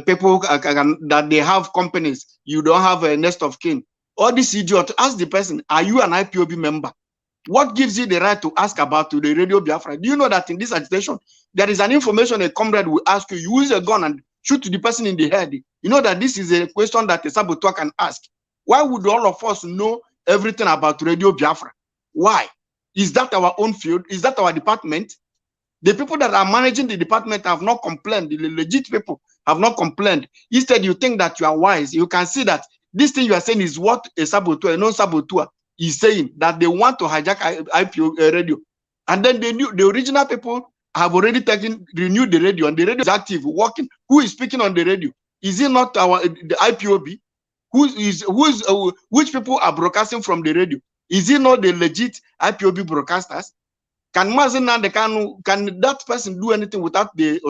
people that they have companies, you don't have a nest of kin. All these idiots, ask the person, are you an IPOB member? What gives you the right to ask about the Radio Biafra? Do you know that in this agitation, there is an information a comrade will ask you, you use a gun and shoot the person in the head? You know that this is a question that a saboteur can ask. Why would all of us know everything about Radio Biafra? Why? Is that our own field? Is that our department? The people that are managing the department have not complained. The legit people have not complained. Instead, you think that you are wise. You can see that this thing you are saying is what a saboteur, a non-saboteur, is saying, that they want to hijack IPO radio. And then they knew the original people have already renewed the radio, and the radio is active, working. Who is speaking on the radio? Is it not the IPOB? Which people are broadcasting from the radio? Is it not the legit IPOB broadcasters? Can Mazi Nnamdi Kanu, can that person do anything without the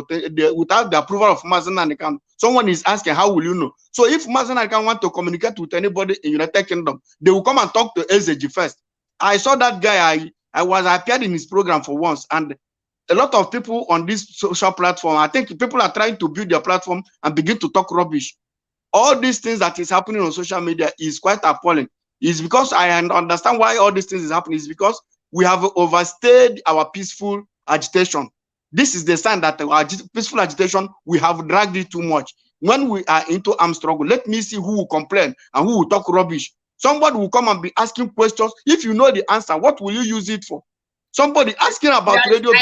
approval of Mazi Nnamdi Kanu? Someone is asking, how will you know? So if Mazi Nnamdi Kanu want to communicate with anybody in United Kingdom, they will come and talk to SAG first. I saw that guy. I appeared in his program for once, and a lot of people on this social platform, I think people are trying to build their platform and begin to talk rubbish. All these things that is happening on social media is quite appalling. It's because I understand why all these things is happening. Is because we have overstayed our peaceful agitation. This is the sign that our peaceful agitation, we have dragged it too much. When we are into armed struggle, let me see who will complain and who will talk rubbish. Somebody will come and be asking questions. If you know the answer, what will you use it for? Somebody asking about radio.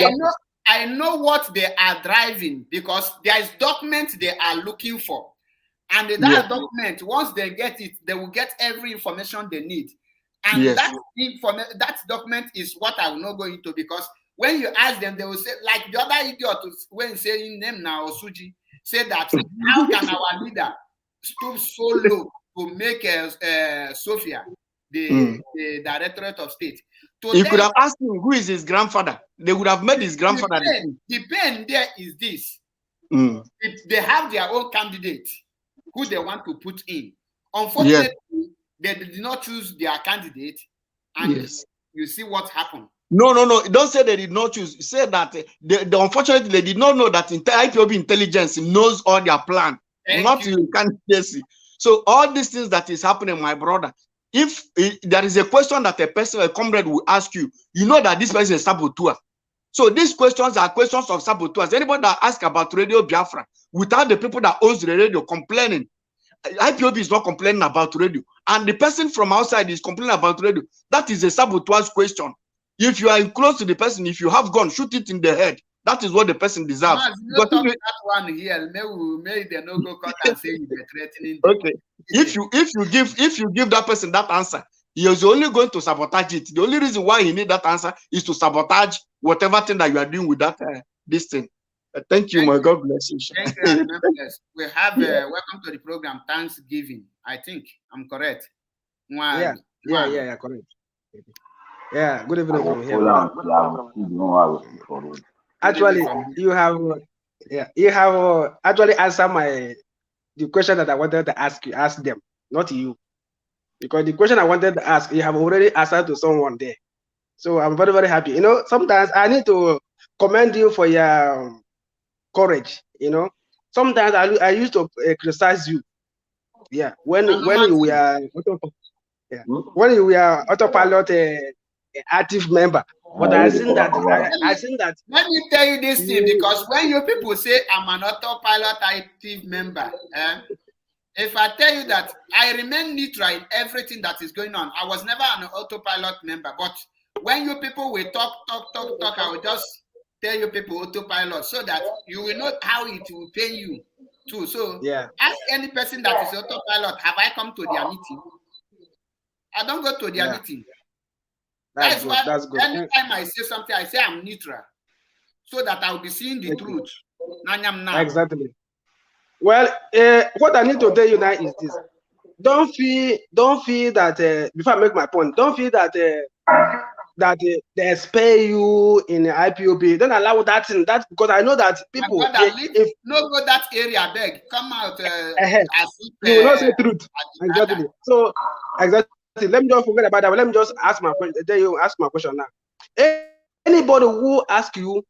I know what they are driving, because there is document they are looking for. And that document, once they get it, they will get every information they need. And that document is what I will not go into, because when you ask them, they will say, like the other idiot when saying name now, Osuji, say that how can our leader stoop so low to make Sofia the Directorate of State? You could have asked him who is his grandfather. They would have made his grandfather. The pain there is this. If they have their own candidate who they want to put in. Unfortunately, they did not choose their candidate, and you see what happened. No. Don't say they did not choose. Say that unfortunately they did not know that IPOB intelligence knows all their plan, not your candidacy. So all these things that is happening, my brother, if there is a question that a comrade will ask you, you know that this person is a saboteur. So these questions are questions of saboteurs. Anybody that asks about Radio Biafra without the people that owns the radio complaining, IPOB is not complaining about radio, and the person from outside is complaining about radio. That is a saboteur's question. If you are close to the person, if you have gun, shoot it in the head. That is what the person deserves. That one here, maybe they no go cut and say you're threatening. Okay. If you give that person that answer, he is only going to sabotage it. The only reason why he need that answer is to sabotage whatever thing that you are doing with that this thing. Thank you, my God bless you. Thank you. We have welcome to the program, Thanksgiving. I think I'm correct. Yeah, correct. Yeah, good evening from here. Actually, you have actually answered the question that I wanted to ask them, not you. Because the question I wanted to ask, you have already answered to someone there. So I'm very, very happy. You know, sometimes I need to commend you for your courage. You know, sometimes I used to criticize you. Yeah, when you were when you were autopilot active member. But I think that let me tell you this thing, because when you people say I'm an autopilot active member, if I tell you that I remain neutral in everything that is going on, I was never an autopilot member. But when you people will talk, I will just tell you people autopilot so that you will know how it will pay you too. So ask any person that is autopilot, have I come to their meeting? I don't go to their meeting. That's good. Anytime I say something, I say I'm neutral, so that I'll be seeing the truth. Exactly. Well, what I need to tell you now is this: don't feel that before I make my point, don't feel that they spare you in the IPOB. Don't allow that thing. That's because I know that people. If no go that area, beg come out. You will not say truth. Exactly. So exactly. Let me just forget about that. Let me just ask my question. Then you ask my question now. Anybody who asks you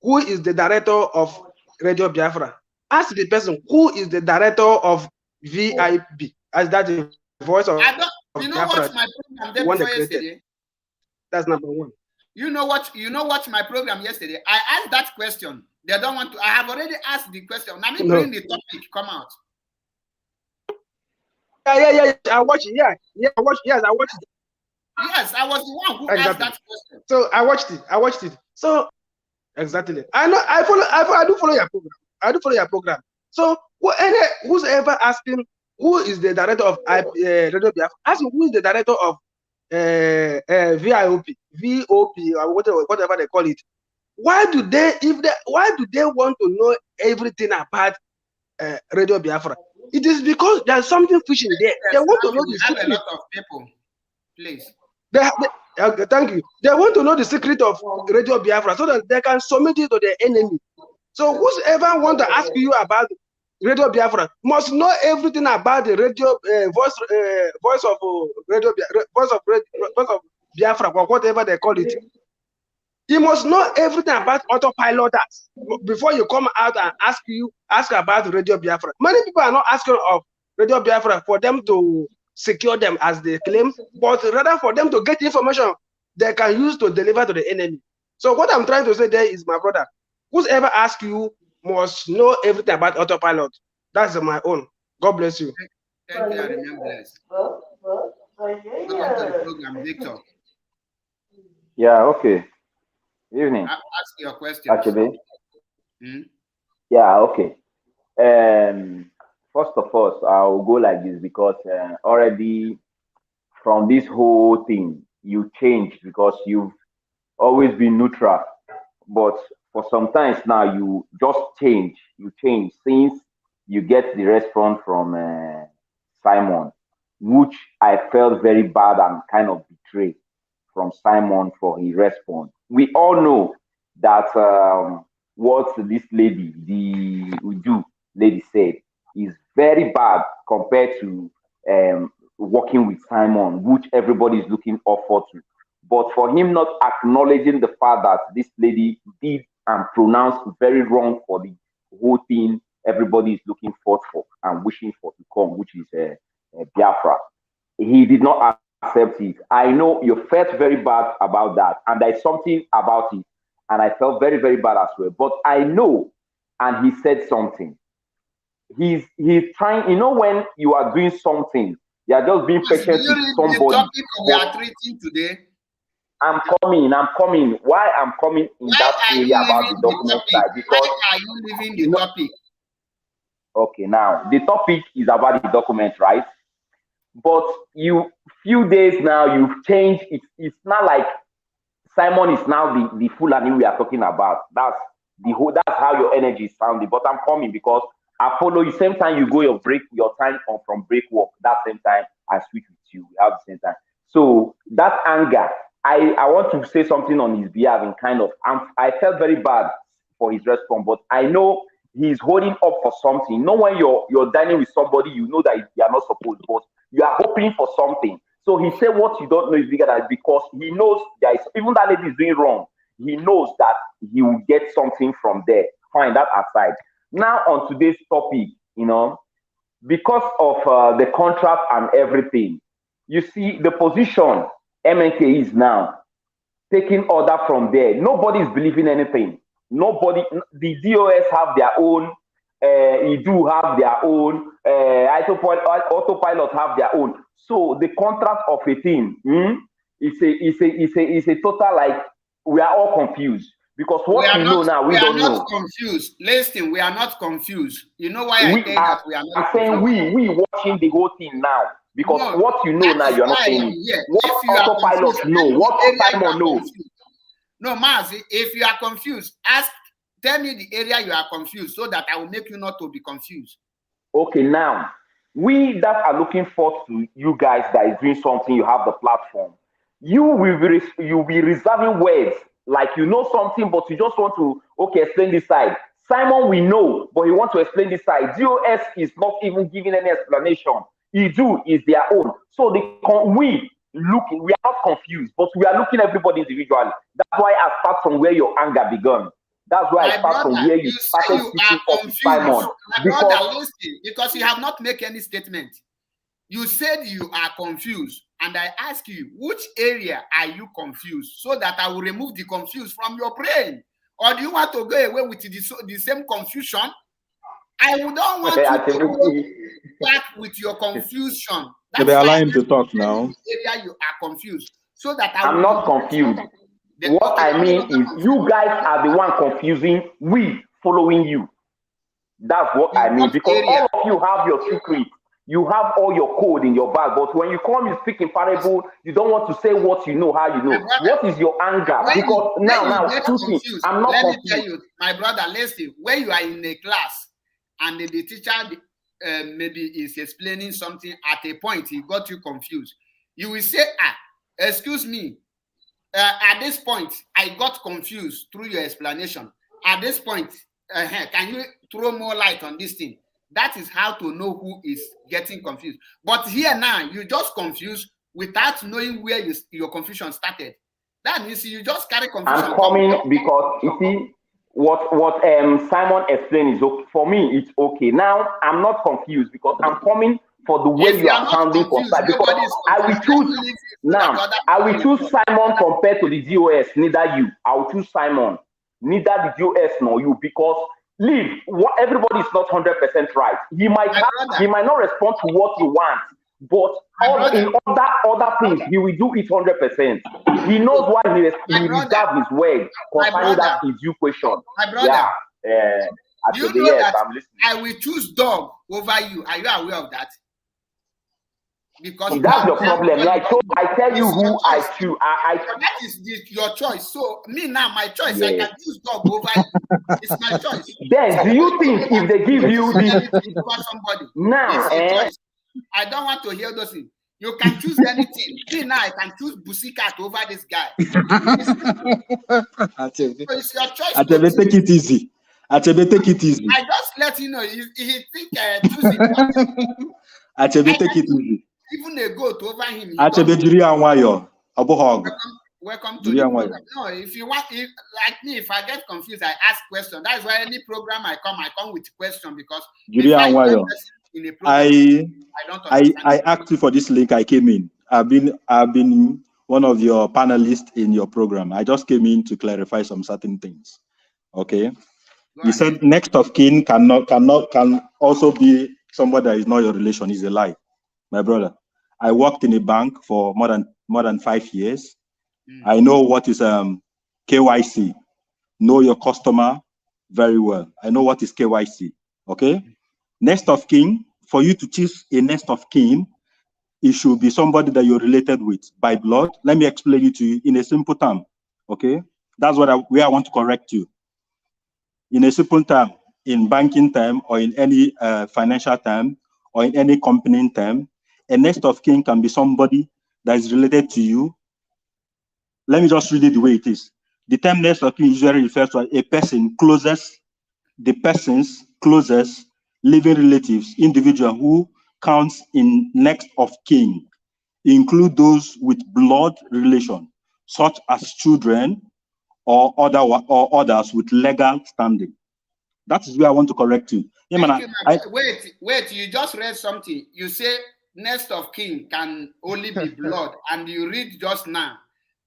who is the director of Radio Biafra, ask the person who is the director of VIP. As that the voice of you know Biafra, what my program did yesterday? That's number one. You know what my program yesterday? I asked that question. They don't want to. I have already asked the question. Now me bring the topic. Come out. Yeah. I watched it. Yeah, I watched. Yes, I watched it. Yes, I was the one who asked that question. So I watched it. So exactly. I know. I do follow your program. So who's ever asking who is the director of Radio Biafra, ask me who is the director of VIOP, VOP, or whatever they call it. Why do they want to know everything about Radio Biafra? It is because there's something fishing there. They want to know the have secret. a lot of people, please. Okay, thank you. They want to know the secret of Radio Biafra so that they can submit it to the enemy. So whoever want to ask you about Radio Biafra must know everything about the radio voice of Biafra, or whatever they call it. You must know everything about autopiloters before you come out and ask about Radio Biafra. Many people are not asking of Radio Biafra for them to secure them as they claim, but rather for them to get information they can use to deliver to the enemy. So what I'm trying to say there is, my brother, whoever asks you must know everything about autopilot. That's my own. God bless you. Thank you, and remain blessed. Welcome to the program, Victor. Yeah, okay. Evening. Ask your question. Actually. Yeah, okay. First of all, I'll go like this because already from this whole thing, you changed because you've always been neutral. But for sometimes now, you just change. You change since you get the response from Simon, which I felt very bad and kind of betrayed from Simon for his response. We all know that what this lady, the Uju lady, said is very bad compared to working with Simon, which everybody is looking forward to. But for him not acknowledging the fact that this lady did and pronounced very wrong for the whole thing everybody is looking forward for and wishing for to come, which is Biafra. He did not accept it. I know you felt very bad about that, and there's something about it, and I felt very, very bad as well. But I know, and he said something. He's trying, you know, when you are doing something, you are just being patient with somebody. The topic we are treating today. I'm coming. Why I'm coming in that area about the document side? Because why are you leaving the topic? Okay, now the topic is about the document, right? But few days now you've changed. It's not like Simon is now the Fulani we are talking about. That's how your energy is sounding. But I'm coming because I follow you. Same time you go your time on from break work. That same time I switch with you. We have the same time. So that anger, I want to say something on his behalf and kind of I felt very bad for his response, but I know he's holding up for something. You know, when you're dining with somebody, you know that you are not supposed, but you are hoping for something. So he said what you don't know is bigger than it because he knows there is, even that lady is doing wrong. He knows that he will get something from there. Fine, that aside. Now on today's topic, you know, because of the contract and everything, you see the position MNK is now taking order from there. Nobody is believing anything. Nobody, the DOS have their own, EDU have their own, autopilot have their own. So the contract of a thing is a total, like, we are all confused because what we know now we don't know. We are not confused. Listen, we are not confused. You know why I say that we are not confused? I'm saying we watching the whole thing now because what you know now you're not saying. What autopilot know? What Simon knows? No, Mazi, if you are confused, tell me the area you are confused so that I will make you not to be confused. Okay, now, we that are looking forward to you guys that is doing something, you have the platform. You'll be reserving words, like you know something, but you just want to, explain this side. Simon, we know, but he want to explain this side. DOS is not even giving any explanation. EDU is their own. So we are not confused, but we are looking at everybody individually. That's why I start from where your anger began. That's why I start from where you started speaking of Simon. Because you have not made any statement. You said you are confused, and I ask you, which area are you confused, so that I will remove the confused from your brain? Or do you want to go away with the same confusion? I would not want you to go back with your confusion. That's allow him to talk now. Area you are confused, so that I'm not confused. What I mean is you guys are the one confusing, we following you. That's what I mean, because all of you have your secret. You have all your code in your bag, but when you come, you speak in parable. You don't want to say what you know, how you know. Brother, What is your anger? when Because you now, get excuse me, confused, I'm not let confused. me tell you, my brother, listen, when you are in a class and the teacher maybe is explaining something at a point, he got you confused. You will say, excuse me, at this point, I got confused through your explanation. At this point, can you throw more light on this thing? That is how to know who is getting confused. But here now, you just confused without knowing where your confusion started. That means you just carry confusion. I'm coming because you see what Simon explained is okay. For me, it's okay. Now I'm not confused because I'm coming for the way you are sounding for Simon. Because I will choose now. I will choose Simon compared to the GOS. Neither you. I will choose Simon. Neither the GOS nor you, because leave. Everybody is not 100% right. He might not respond to what you want, but in other things he will do it 100%. He knows why he reserved his word concerning that is you question. My brother, you know that I'm listening. I will choose dog over you. Are you aware of that? Because that's your problem. I tell you who I choose. That is your choice. So me now, my choice, I can choose dog over you. It's my choice. Then do you think if they give you this over somebody now, choice. I don't want to hear those things. You can choose anything. Me now, I can choose Busicat over this guy. So it's your choice. Take it easy. Take it easy. I just let you know. He think choosing. Take it easy. Even a goat over him. Welcome to the program. No, if you want, like me, if I get confused, I ask questions. That's why any program I come with question, because in a program, I asked you for this link. I came in. I've been one of your panelists in your program. I just came in to clarify some certain things. Okay. You said next of kin can also be somebody that is not your relation. Is a lie. My brother, I worked in a bank for more than 5 years. I know what is KYC. Know your customer very well. I know what is KYC. Okay. Next of kin, for you to choose a next of kin, it should be somebody that you're related with by blood. Let me explain it to you in a simple term. Okay. That's where I want to correct you. In a simple term, in banking term or in any financial term or in any company term, a next of kin can be somebody that is related to you. Let me just read it the way it is. The term next of kin usually refers to a person the person's closest living relatives, individual who counts in next of kin, include those with blood relation, such as children or others with legal standing. That is where I want to correct you. Wait, you just read something. You say next of kin can only be blood, and you read just now.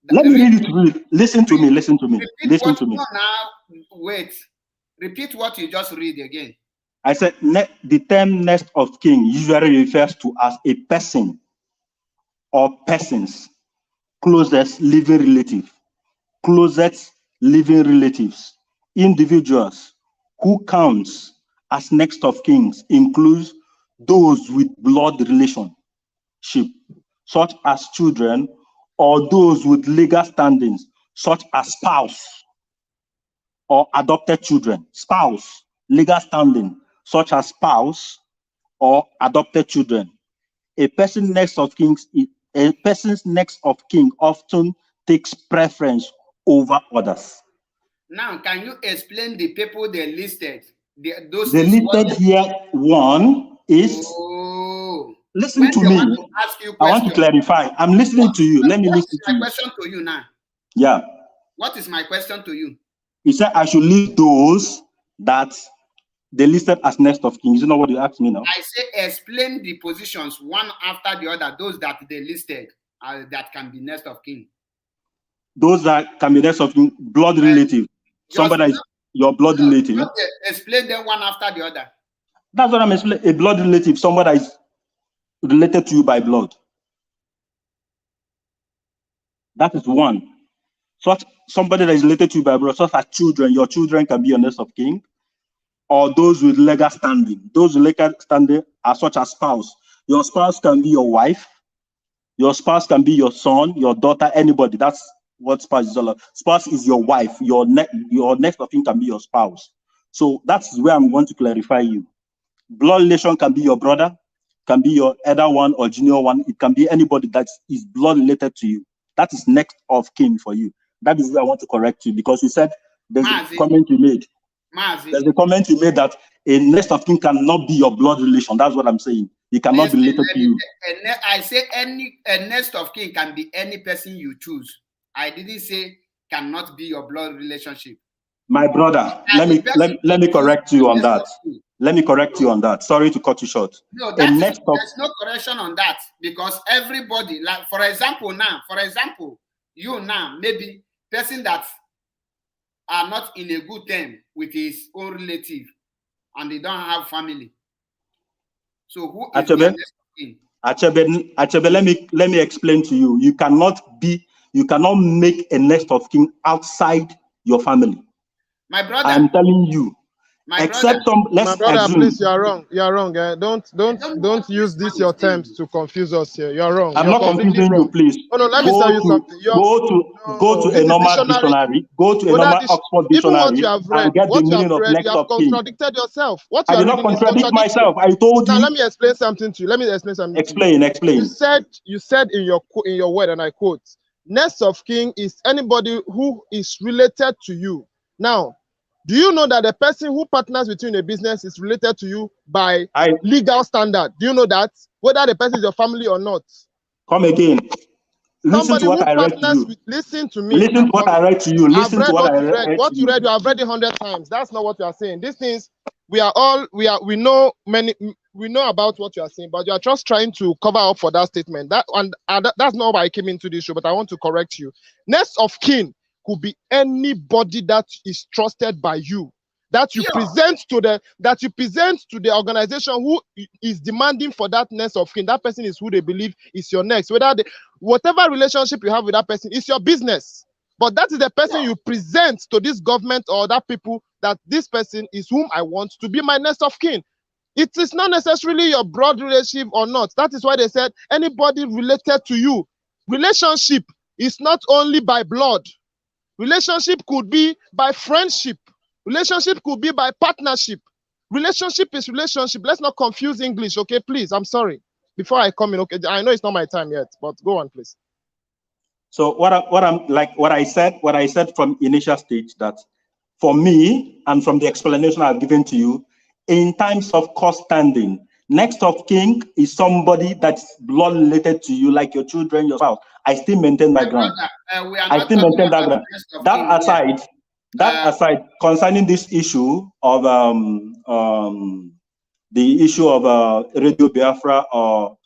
Let me read it. Listen to me. Wait. Repeat what you just read again. I said the term next of kin usually refers to as a person or persons, closest living relatives, individuals who counts as next of kins includes those with blood relationship, such as children, or those with legal standings, such as spouse or adopted children. Spouse, legal standing, such as spouse or adopted children. A person's next of kin often takes preference over others. Now, can you explain the people they listed? They listed here. One is. Listen to me. I want to clarify. I'm listening to you. Let me listen to you. My question to you now. Yeah. What is my question to you? You said I should list those that they listed as next of kin. Is it not what you asked me now? I say explain the positions one after the other, those that they listed that can be next of kin. Those that can be next of kin, blood relative. Somebody that is your blood relative. Explain them one after the other. That's what I'm explaining. A blood relative, somebody that is related to you by blood. That is one. Somebody that is related to you by blood, such as children. Your children can be your next of kin. Or those with legal standing. Those with legal standing are such as spouse. Your spouse can be your wife. Your spouse can be your son, your daughter, anybody. That's what spouse is all about. Spouse is your wife. Your next of kin can be your spouse. So that's where I'm going to clarify you. Blood relation can be your brother, can be your elder one or junior one. It can be anybody that is blood related to you. That is next of kin for you. That is where I want to correct you, because you said there's a comment you made. There's a comment you made that a next of kin cannot be your blood relation. That's what I'm saying. It cannot be related to you. I say a next of kin can be any person you choose. I didn't say cannot be your blood relationship. My brother, let me correct you on that. Let me correct you on that. Sorry to cut you short. No, there's no correction on that, because everybody, like for example, you now, maybe person that are not in a good term with his own relative and they don't have family. So who is the next of kin? Achebe, let me explain to you. You cannot make a next of kin outside your family. My brother, I'm telling you. Except let's assume. Please, you are wrong. You are wrong. Don't use this your terms to confuse us here. You are wrong. I'm not confusing you, please. Oh no, let me tell you something. Go to a normal dictionary. Go to a normal Oxford dictionary. Even what you have read, and get the meaning of next of kin. You have contradicted yourself. What you I did not contradict myself. I told you. Now let me explain something to you. Explain. You said in your word, and I quote, next of kin is anybody who is related to you. Now, do you know that the person who partners with you in a business is related to you by legal standard? Do you know that? Whether the person is your family or not. Come again. Listen to what I read to you. Listen to me. Listen to what I read to you. Listen to what I read. What you read, you have read it 100 times. That's not what you are saying. These things, we know about what you are saying, but you are just trying to cover up for that statement. That's not why I came into this show, but I want to correct you. Next of kin could be anybody that is trusted by you, that you present to the organization who is demanding for that next of kin. That person is who they believe is your next. Whatever relationship you have with that person is your business. But that is the person you present to this government or other people, that this person is whom I want to be my next of kin. It is not necessarily your blood relationship or not. That is why they said anybody related to you. Relationship is not only by blood. Relationship could be by friendship. Relationship could be by partnership. Relationship is relationship. Let's not confuse English, okay? Please, I'm sorry. Before I come in, okay? I know it's not my time yet, but go on, please. So what I said from initial stage, that for me and from the explanation I've given to you, in times of cost standing, next of kin is somebody that's blood related to you, like your children, your spouse. I still maintain that ground. I still maintain that ground. That aside, concerning this issue of the issue of Radio Biafra or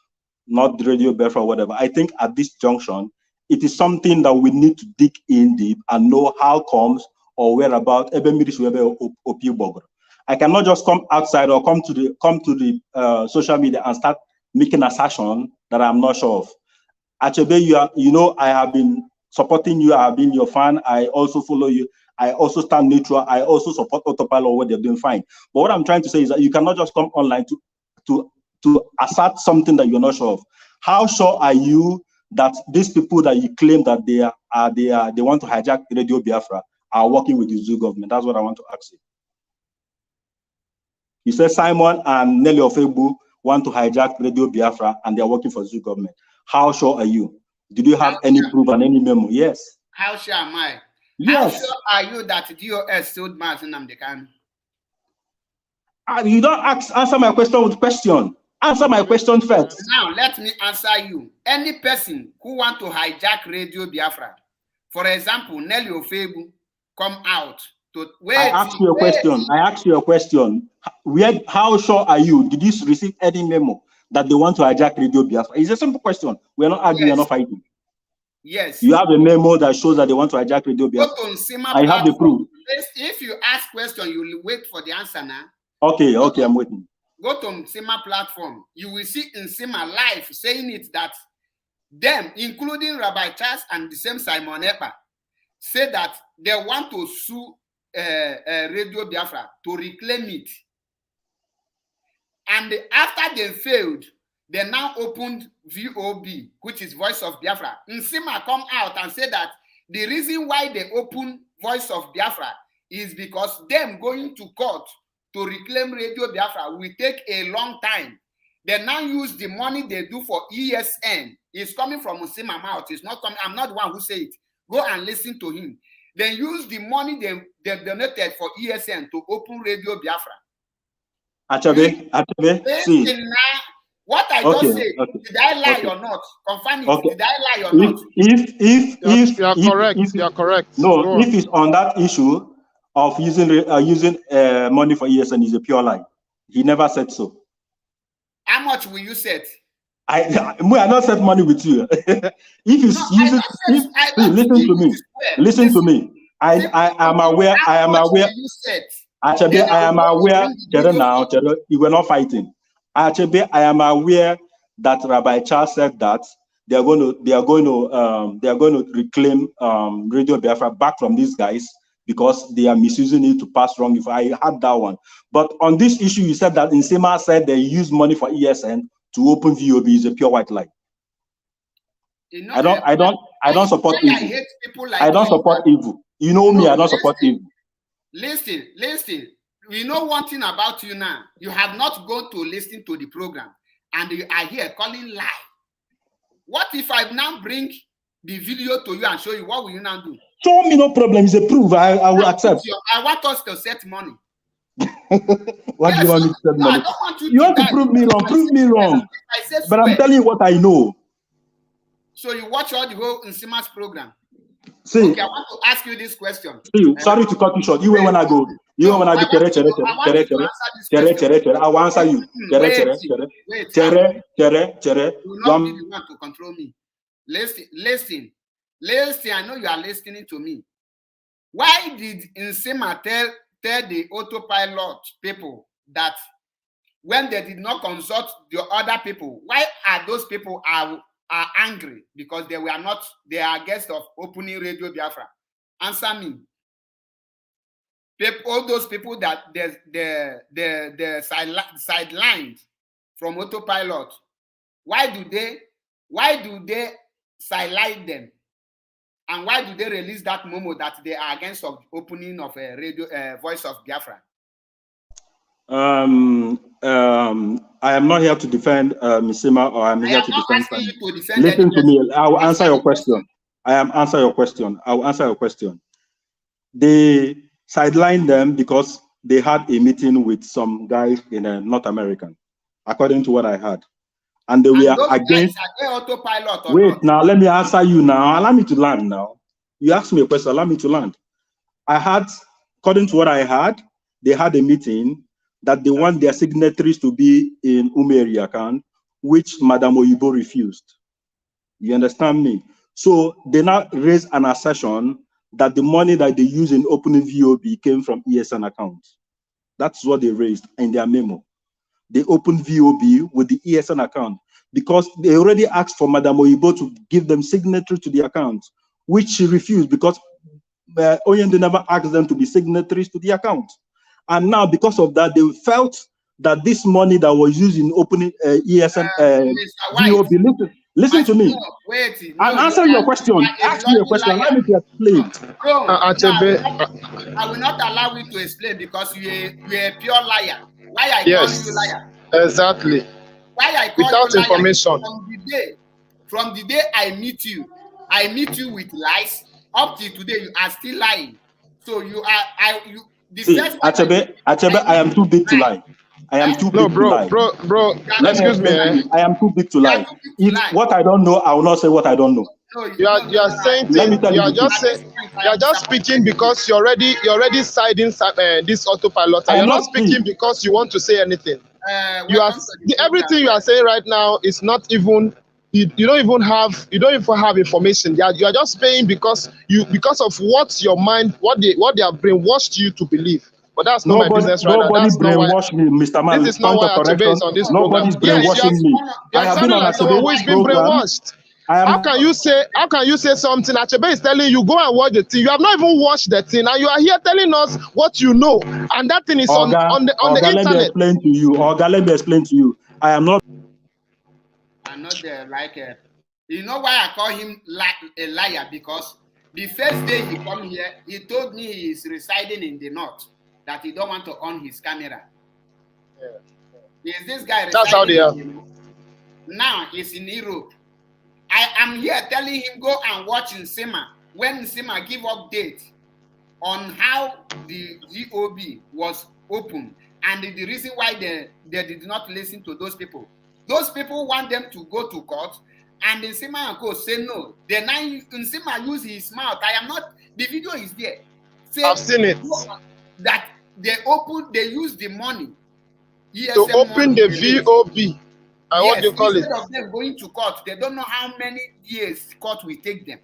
not Radio Biafra or whatever, I think at this junction, it is something that we need to dig in deep and know how comes or whereabout. I cannot just come outside or come to the social media and start making assertion that I'm not sure of. Achebe, I have been supporting you. I have been your fan. I also follow you. I also stand neutral. I also support Autopilot, what they're doing fine. But what I'm trying to say is that you cannot just come online to assert something that you're not sure of. How sure are you that these people that you claim that they want to hijack Radio Biafra are working with the Zoo government? That's what I want to ask you. You said Simon and Nelly Ofebu want to hijack Radio Biafra and they are working for the Zoo government. How sure are you? Did you have any proof and any memo? Yes. How sure am I? Yes. How sure are you that DOS sold Mazi Nnamdi Kanu? You don't answer my question with question. Answer my question first. Now, let me answer you. Any person who want to hijack Radio Biafra, for example, Nelly Ofebu, come out to wait. I asked you a question. How sure are you? Did you receive any memo that they want to hijack Radio Biafra? It's a simple question. We're not arguing, we're not fighting. Yes. You have a memo that shows that they want to hijack Radio Biafra. I have the proof. If you ask question, you will wait for the answer now. Okay, I'm waiting. Go to Nsima platform. You will see Nsima live saying it that them, including Rabbi Charles and the same Simon Ekpa, say that they want to sue Radio Biafra to reclaim it. And after they failed, They now opened VOB, which is Voice of Biafra. Nsima come out and say that the reason why they open Voice of Biafra is because them going to court to reclaim Radio Biafra will take a long time. They now use the money they do for ESN. It's coming from Nsima mouth. It's not coming. I'm not the one who say it. Go and listen to him. They use the money they donated for ESN to open Radio Biafra. Achabe, see. What I just said, did I lie or not? Confirm it. Did I lie or not? If you are correct, you are correct. No, if it's on that issue of using money for ESN is a pure lie. He never said so. How much will you set? I not set money with you. If it's listen to me. I am aware. Actually, I am aware. Now, you were not fighting. Actually, I am aware that Rabbi Charles said that they are going to reclaim Radio Biafra back from these guys because they are misusing it to pass wrong. If I had that one, but on this issue, you said that Nsima said they use money for ESN to open VOB is a pure white lie. You know, I don't support evil. I don't support evil. You know me, I don't support evil. Listen. We know one thing about you now. You have not gone to listen to the program, and you are here calling lie. What if I now bring the video to you and show you? What will you now do? Show me, no problem. It's a proof. I will accept. I want us to set money. What do you want me to set money? I don't want you want to prove me wrong. Prove me wrong. But I'm telling you what I know. So you watch all the whole Nsima's program. See, okay, I want to ask you this question. See, sorry to cut you short. You when I go. You when I go. I will answer you. Wait. You will not be the one to control me. Listen. I know you are listening to me. Why did Nsima tell the autopilot people that when they did not consult the other people, why are those people are angry? Because they are guests of opening Radio Biafra. Answer me. All those people that they're sidelined from autopilot, why do they sideline them? And why do they release that memo that they are against of opening of a radio Voice of Biafra? I am not here to defend Nsima, or I'm here to defend. Listen to me. I will answer your question. I will answer your question. They sidelined them because they had a meeting with some guys in North American, according to what I heard. And they were against. Wait, now let me answer you now. Allow me to land now. You asked me a question, allow me to land. I had, according to what I heard, they had a meeting that they want their signatories to be in Umeri account, which Madam Oyibo refused. You understand me? So they now raised an assertion that the money that they use in opening VOB came from ESN accounts. That's what they raised in their memo. They opened VOB with the ESN account because they already asked for Madam Oyibo to give them signatory to the account, which she refused because Oyende never asked them to be signatories to the account. And now, because of that, they felt that this money that was used in opening ESN VOB, listen to me. I'm answering your question. Ask me a question. Let me explain. I will not allow you to explain because you're a pure liar. Why I call you liar? Exactly. Why I call without you liar? information. From the day I meet you with lies. Up till today, you are still lying. So you are See, Achebe, I am too big to lie. I am too big to lie. Bro, excuse me. I am too big to lie. If what I don't know, I will not say what I don't know. No, you are saying things. You are just speaking because you're already siding this autopilot. You're not speaking because you want to say anything. Everything you are saying right now is not even. You don't even have information. You are just saying because of what your mind, what they have brainwashed you to believe. But that's not my business right now. Nobody brainwashed me, Mr. Man. This is not why Achebe is on this program. Nobody's brainwashing me. I have been on Achebe who is being brainwashed. How can you say something? Achebe is telling you go and watch the thing. You have not even watched the thing, and you are here telling us what you know, and that thing is on the internet. Let me explain to you. I am not. I'm not like you know why I call him a liar? Because the first day he come here, he told me he is residing in the north, that he don't want to on his camera. Yeah. Is this guy residing? That's how they are. Now he's in Europe. I am here telling him go and watch Nsima when Nsima give update on how the GOB was opened and the reason why they did not listen to those people. Those people want them to go to court, and Nsima and Co say no. Then Nsima use his mouth. I am not. The video is there. Say, I've seen it. That they use the money to open the VOB. And what do you call it? Instead of them going to court, they don't know how many years court will take them.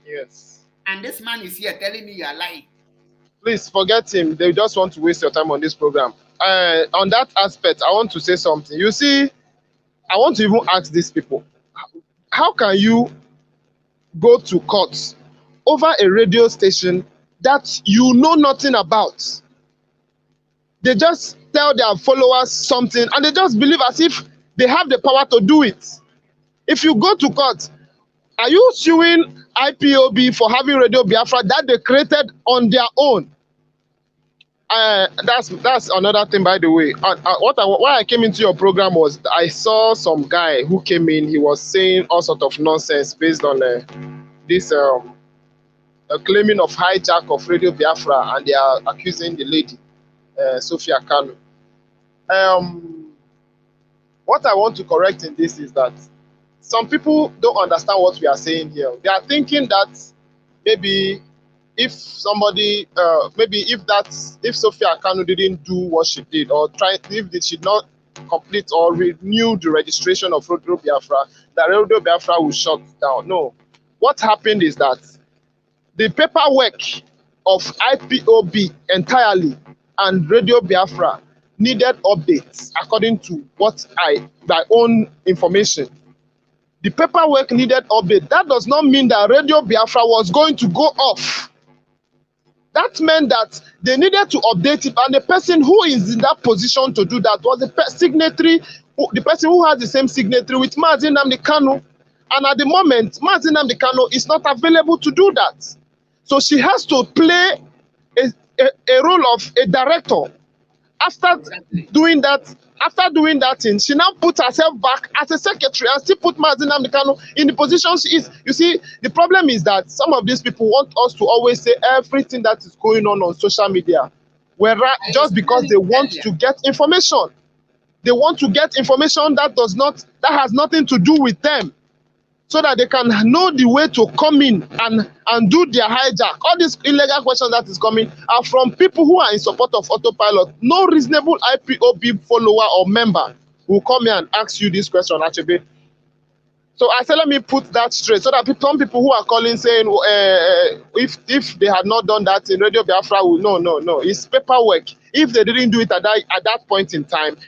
Yes. And this man is here telling me you are lying. Please forget him. They just want to waste your time on this program. On that aspect, I want to say something. You see, I want to even ask these people, how can you go to court over a radio station that you know nothing about? They just tell their followers something and they just believe as if they have the power to do it. If you go to court, are you suing IPOB for having Radio Biafra that they created on their own? That's another thing, by the way. Why I came into your program was I saw some guy who came in. He was saying all sort of nonsense based on this claiming of hijack of Radio Biafra, and they are accusing the lady, Sofia Kalu. What I want to correct in this is that some people don't understand what we are saying here. They are thinking that maybe if somebody, if Sofia Kalu didn't do what she did, or if she did not complete or renew the registration of Radio Biafra, that Radio Biafra will shut down. No. What happened is that the paperwork of IPOB entirely and Radio Biafra needed updates according to my own information. The paperwork needed update. That does not mean that Radio Biafra was going to go off. That meant that they needed to update it, and the person who is in that position to do that was the person who has the same signatory with Mazi Nnamdi Kanu. And at the moment, Mazi Nnamdi Kanu is not available to do that. So she has to play a role of a director. After doing that thing, she now put herself back as a secretary and still put Mazi Nnamdi Kanu in the position she is. You see, the problem is that some of these people want us to always say everything that is going on social media, whereas just because they want to get information. They want to get information that has nothing to do with them, so that they can know the way to come in and do their hijack. All these illegal questions that is coming are from people who are in support of autopilot. No reasonable IPOB follower or member will come here and ask you this question, actually. So I said, let me put that straight, so that some people who are calling saying, if they had not done that in Radio Biafra, no, it's paperwork. If they didn't do it at that point in time,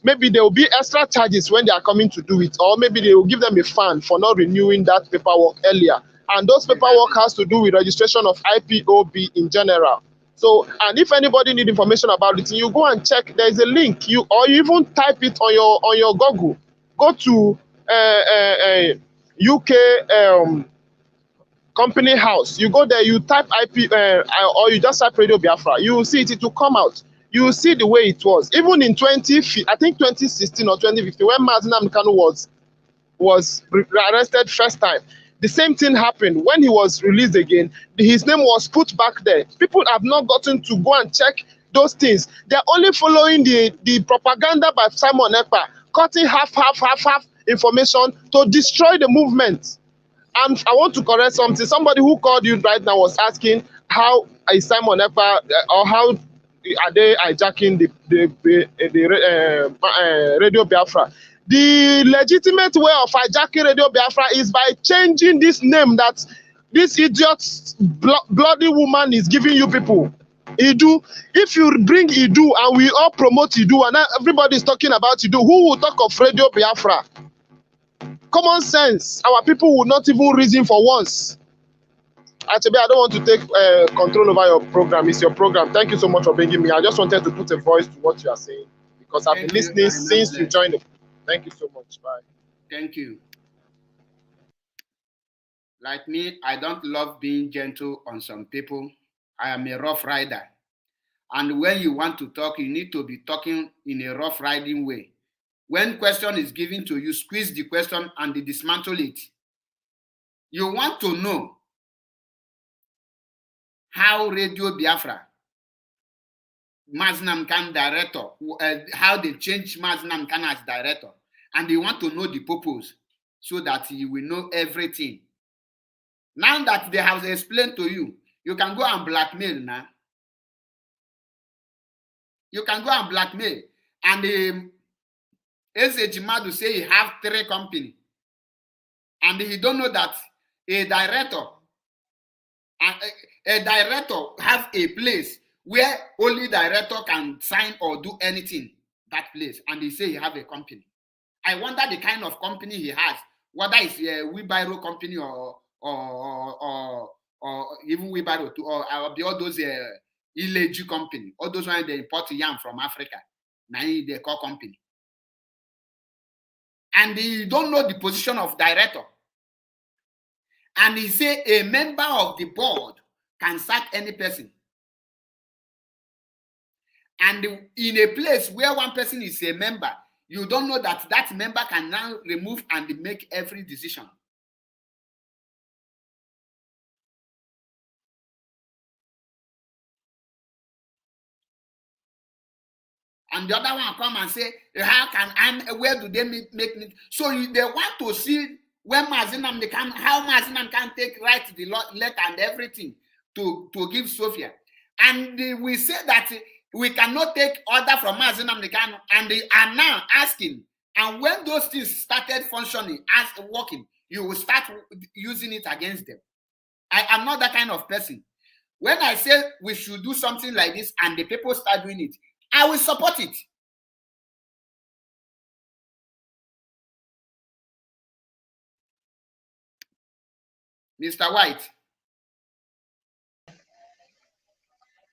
maybe there will be extra charges when they are coming to do it, or maybe they will give them a fine for not renewing that paperwork earlier. And those paperwork has to do with registration of IPOB in general. So, and if anybody need information about it, you go and check. There is a link. Or you even type it on your Google. Go to UK company house. You go there. You type IP, or you just type Radio Biafra. You will see it. It will come out. You will see the way it was. Even in 2016 or 2015, when Mazi Nnamdi Kanu was arrested first time, the same thing happened. When he was released again, his name was put back there. People have not gotten to go and check those things. They're only following the propaganda by Simon Ekpa, cutting half information to destroy the movement. And I want to correct something. Somebody who called you right now was asking, how is Simon Ekpa, or how are they hijacking the Radio Biafra? The legitimate way of hijacking Radio Biafra is by changing this name that this idiot bloody woman is giving you people. Idu. If you bring Idu and we all promote Idu and everybody is talking about Idu, who will talk of Radio Biafra? Common sense. Our people will not even reason for once. Actually, I don't want to take control over your program. It's your program. Thank you so much for bringing me. I just wanted to put a voice to what you are saying, because I've been listening since you joined. Thank you so much. Bye. Thank you. Like me, I don't love being gentle on some people. I am a rough rider. And when you want to talk, you need to be talking in a rough riding way. When question is given to you, squeeze the question and dismantle it. You want to know how Radio Biafra, Mazi Nnamdi Kanu director, how they change Mazi Nnamdi Kanu as director, and you want to know the purpose so that you will know everything. Now that they have explained to you, you can go and blackmail now. You can go and blackmail. And S.H. Madu say he have 3 companies. And he don't know that a director has a place where only director can sign or do anything, that place. And he say he have a company. I wonder the kind of company he has, whether it's a wheelbarrow company or even wheelbarrow or all those illegal company, all those ones they import yam from Africa. Now they call company. And you don't know the position of director. And he say a member of the board can sack any person. And in a place where one person is a member, you don't know that that member can now remove and make every decision. And the other one come and say, how can where do they make me? So they want to see when Mazi Nnamdi Kanu, how Mazi Nnamdi Kanu write the letter and everything to give Sofia. And we say that we cannot take order from Mazi Nnamdi Kanu, and they are now asking. And when those things started functioning as working, you will start using it against them. I am not that kind of person. When I say we should do something like this and the people start doing it, I will support it. Mr. White.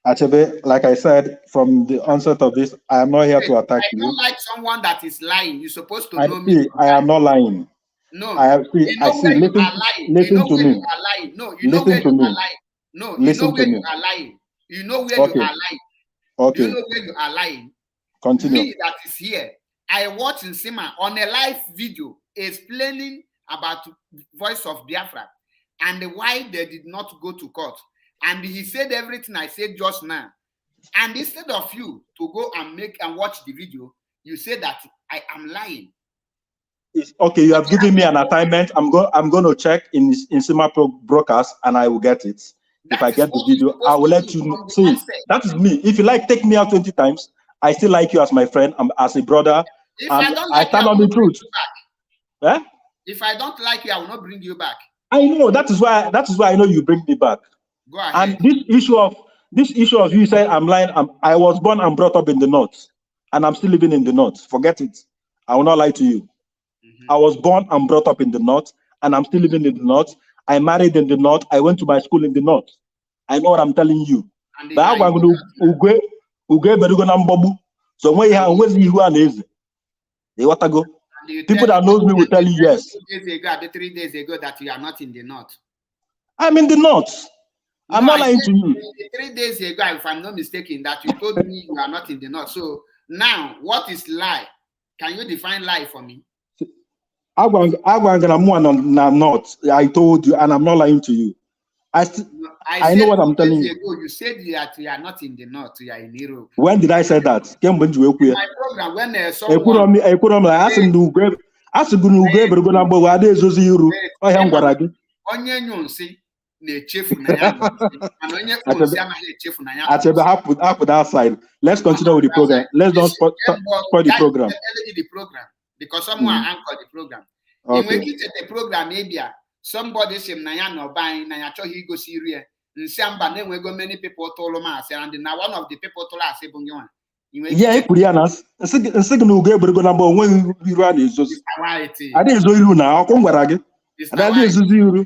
Achebe, like I said, from the onset of this, I am not here to attack you. I don't like someone that is lying. You're supposed to know me. I am not lying. No, you know where you are lying. You know where you are lying. No, you know where you are lying. No, you know where you are lying. You know where you are lying. Okay. You know where you are lying. Continue. Me that is here, I watched Nsima on a live video explaining about Voice of Biafra and why they did not go to court. And he said everything I said just now. And instead of you to go and watch the video, you say that I am lying. Okay, you have given me an assignment. I'm going to check in Nsima broadcast and I will get it. If I get the video, I will let you know. See, that is me. If you like, take me out 20 times. I still like you as my friend, as a brother. If I don't like I stand on the truth. Eh? If I don't like you, I will not bring you back. I know. That is why I know you bring me back. Go ahead. And this issue of you saying I'm lying, I was born and brought up in the north, and I'm still living in the north. Forget it. I will not lie to you. I was born and brought up in the north, and I'm still living in the north. I married in the north. I went to my school in the north. I know what I'm telling you. But I'm going to so when you have people that knows me will tell you yes. 3 days ago that you are not in the north. I'm in the north. I'm not lying to you. 3 days ago, if I'm not mistaken, that you told me you are not in the north. So now, what is lie? Can you define lie for me? I told you, and I'm not lying to you. I know what I'm telling you. You said that you are not in the north, you are in Europe. When did I say that? In my program, when someone... Put that side. Let's continue with the program. Let's not spoil the program. Because someone anchored the program. In the program, maybe somebody say Naya no buying Naya cho he go Syria. In Samba, then we go many people told him and now one of the people told us Ebonyon. Yeah, Purianas, a second who gave a number when we run is I didn't know you now. I'll come where I get. That is zero.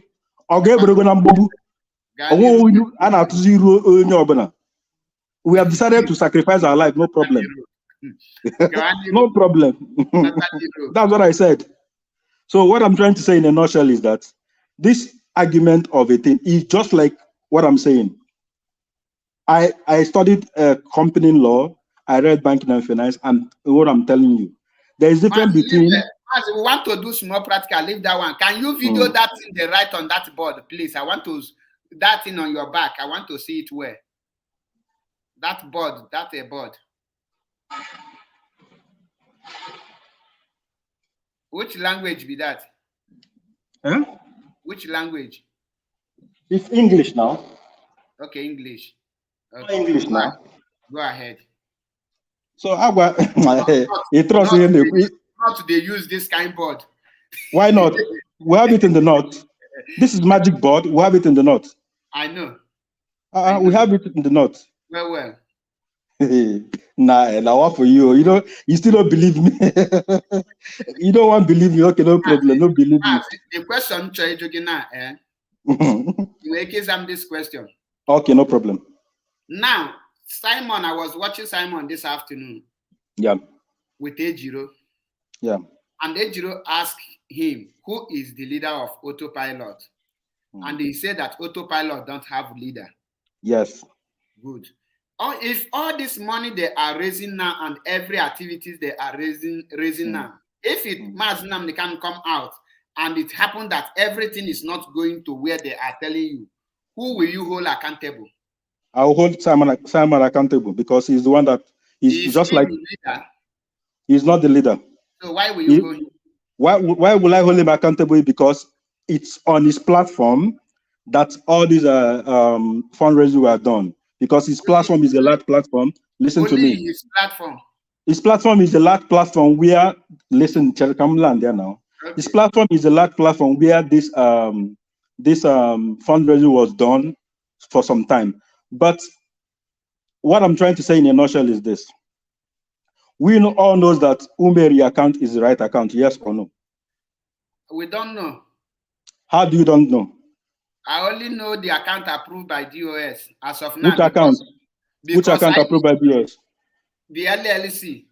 I'll give a number. And out to zero in your. We have decided to sacrifice our life, no problem. No problem. That's what I said. So what I'm trying to say in a nutshell is that this argument of a thing is just like what I'm saying. I studied company law, I read banking and finance, and what I'm telling you, there is difference between. As we want to do small practical, leave that one. Can you video that thing they write on that board, please? I want to that thing on your back. I want to see it where. That board, that's a board. Which language be that? Huh? Which language? It's English now. Okay, English. Okay. English now. Go ahead. So not they use this kind board. Why not? We have it in the north. This is magic board. We have it in the north. I know. We have it in the north. Well. Now for you. You still don't believe me. You don't want to believe me. Okay, no problem. No believe me. The question, you exam this question. Okay, no problem. Now, Simon, I was watching Simon this afternoon. Yeah. With Ejiro. Yeah. And Ejiro asked him, who is the leader of Autopilot? And he said that Autopilot don't have leader. Yes. Good. If all this money they are raising now and every activities they are raising now, if Mazi Nnamdi can come out and it happened that everything is not going to where they are telling you, who will you hold accountable? I'll hold Simon accountable because he's the one that is just like leader. He's not the leader. So why will you hold him? Why will I hold him accountable? Because it's on his platform that all these fundraising were done. Because his platform is a large platform. Listen to me. His platform. His platform is a large platform where Cherkamland there now. Okay. His platform is a large platform where this fundraising was done for some time. But what I'm trying to say in a nutshell is this. We all know that Umeri account is the right account, yes or no? We don't know. How do you don't know? I only know the account approved by DOS as of now. Which account? Which account approved by DOS? The LLC.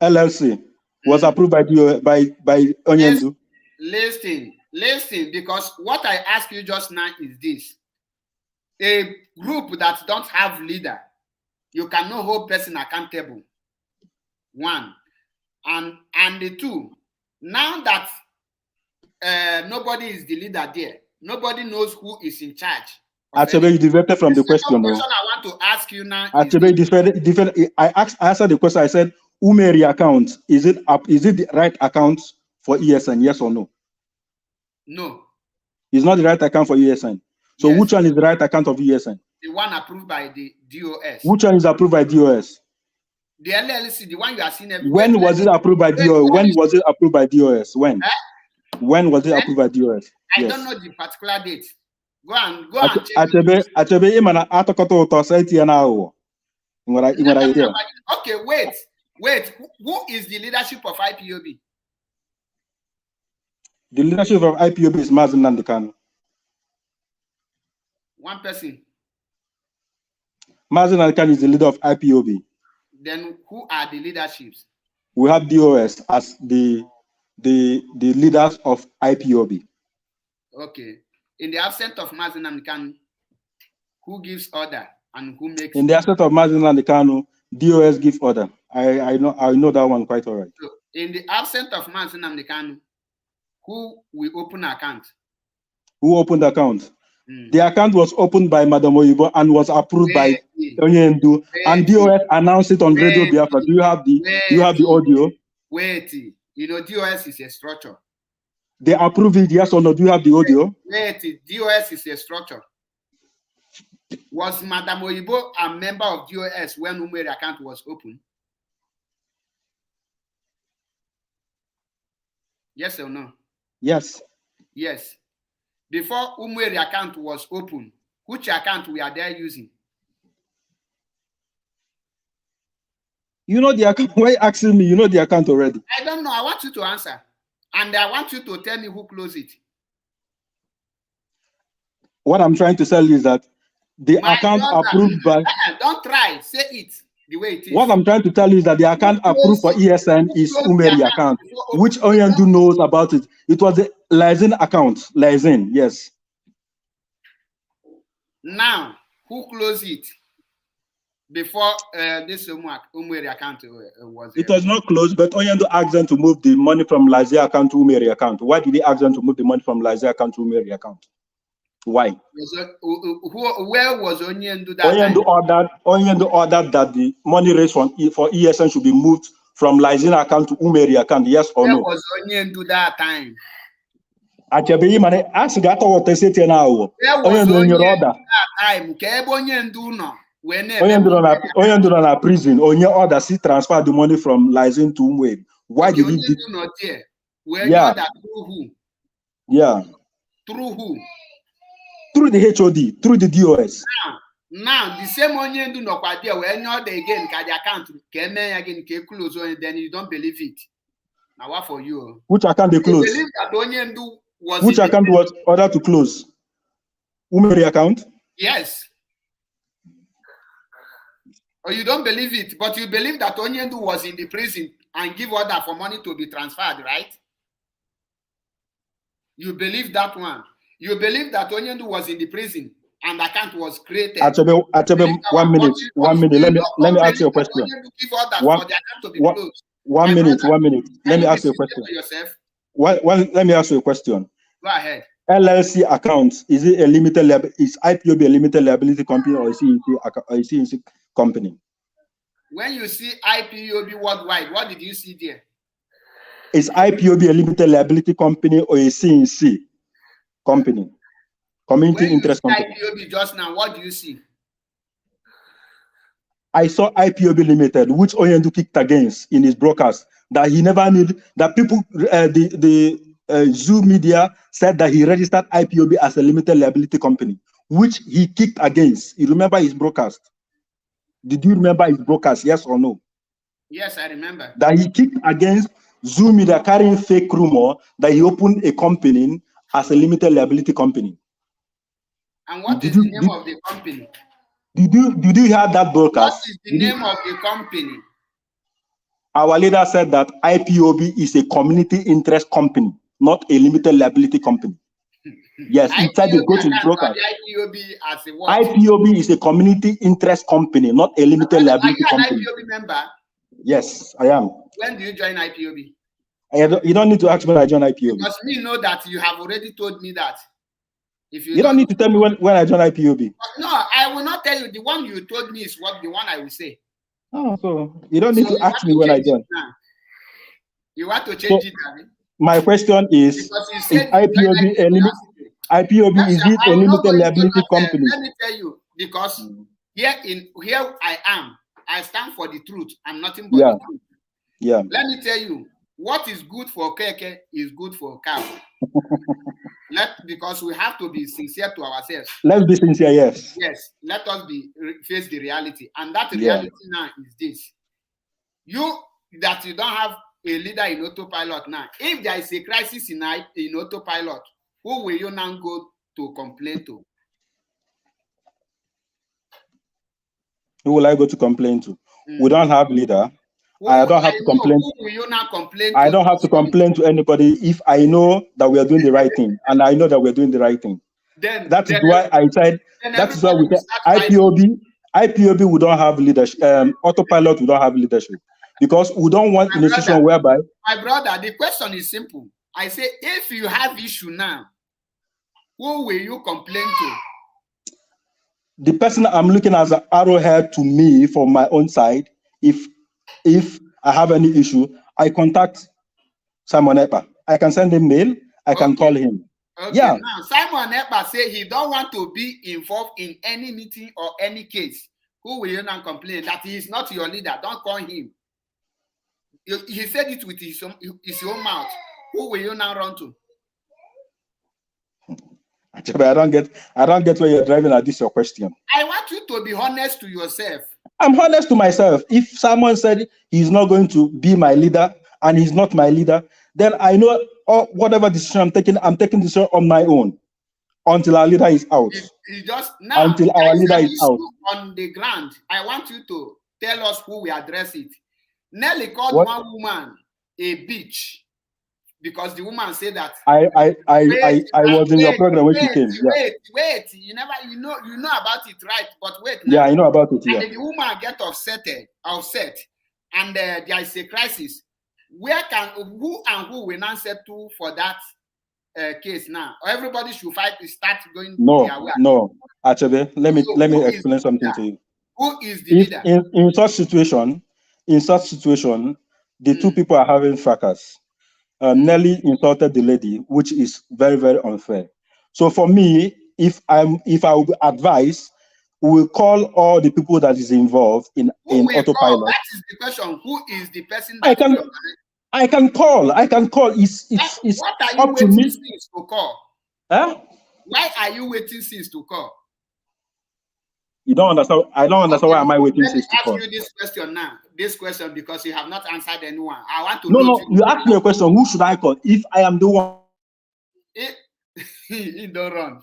LLC was approved by DOS by Onyendu. Listen, because what I asked you just now is this. A group that don't have leader, you cannot hold person accountable. One. And the two, now that nobody is the leader there, nobody knows who is in charge. Actually, you diverted from the question. The question I want to ask you now. Actually, I answered the question. I said, Umeri account, is it the right account for ESN? Yes or no? No. It's not the right account for ESN. So yes. Which one is the right account of ESN? The one approved by the DOS. Which one is approved by DOS? The LLC, the one you are seeing. When was it approved by DOS? When was it approved by DOS? When? When was it approved by DOS? I don't know the particular date. Go and okay, wait. Who is the leadership of IPOB? The leadership of IPOB is Mazi Nnamdi Kanu. One person. Mazi Nnamdi Kanu is the leader of IPOB. Then who are the leaderships? We have DOS as the leaders of IPOB. Okay. In the absence of Mazi Nnamdi Kanu, who gives order and who makes? In the absence of Mazi Nnamdi Kanu, DOS gives order. I know that one quite all right. So in the absence of Mazi Nnamdi Kanu, who will open account? Who opened the account? The account was opened by Madam Oyibo and was approved by Onyendu, and DOS announced it on Radio Biafra. Do you have the audio? Wait, DOS is a structure. They approve it, yes or no? Do you have the audio? Wait, DOS is a structure. Was Madam Oyibo a member of DOS when Umeri account was open? Yes or no? Yes. Yes. Before Umeri account was open, which account we are there using? You know the account. Why are you asking me? You know the account already. I don't know. I want you to answer. And I want you to tell me who closed it. What I'm trying to tell you is that the account approved by... Don't try. Say it. the way it is. What I'm trying to tell you is that the account approved for ESN is Umeri account, which Oyendu knows about it. It was the Lizin account. Lizin, yes. Now, who closed it before this Umeri account was? It was not closed, but Oyendu asked them to move the money from Lizin account to Umeri account. Why did he ask them to move the money from Lizin account to Umeri account? Why? Where was Onyendu that Oyendu ordered that the money raised for ESN should be moved from Lizin account to Umeri account. Yes or no? Where was Onyendu that time? Where was Onyendu that time? Oyendu na prison. Onye order see transfer the money from Lizin to Umeri. Why did he do? Not there. Yeah. Through who? Yeah. Through who? Through the HOD, through the DOS. Now the same Onyendu no there when you order again the account again close then you don't believe it. Now what for you? Which account they close? You believe that Onyendu was which account was ordered to close? Umeri account? Yes. Or you don't believe it, but you believe that Onyendu was in the prison and give order for money to be transferred, right? You believe that one. You believe that Onyendu was in the prison and account was created. Achebe, 1 minute. Let me ask you a question. 1 minute. Let me ask you a question. Let me ask you a question. Go ahead. LLC account, is it a limited is IPOB a limited liability company or is it a company? When you see IPOB worldwide, what did you see there? Is IPOB a limited liability company or a CNC company? Community interest company. IPOB just now, what do you see? I saw IPOB Limited, which Oyendu kicked against in his broadcast, that he never knew that people, Zoo Media said that he registered IPOB as a limited liability company, which he kicked against. You remember his broadcast? Did you remember his broadcast? Yes or no? Yes, I remember. That he kicked against Zoo Media carrying fake rumor that he opened a company as a limited liability company. And what is the name of the company? Did you hear that broadcast? What is the name of the company? Our leader said that IPOB is a community interest company, not a limited liability company. Yes, he said it goes to the broadcast. IPOB is a community interest company, not a limited liability company. Are you an IPOB member? Yes, I am. When do you join IPOB? You don't need to ask me when I join IPOB. Because me know that you have already told me that. If you don't need to tell me when I join IPOB. No, I will not tell you. The one you told me is what the one I will say. Oh, so you don't need to ask me when I join. You want to change it, David? My question is IPOB a limited liability company? Let me tell you, because here I am. I stand for the truth and nothing but the truth. Yeah. Let me tell you, what is good for Keke is good for cow. Because we have to be sincere to ourselves. Let's be sincere, yes. Yes, let us face the reality. And that reality now is this. You don't have a leader in autopilot now. If there is a crisis in autopilot, who will you now go to complain to? Who will I go to complain to? We don't have leader. I don't have to complain. Who will you now complain to? I don't have to complain to anybody if I know that we are doing the right thing, and I know that we're doing the right thing. That is why I said. That is why we said IPOB. We don't have leadership. Autopilot. We don't have leadership because we don't want a situation whereby. My brother, the question is simple. I say, if you have issue now, who will you complain to? The person I'm looking as an arrowhead to me from my own side. If I have any issue, I contact Simon Ekpa. I can send him mail. I can call him. Okay. Yeah. Now Simon Ekpa say he don't want to be involved in any meeting or any case. Who will you now complain that he is not your leader? Don't call him. He said it with his own mouth. Who will you now run to? I don't get where you're driving at this your question. I want you to be honest to yourself. I'm honest to myself. If someone said he's not going to be my leader and he's not my leader, then I know whatever decision I'm taking decision on my own until our leader is out. Until our leader is out. On the ground, I want you to tell us who will address it. Nelly called one woman a bitch because the woman said that. I was in your program when she came. Yeah. Wait. You know about it, right? But wait. Yeah, I know about it. Yeah. And the woman get upset, and there is a crisis. Who will now settle for that case now? Everybody should start going. No. Actually, let me explain something to you. Who is the leader? In such situation, the two people are having fracas. Nelly insulted the lady, which is very, very unfair. So for me, if I would advise, we will call all the people that is involved in autopilot. That is the question. Who is the person that I can call. It's what are you up to waiting me since to call? Huh? Why are you waiting since to call? You don't understand. I don't understand why am I waiting since to call. Let me ask you this question now. This question because you have not answered anyone. I want to know. No, you asked me a question. Who should I call if I am the one? He don't run.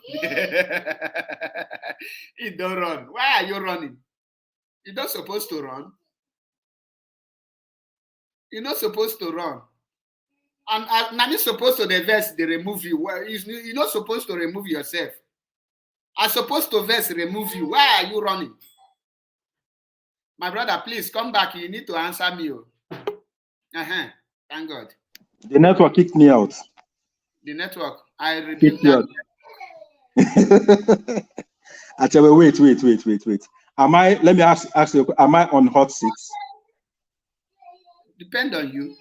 He don't run. Why are you running? You're not supposed to run. You're not supposed to run. And now you're supposed to vest, they remove you. Well, you're not supposed to remove yourself. I'm supposed to vest, remove you. Why are you running? My brother, please come back. You need to answer me. Thank God. The network kicked me out. The network. I rebuke that. Actually, wait. Let me ask you, am I on hot seats? Depend on you.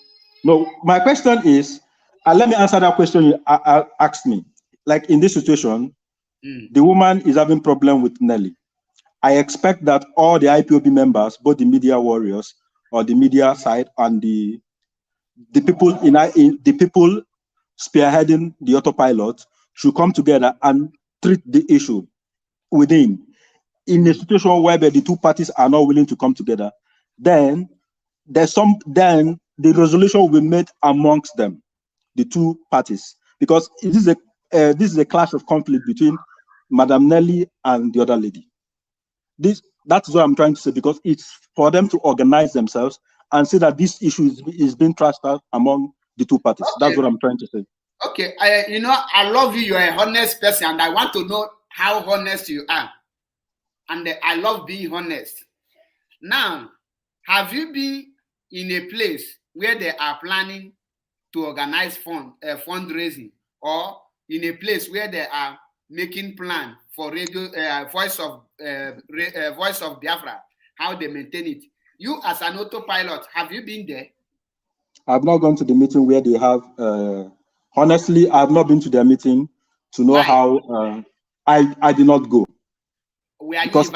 No, my question is, let me answer that question you asked me. Like in this situation, the woman is having problem with Nelly. I expect that all the IPOB members, both the media warriors or the media side and the people the people spearheading the autopilot should come together and treat the issue within. In a situation where the two parties are not willing to come together, then the resolution will be made amongst them, the two parties, because this is a clash of conflict between Madam Nelly and the other lady. That's what I'm trying to say, because it's for them to organize themselves and see that this issue is being trashed out among the two parties. Okay. That's what I'm trying to say. Okay, I love you. You're a honest person, and I want to know how honest you are. And I love being honest. Now, have you been in a place where they are planning to organize fundraising, or in a place where they are making plan for radio voice of Biafra, how they maintain it? You as an autopilot, have you been there? I've not gone to the meeting where they have. Honestly, I've not been to their meeting to know how. I did not go. Because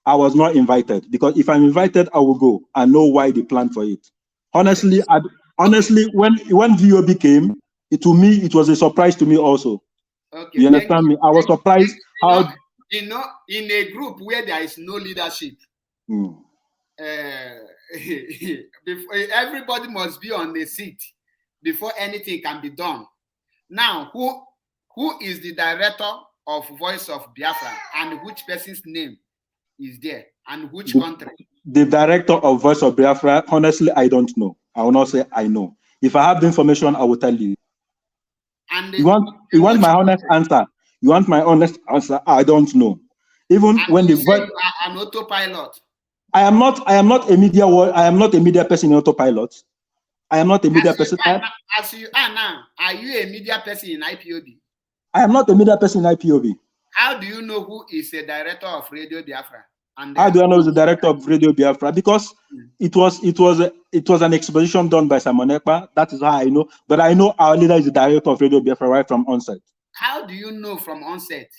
I was not invited. Because if I'm invited, I will go and know why they planned for it. Honestly, when VOB came, to me it was a surprise to me also. Okay, you understand me? I was surprised how. In a group where there is no leadership, everybody must be on the seat before anything can be done. Now, who is the director of Voice of Biafra, and which person's name is there, and which country? The director of Voice of Biafra, honestly, I don't know. I will not say I know. If I have the information, I will tell you. And you want my honest answer? You want my honest answer? I don't know. Even and when you the say you are an autopilot. I am not a media person in autopilot. I am not a media person. As you are now, are you a media person in IPOB? I am not a media person in IPOB. How do you know who is a director of Radio Biafra? How do I know who's the director of Radio Biafra? Because it was an exposition done by Simon Ekpa. That is how I know. But I know our leader is the director of Radio Biafra right from onset. How do you know from onset?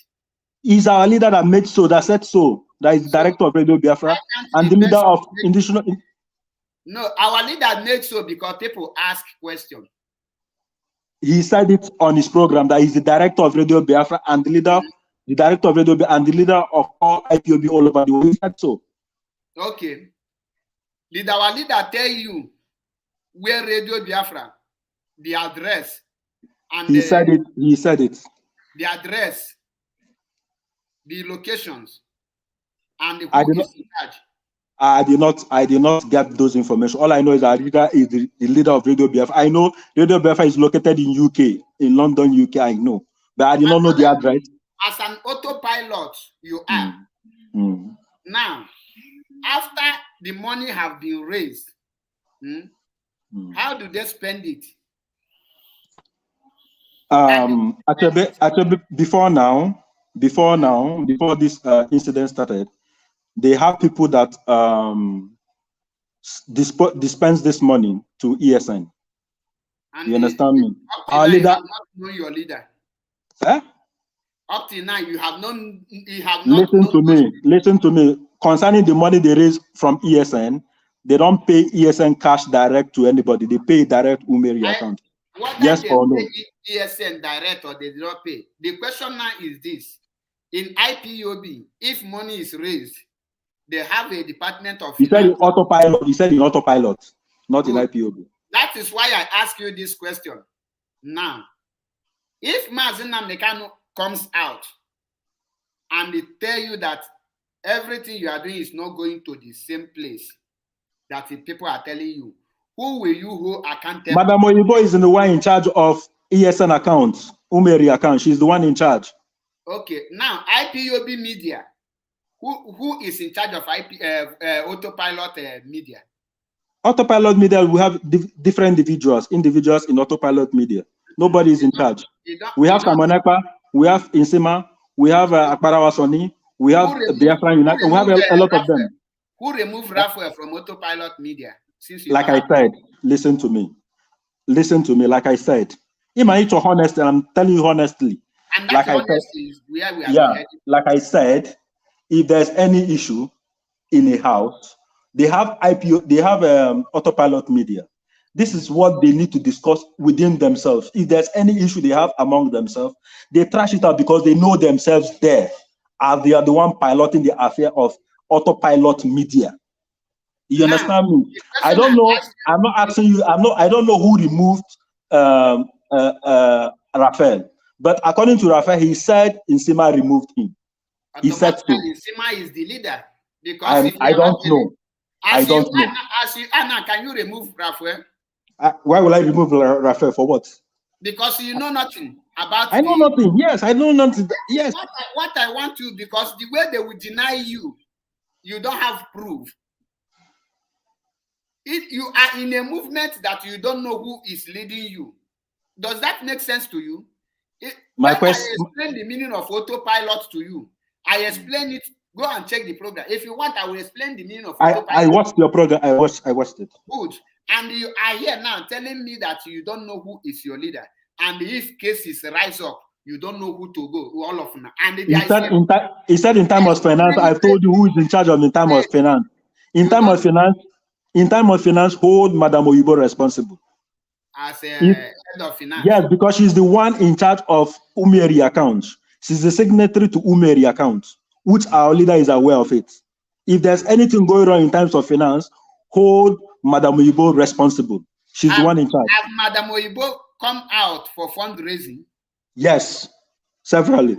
He's our leader that made so, that said so. That is the director of Radio Biafra and the leader of Indigenous. No, our leader made so because people ask questions. He said it on his program that he's the director of Radio Biafra and the leader, the director of Radio Biafra and the leader of all IPOB all over the world. He said so. Okay. Did our leader tell you where Radio Biafra, the address, and he said it. He said it. The address, the locations, and who is in charge? I did not get those information. All I know is that Rida is the leader of Radio BF. I know Radio BF is located in UK, in London, UK. I know, but I did not know the address. As an autopilot, you are. Now, after the money have been raised, how do they spend it? Actually, before this incident started, they have people that dispense this money to ESN. And you understand me? Our leader, you have not known your leader. Eh? Up till now, you have not. Listen to me. Concerning the money they raise from ESN, they don't pay ESN cash direct to anybody. They pay direct Umeri account. Yes or no? ESN direct or they do not pay. The question now is this: in IPOB, if money is raised, they have a department of. You said in autopilot. You said in autopilot, not in IPOB. That is why I ask you this question. Now, if Mazi Nnamdi Kanu comes out and they tell you that everything you are doing is not going to the same place that the people are telling you, who will you hold accountable? Madam Oyibo is the one in charge of ESN accounts, Umeri account. She's the one in charge. Okay, now IPOB media, who is in charge of autopilot media? Autopilot media, we have different individuals in autopilot media. Nobody is in charge. We have Simon Ekpa, we have Insima, we have Akbarawa Soni, we have Biafra United, we have a lot of them. Who removed Raphael from autopilot media? Like I said, listen to me, like I said. In my honesty, I'm telling you honestly. And that honesty is where we are heading. Like I said, if there's any issue in a house, they have autopilot media. This is what they need to discuss within themselves. If there's any issue they have among themselves, they trash it out because they know themselves there. They are the one piloting the affair of autopilot media. You understand me? I don't know. I'm not asking you. I don't know who removed Raphael. But according to Raphael, he said Insima removed him. He said so. Insima is the leader. Because I don't know. Anna, can you remove Raphael? Why will I remove Raphael for what? Because you know nothing about. I know nothing. Yes, I know nothing. Yes. What I want to, because the way they will deny you, you don't have proof. If you are in a movement that you don't know who is leading you, does that make sense to you? My question. I explain the meaning of autopilot to you. I explain it. Go and check the program. If you want, I will explain the meaning of autopilot. I watched your program. I watched it. Good. And you are here now telling me that you don't know who is your leader. And if cases rise up, you don't know who to go. All of them. And he said in time of finance, I've told you who is in charge of in time of finance. In time of finance, hold Madam Oyibo responsible. As a head of finance. Yes, because she's the one in charge of Umeri accounts. She's the signatory to Umeri accounts, which our leader is aware of it. If there's anything going wrong in terms of finance, hold Madam Oyibo responsible. She's the one in charge. Have Madam Oyibo come out for fundraising? Yes, severally.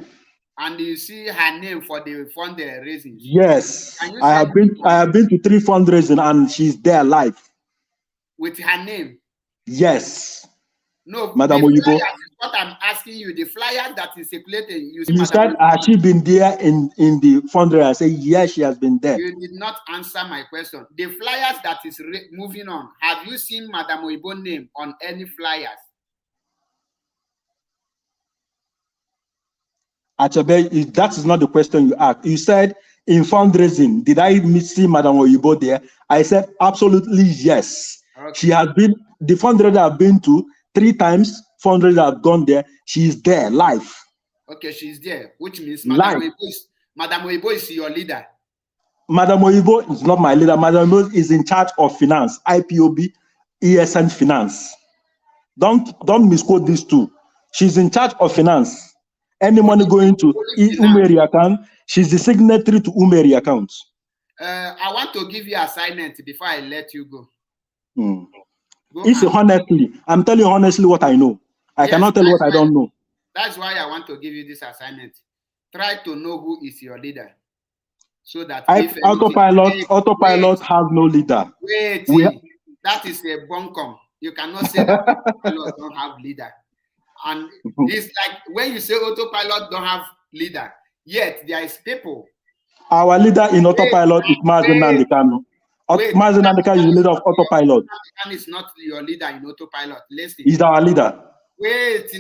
And you see her name for the fundraising? Yes, I have been to 3 fundraising and she's there live. With her name? Yes. No, Madam Oyibo. What I'm asking you, the flyer that is circulating. You said, has she been there in the fundraiser? I say, yes, she has been there. You did not answer my question. The flyers that is moving on, have you seen Madam Oyibo's name on any flyers? Achabe, that is not the question you asked. You said, in fundraising, did I see Madam Oyibo there? I said, absolutely yes. Okay. She has been, the fundraiser I've been to 3 times, fundraiser have gone there. She's there live. Okay, she's there, which means Madam Oyibo is your leader. Madam Oyibo is not my leader. Madam Oyibo is in charge of finance, IPOB, ESN finance. Don't misquote these two. She's in charge of finance. Any money going to Umeri account, she's the signatory to Umeri accounts. I want to give you an assignment before I let you go. It's honestly, I'm telling you honestly what I know. I cannot tell what I don't know. That's why I want to give you this assignment. Try to know who is your leader. so that if autopilot has no leader. Wait, that is a bunkum. You cannot say that autopilot don't have leader. And it's like when you say autopilot don't have leader, yet there is people. Our leader in autopilot is Mazi Nnamdi Kanu. Mazi Nnamdi Kanu is the leader of autopilot. Kanu is not your leader in autopilot. Listen. He's our leader. Wait.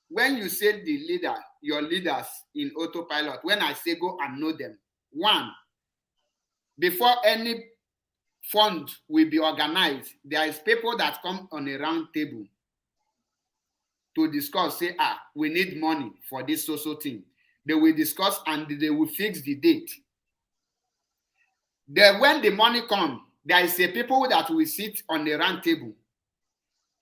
When you say the leader, your leaders in autopilot, when I say go and know them, one, before any fund will be organized, there is people that come on a round table to discuss, say, we need money for this social thing. They will discuss and they will fix the date. Then when the money comes, there is a people that will sit on the round table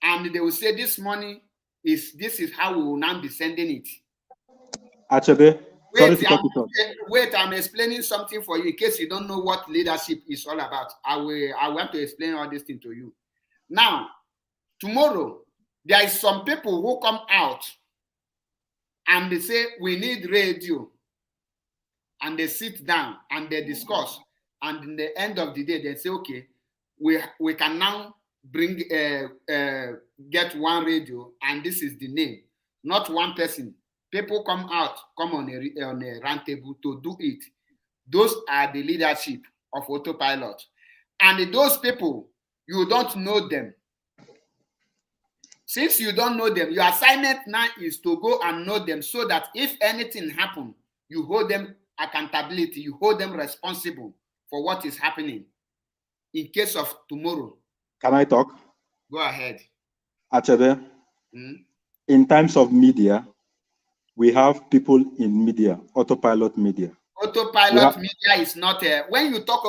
and they will say, this money this is how we will now be sending it. Achebe, wait, I'm explaining something for you in case you don't know what leadership is all about. I want to explain all this thing to you. Now, tomorrow, there is some people who come out and they say, we need radio. And they sit down and they discuss. And in the end of the day, they say, okay, we can now bring get one radio, and this is the name, not one person. People come on a round table to do it. Those are the leadership of autopilot. And those people, you don't know them. Since you don't know them, your assignment now is to go and know them so that if anything happens, you hold them accountability, you hold them responsible for what is happening in case of tomorrow. Can I talk? Go ahead. Achebe, in times of media, we have people in media, autopilot media. Autopilot media is not when you talk,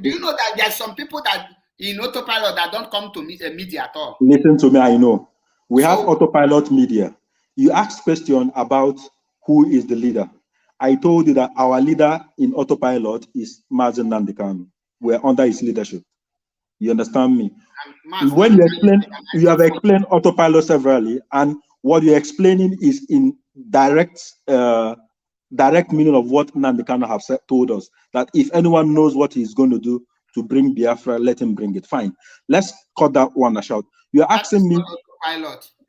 do you know that there are some people that in autopilot that don't come to media at all? Listen to me, I know. We have autopilot media. You asked question about who is the leader. I told you that our leader in autopilot is Mazi Nnamdi Kanu. We're under his leadership. You understand me? When you have explained autopilot severally, and what you're explaining is in direct meaning of what Nnamdi Kanu have told us, that if anyone knows what he's going to do to bring Biafra, let him bring it. Fine. Let's cut that one short. You're asking me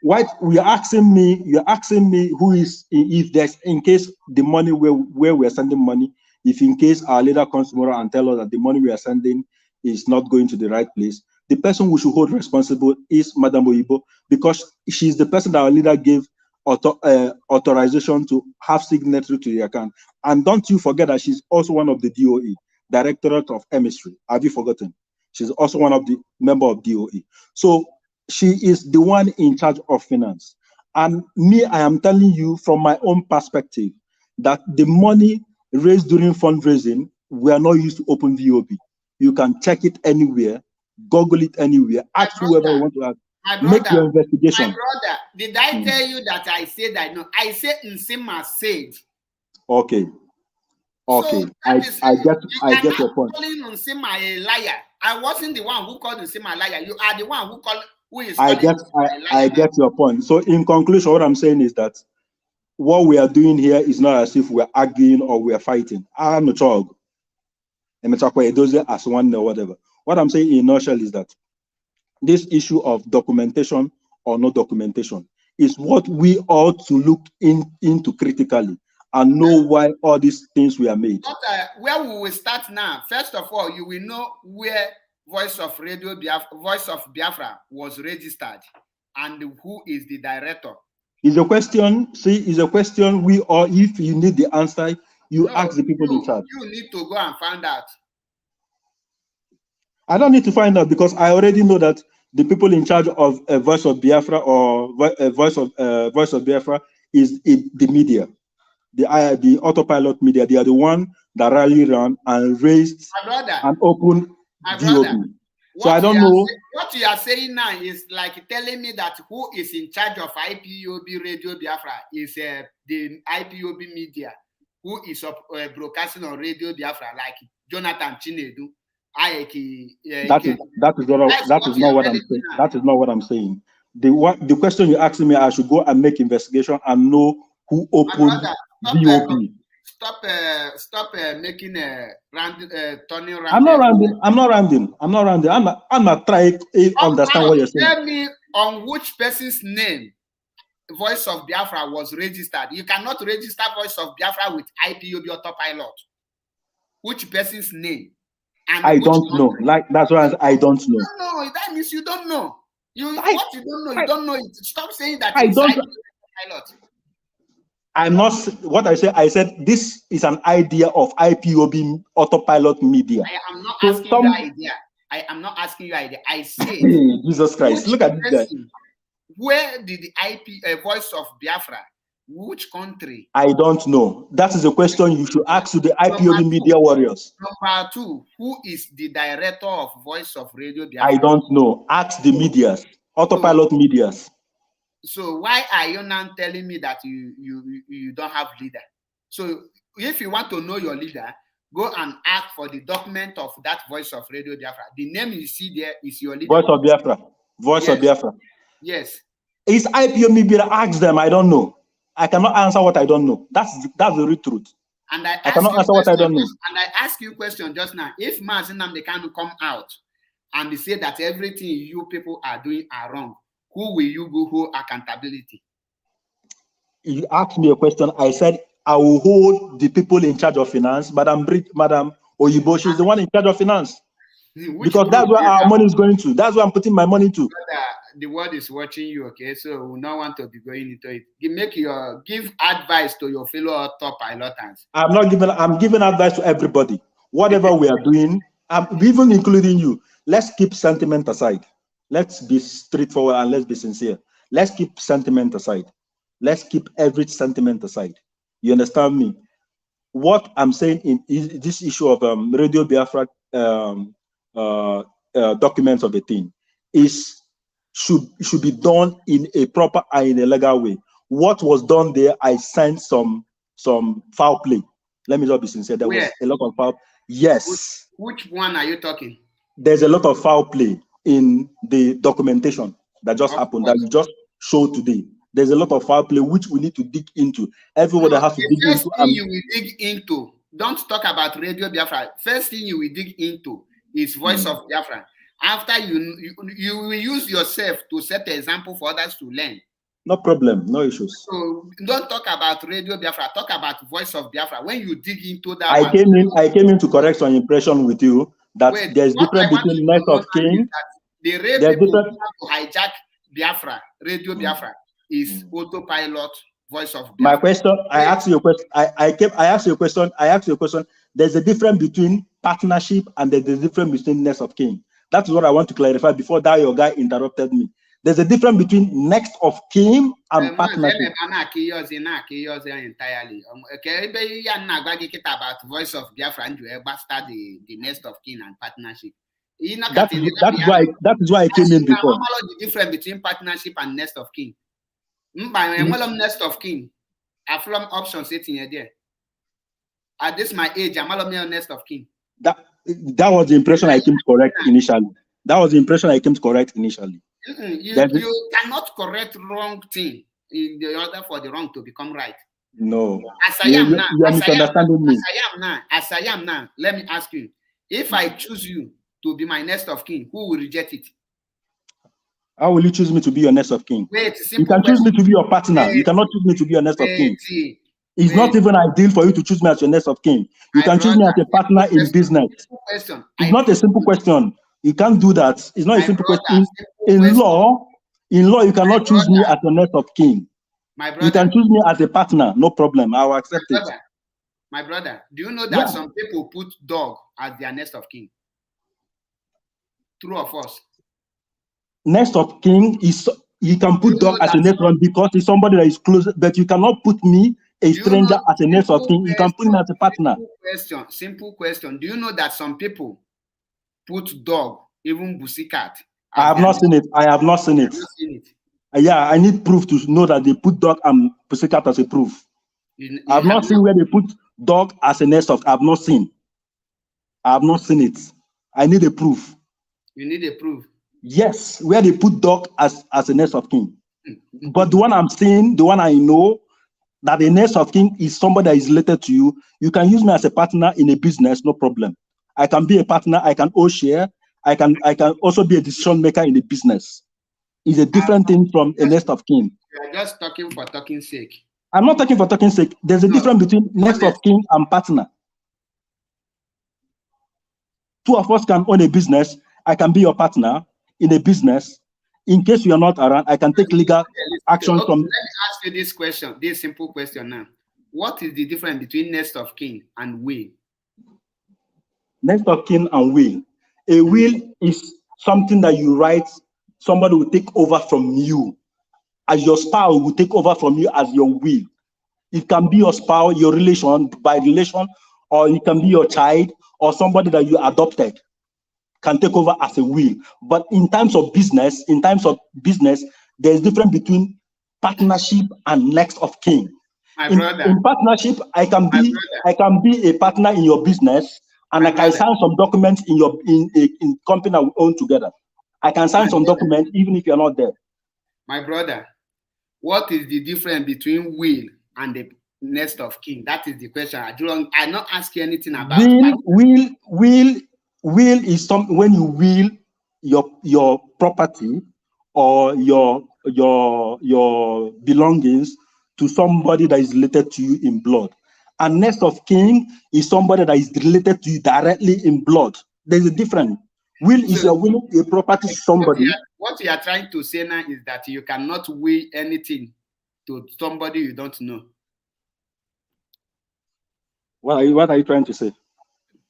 what you're asking me who is, if there's, in case the money where we're sending money, if in case our leader comes tomorrow and tell us that the money we are sending is not going to the right place, the person we should hold responsible is Madam Oyibo, because she's the person that our leader gave authorization to have signatory to the account. And don't you forget that she's also one of the DOE, Directorate of Emissary. Have you forgotten? She's also one of the member of DOE. So she is the one in charge of finance. And me, I am telling you from my own perspective that the money raised during fundraising, we are not used to open VOP. You can check it anywhere, Google it anywhere, ask whoever you want to ask. Make your investigation. My brother, did I tell you that I said that? No, I said Nsima said. Okay. Okay. So I get your point. Calling Nsima a liar. I wasn't the one who called Nsima a liar. You are the one who is. I get your point. So in conclusion, what I'm saying is that what we are doing here is not as if we're arguing or we're fighting. I'm a child. As one or whatever. What I'm saying in a nutshell is that this issue of documentation or no documentation is what we ought to look into critically and know why all these things were made. But, where we will start now, first of all, you will know where Voice of Biafra was registered and who is the director. Is a question, is a question we, or if you need the answer, you ask the people in charge. You need to go and find out. I don't need to find out because I already know that the people in charge of Voice of Biafra or Voice of Biafra is the media, the autopilot media. They are the one that rally around and raised and opened DOB. So I don't know. What you are saying now is like telling me that who is in charge of IPOB Radio Biafra is the IPOB media, who is broadcasting on Radio Biafra, like Jonathan Chinedu. That is not what I'm saying. That is not what I'm saying. The question you're asking me, I should go and make investigation and know who opened DOB. Stop making a turning around. I'm not rounding. I'm not rounding. I'm not rounding. I'm not trying to understand what you're saying. Tell me on which person's name Voice of Biafra was registered. You cannot register Voice of Biafra with IPOB autopilot. Which person's name? And I don't know. Like that's why I don't know. No, that means you don't know. What you don't know, you don't know it. Stop saying that. I don't. I'm not. What I said this is an idea of IPOB autopilot media. I am not asking you idea. I am not asking you idea. I say Jesus Christ. Look at this guy. Where did the Voice of Biafra? Which country? I don't know. That is a question you should ask to the IPOB media warriors. Number 2, who is the director of Voice of Radio Biafra? I don't know. Ask the medias, autopilot medias. So why are you now telling me that you don't have leader? So if you want to know your leader, go and ask for the document of that Voice of Radio Biafra. The name you see there is your leader. Voice of Biafra. Voice of Biafra. Yes. Is IPOB media? Ask them. I don't know. I cannot answer what I don't know. That's the real truth. And I cannot answer what I don't know. And I ask you a question just now. If Mazi Nnamdi Kanu come out and they say that everything you people are doing are wrong, who will you go hold accountability? You asked me a question. I said I will hold the people in charge of finance. Madam Oyibo, she's the one in charge of finance. Because that's where our money is going to. That's where I'm putting my money to. The world is watching you, okay? So we don't want to be going into it. Give advice to your fellow top pilotants. I'm giving advice to everybody. Whatever we are doing, even including you, let's keep sentiment aside. Let's be straightforward and let's be sincere. Let's keep sentiment aside. Let's keep every sentiment aside. You understand me? What I'm saying in this issue of Radio Biafra documents of a thing should be done in a proper and in a legal way. What was done there, I sent some foul play. Let me just be sincere. There was a lot of foul. Yes. Which one are you talking? There's a lot of foul play in the documentation that just happened, that you just showed today. There's a lot of foul play which we need to dig into. Everybody has to dig into. First thing you will dig into, don't talk about Radio Biafra. First thing you will dig into is Voice of Biafra. After you will use yourself to set an example for others to learn. No problem, no issues. So don't talk about Radio Biafra, talk about Voice of Biafra. When you dig into that, I came in to correct some impression with you that there's difference between Knight of King. The real people who want to hijack Biafra, Radio Biafra, is autopilot Voice of Biafra. My question, I asked you a question. I asked you a question. There's a difference between partnership and there's a difference between Next of King. That's what I want to clarify before that your guy interrupted me. There's a difference between Next of King and partnership. Entirely. Okay, about Voice of Biafra and you start the Next of King and partnership. That is why I came in before. The difference between partnership and Next of King. Next of King. I from options sitting there. At this my age, I'm all Next of King. That was the impression I came to correct initially. You cannot correct wrong thing in the order for the wrong to become right. No. As I am now, let me ask you. If I choose you to be my Next of King, who will reject it? How will you choose me to be your Next of King? You can choose me to be your partner. You cannot choose me to be your Next of King. It's not even ideal for you to choose me as your Next of King. You can choose me as a partner in business. It's not a simple question. You can't do that. It's not a simple question. In law, you cannot choose me as your Next of King. You can choose me as a partner. No problem. I will accept it. My brother, do you know that some people put dog as their Next of King? True or false? Next of King is you can put dog as a next one because it's somebody that is close, but you cannot put me, a stranger, as a Next of King. You can put me as a partner. Simple question. Do you know that some people put dog, even pussycat? I have not seen it. Yeah, I need proof to know that they put dog and pussycat as a proof. I have not seen where they put dog as a Next of. I have not seen it. I need a proof. You need a proof. Yes, where they put dog as a Next of King. But the one I'm seeing, the one I know, that the next of kin is somebody that is related to you, you can use me as a partner in a business, no problem. I can be a partner, I can own share, I can also be a decision maker in the business. It's a different thing from a next of kin. You are just talking for talking sake. I'm not talking for talking sake. There's a difference between next of kin and partner. Two of us can own a business. I can be your partner in a business. In case you are not around, I can take legal action from. Let me ask you this question, this simple question now. What is the difference between next of kin and will? Next of kin and will. A will is something that you write, somebody will take over from you. As your spouse will take over from you as your will. It can be your spouse, your relation, by relation, or it can be your child or somebody that you adopted can take over as a will. But in terms of business, there's difference between partnership and next of kin. In partnership, I can be a partner in your business, and I can sign some documents in your in company that we own together. I can sign some documents even if you're not there. My brother, what is the difference between will and the next of kin? That is the question. I'm not asking anything about will is something when you will your property or your belongings to somebody that is related to you in blood. And next of kin is somebody that is related to you directly in blood. There's a difference. Will is your will a property to somebody. What you are trying to say now is that you cannot will anything to somebody you don't know. What are you trying to say?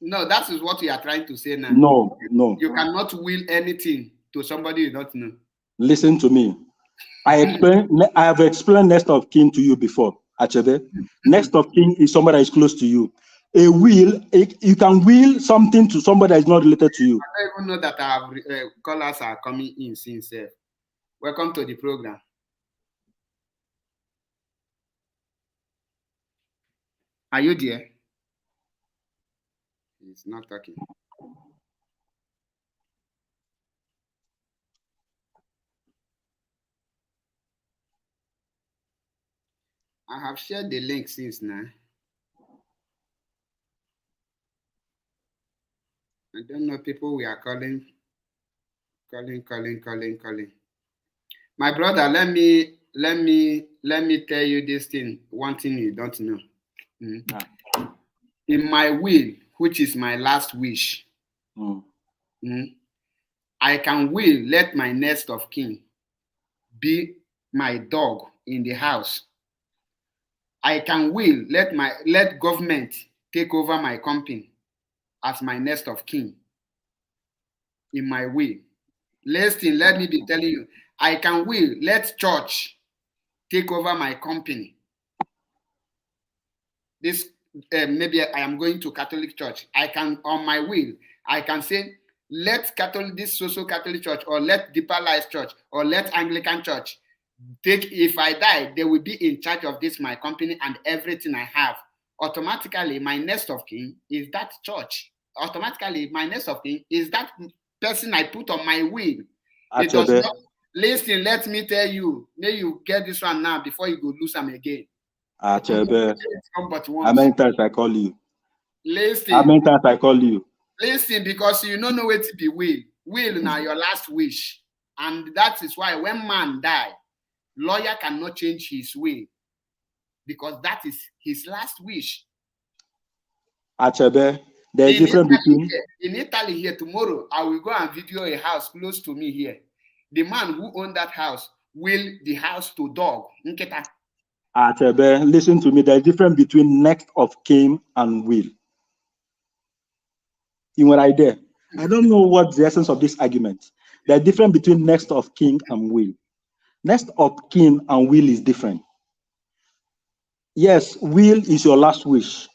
No, that is what you are trying to say now. No. You cannot will anything to somebody you don't know. Listen to me. I have explained next of kin to you before, Achebe. Next of kin is somebody that is close to you. A will, you can will something to somebody that is not related to you. I don't even know that I have callers are coming in since. Welcome to the program. Are you there? He's not talking. I have shared the link since now. I don't know, people we are calling. My brother, let me tell you this thing, one thing you don't know. In my will, which is my last wish, I can will let my next of kin be my dog in the house. I can will let government take over my company as my next of kin. In my will. Listen, let me be telling you, I can will let church take over my company. This maybe I am going to Catholic church. I can, on my will, I can say, let this social Catholic church, or let Deeper Life church, or let Anglican church take, if I die, they will be in charge of this, my company, and everything I have. Automatically, my next of kin is that church. Automatically, my next of kin is that person I put on my will. It does not, listen, let me tell you, may you get this one now before you go lose them again. Achebe, how many times I call you? Listen. How many times I call you? Listen, because you don't know where to be will. Will now your last wish. And that is why when man die, lawyer cannot change his will. Because that is his last wish. Achebe, there's difference between. In Italy here tomorrow, I will go and video a house close to me here. The man who owned that house will the house to dog. Nketa. Achebe, listen to me. There's difference between next of kin and will. You were right there. I don't know what's the essence of this argument. There's difference between next of kin and will. Next of kin and will is different. Yes, will is your last wish.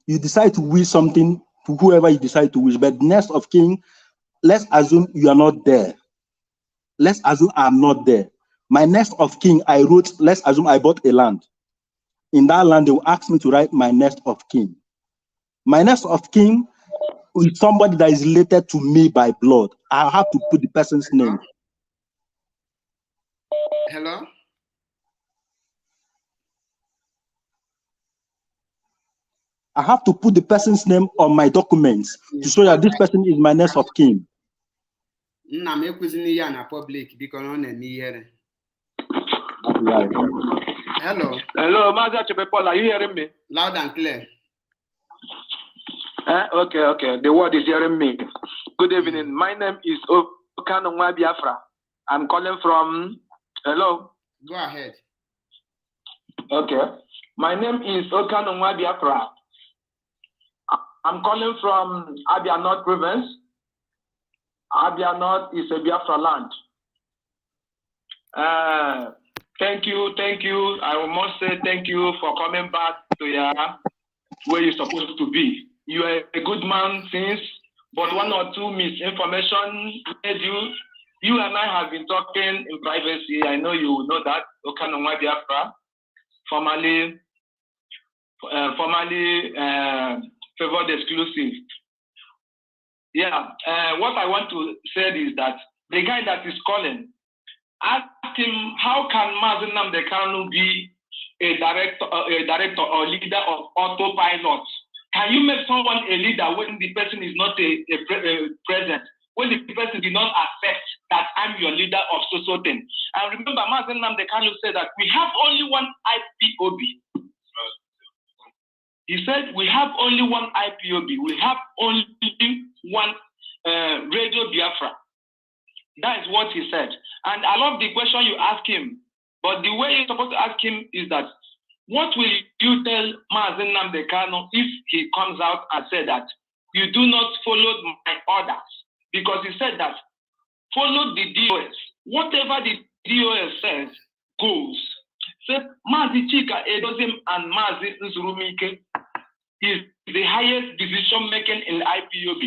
You decide to wish something to whoever you decide to wish, but next of kin, let's assume you are not there. Let's assume I'm not there. My next of kin, I wrote, let's assume I bought a land. In that land, they will ask me to write my next of kin. My next of kin is somebody that is related to me by blood. I have to put the person's name. Hello? I have to put the person's name on my documents to show that this person is my next of kin. Nna m ekwuzini ya na public because ọ na-eme ihere. Hello. Hello, Mazi Nnamdi, are you hearing me? Loud and clear. Okay. The word is hearing me. Good evening. My name is Okano Biafra. I'm calling from. Hello. Go ahead. Okay. My name is Okano Biafra. I'm calling from Abia North Province. Abia North is a Biafra land. Thank you. I must say thank you for coming back to where you're supposed to be. You are a good man since, but one or two misinformation made you. You and I have been talking in privacy. I know you know that. Okanonwa Biafra, formerly favored exclusive. Yeah. What I want to say is that the guy that is calling, ask him how can Mazi Nnamdi Kanu be a director or leader of autopilot? Can you make someone a leader when the person is not a president? When the person did not accept that I'm your leader of so thing? And remember, Mazi Nnamdi Kanu said that we have only one IPOB. He said we have only one IPOB. We have only one Radio Biafra. That is what he said. And I love the question you ask him. But the way you're supposed to ask him is that, what will you tell Mazi Nnamdi Kanu if he comes out and said that you do not follow my orders? Because he said that follow the DOS. Whatever the DOS says goes. So Mazi Chika Edozim and Mazi Nzurumike is the highest decision making in IPOB.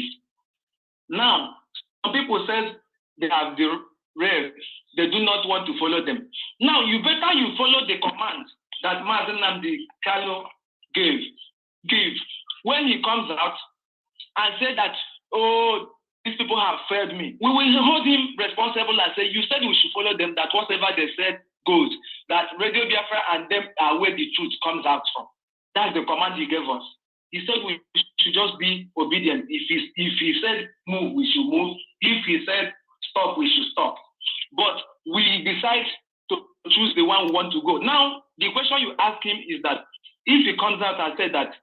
Now, some people say they have the reps, they do not want to follow them. Now, you follow the command that Mazi Nnamdi Kanu gave. When he comes out and say that, oh, these people have failed me, we will hold him responsible and say, you said we should follow them, that whatever they said goes, that Radio Biafra and them are where the truth comes out from. That's the command he gave us. He said we should just be obedient. If he said move, we should move. If he said stop, we should stop. But we decide to choose the one we want to go. Now, the question you ask him is that if he comes out and said that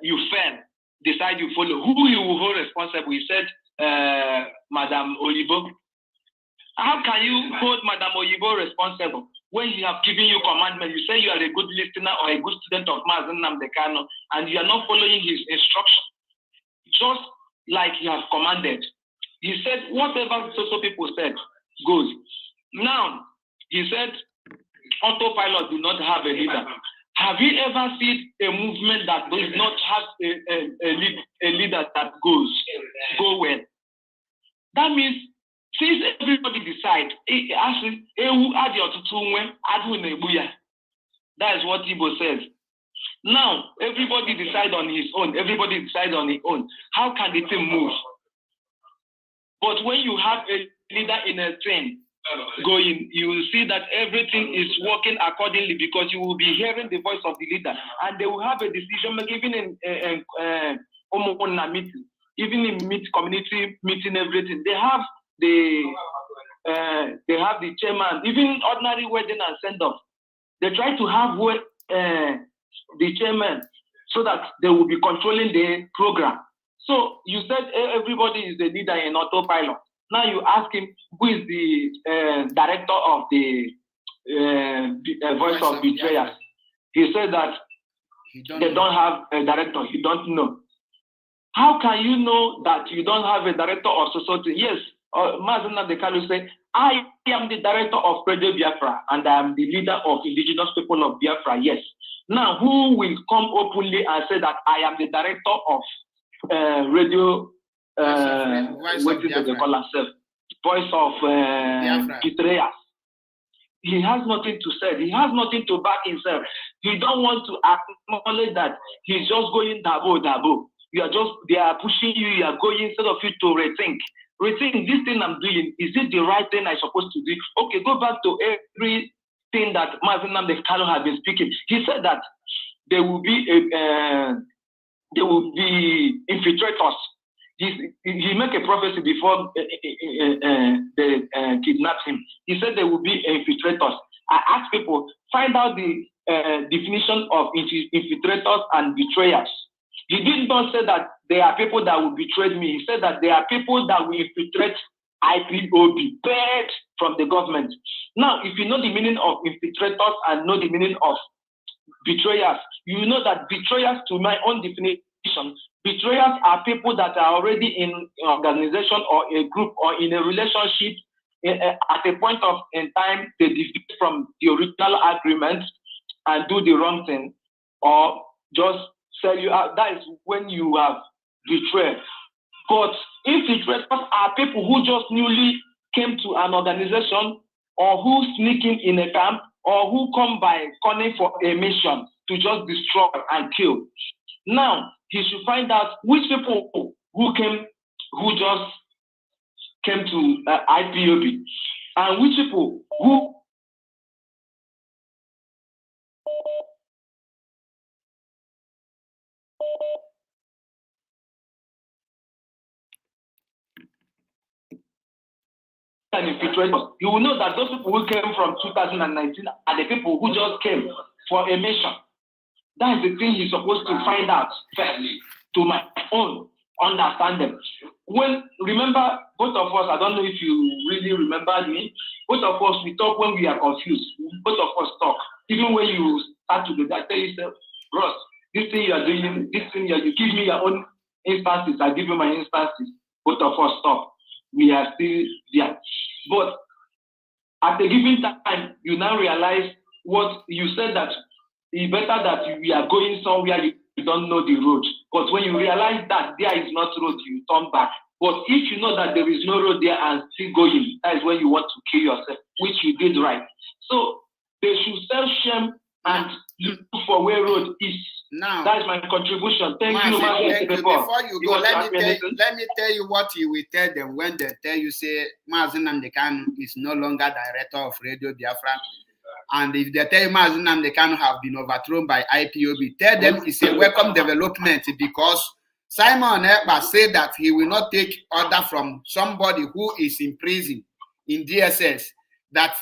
you fail, decide you follow, who you will hold responsible? He said, Madam Oyibo. How can you hold Madam Oyibo responsible when he have given you commandment? You say you are a good listener or a good student of Mazi Nnamdi Kanu, and you are not following his instruction, just like he has commanded. He said whatever so people said goes. Now, he said autopilot do not have a leader. Have you ever seen a movement that does not have a leader that go well? That means since everybody decide, that is what Igbo says. Now, everybody decide on his own. Everybody decide on his own. How can the team move? But when you have a leader in a train going, you will see that everything is working accordingly because you will be hearing the voice of the leader. And they will have a decision making, even in meeting, even in community meeting, everything. They have the chairman, even ordinary wedding and send-off. They try to have the chairman so that they will be controlling the program. So you said everybody is the leader in autopilot. Now you ask him who is the director of the Voice of Betrayers. He said that they don't have a director. He don't know. How can you know that you don't have a director of society? Yes, Mazi Nnamdi Kanu said, I am the director of Radio Biafra and I am the leader of indigenous people of Biafra. Yes. Now, who will come openly and say that I am the director of radio? What is they call themselves? Voice of Betrayers. He has nothing to say. He has nothing to back himself. He don't want to acknowledge that he's just going dabo. They are pushing you. You are going instead of you to rethink. Rethink this thing I'm doing. Is it the right thing I'm supposed to do? Okay, go back to everything that Mazi Nnamdi Kanu has been speaking. He said that there will be there will be infiltrators. He made a prophecy before they kidnapped him. He said there will be infiltrators. I asked people, find out the definition of infiltrators and betrayers. He did not say that there are people that will betray me. He said that there are people that will infiltrate IPOB, paid from the government. Now, if you know the meaning of infiltrators and know the meaning of betrayers, you know that betrayers, to my own definition, betrayers are people that are already in an organization or a group or in a relationship. At a point in time, they deviate from the original agreement and do the wrong thing, or just sell you out. That is when you have betrayed. But infiltrators are people who just newly came to an organization, or who sneak in a camp, or who come by calling for a mission to just destroy and kill. Now, he should find out which people who just came to IPOB, and which people who and infiltrators. You will know that those people who came from 2019 are the people who just came for a mission. That is the thing you're supposed to find out first, to my own understanding. Remember, both of us, I don't know if you really remember me, both of us, we talk when we are confused. Both of us talk. Even when you start to do that, tell yourself, Ross, this thing you are doing, this thing you give me your own instances, I give you my instances. Both of us talk. We are still there. But at a given time, you now realize what you said, that it's better that we are going somewhere you don't know the road. But when you realize that there is not road, you turn back. But if you know that there is no road there and still going, that is when you want to kill yourself, which you did right. So they should self-shame and look for where road is. Now, that is my contribution. Thank you, thank you. Before you go, let me tell you what you will tell them when they tell you, say, Mazi Nnamdi Kanu is no longer director of Radio Biafra. And if they tell you Mazi Nnamdi Kanu have been overthrown by IPOB, tell them it's a welcome development, because Simon Ekpa said that he will not take order from somebody who is in prison in DSS, that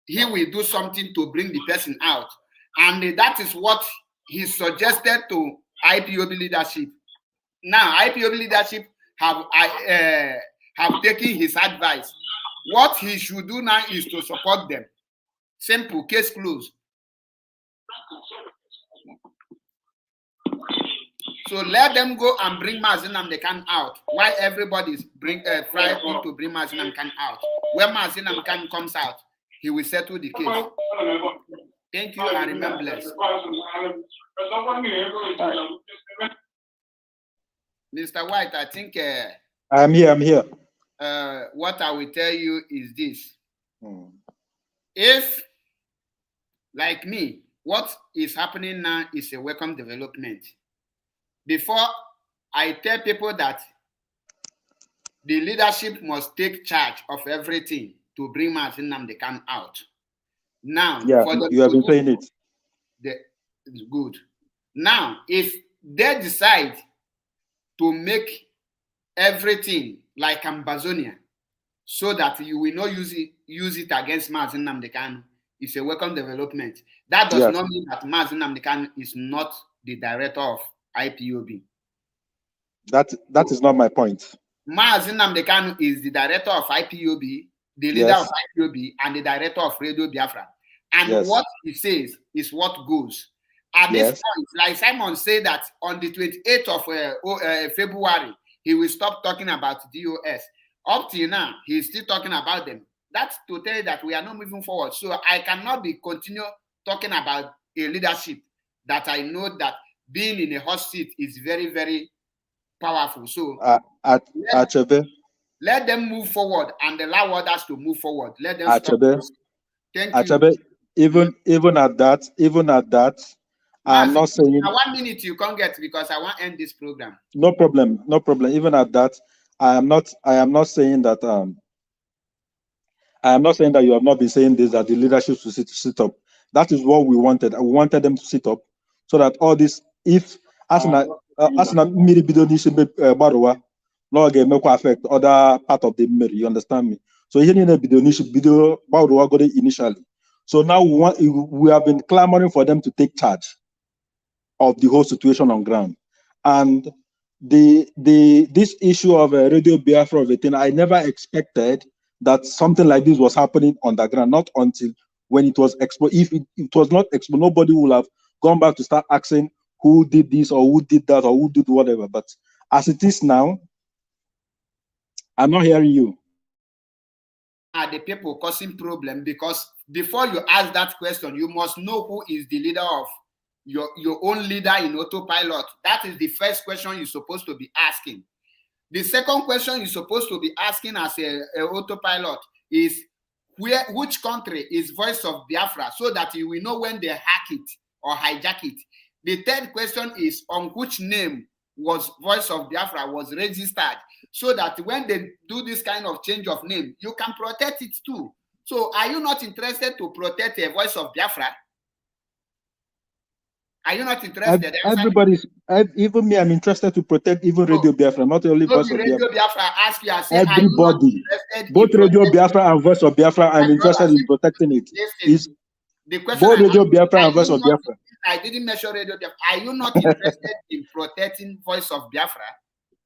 he will do something to bring the person out. And that is what he suggested to IPOB leadership. Now, IPOB leadership have taken his advice. What he should do now is to support them. Simple, case closed. So let them go and bring Mazi Nnamdi Kanu out. Why everybody's trying to bring Mazi Nnamdi Kanu out? When Mazi Nnamdi Kanu comes out, he will settle the case. Thank you and remember blessed. Mr. White, I think I'm here. What I will tell you is this. If, like me, what is happening now is a welcome development. Before I tell people that the leadership must take charge of everything to bring Mazi Nnamdi Kanu out. Now, you have been saying it. It's good. Now, if they decide to make everything like Ambazonia, so that you will not use it against Mazi Nnamdi Kanu, it's a welcome development. That does not mean that Mazi Nnamdi Kanu is not the director of IPOB. That is not my point. Mazi Nnamdi Kanu is the director of IPOB, the leader of IPOB, and the director of Radio Biafra. And what he says is what goes. At this point, like Simon said that on the 28th of February, he will stop talking about DOS. Up till now, he's still talking about them. That's to tell you that we are not moving forward. So I cannot continue talking about a leadership that I know that being in a hot seat is very, very powerful. So let them move forward and allow others to move forward. Let them stop. Thank you. Even at that, I'm not saying 1 minute you can't get, because I want to end this program. No problem. Even at that, I am not saying that you have not been saying this, that the leadership should sit up. That is what we wanted. We wanted them to sit up so that all this, if Asna mmiri bido n'isi gbaruwa no ga-emekwa affect other part of the mmiri, you understand me? So ihe niile bido n'isi bido gbaruwa go initially. So now we have been clamoring for them to take charge of the whole situation on ground. And this issue of Radio Biafra of a thing, I never expected that something like this was happening on the ground, not until when it was exposed. If it was not exposed, nobody would have gone back to start asking who did this or who did that or who did whatever. But as it is now, I'm not hearing you. Are the people causing problem? Because before you ask that question, you must know who is the leader of your own leader in autopilot. That is the first question you're supposed to be asking. The second question you're supposed to be asking as a autopilot is which country is Voice of Biafra, so that you will know when they hack it or hijack it. The third question is on which name was Voice of Biafra was registered, so that when they do this kind of change of name, you can protect it too. So are you not interested to protect a Voice of Biafra? Are you not interested? Everybody's, even me, I'm interested to protect even Radio Biafra, not only Voice of Radio Biafra ask you, I say, everybody, both Radio Biafra and Voice of Biafra, I'm interested in protecting it. Is the question both Radio Biafra and Voice of Biafra. I didn't mention Radio Biafra. Are you not interested in protecting Voice of Biafra?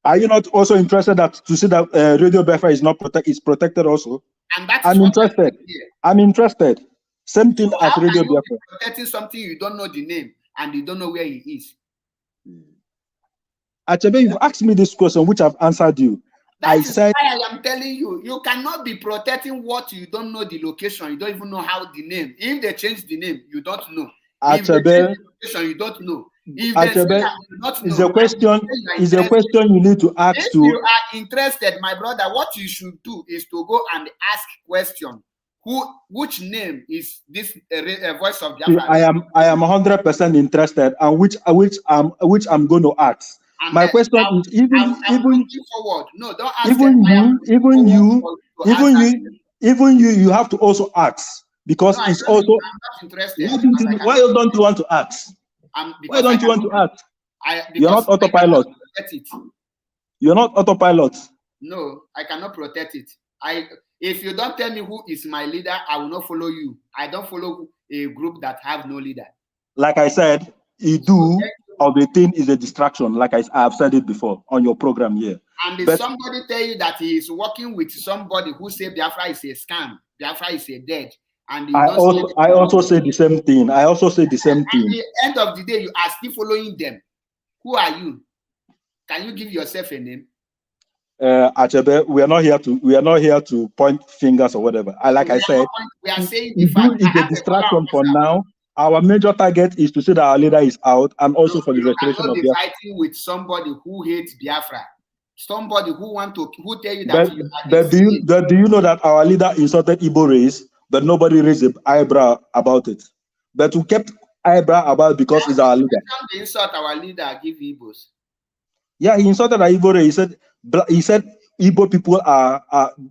Are you not also interested to see that Radio Biafra is not protected also? And that's I'm interested. I'm interested. Same thing as Radio Biafra. Protecting something you don't know the name and you don't know where he is. Achebe, you've asked me this question, which I've answered you. I said, why I am telling you, you cannot be protecting what you don't know the location. You don't even know how the name. If they change the name, you don't know. If they change the location, you don't know. If they say that you don't know, is a question you need to ask. If you are interested, my brother, what you should do is to go and ask question. Which name is this Voice of Biafra? I am 100% interested, and which I'm going to ask. And my question is even forward. No, don't ask even you have to also ask, because no, it's also. I'm not interested. Why don't you want to ask? Why don't you want to ask? You're not autopilot. You're not autopilot. No, I cannot protect it. If you don't tell me who is my leader, I will not follow you. I don't follow a group that have no leader. Like I said, of the thing is a distraction. Like I have said it before on your program here. And if somebody tell you that he is working with somebody who say Biafra is a scam, Biafra is a dead, and I also say the same thing. I also say the same thing. At the end of the day, you are still following them. Who are you? Can you give yourself a name? Achebe, we are not here to point fingers or whatever. I said, we are saying the fact it's a distraction for now. Our major target is to see that our leader is out, and also for the restoration of Biafra. Fighting with somebody who hates Biafra, somebody who tell you that. But do you know that our leader insulted Igbo race, but nobody raised an eyebrow about it? But we kept eyebrow about it because he's our leader. They insult our leader, give Igbos. Yeah, he insulted our Igbo race. He said Igbo people are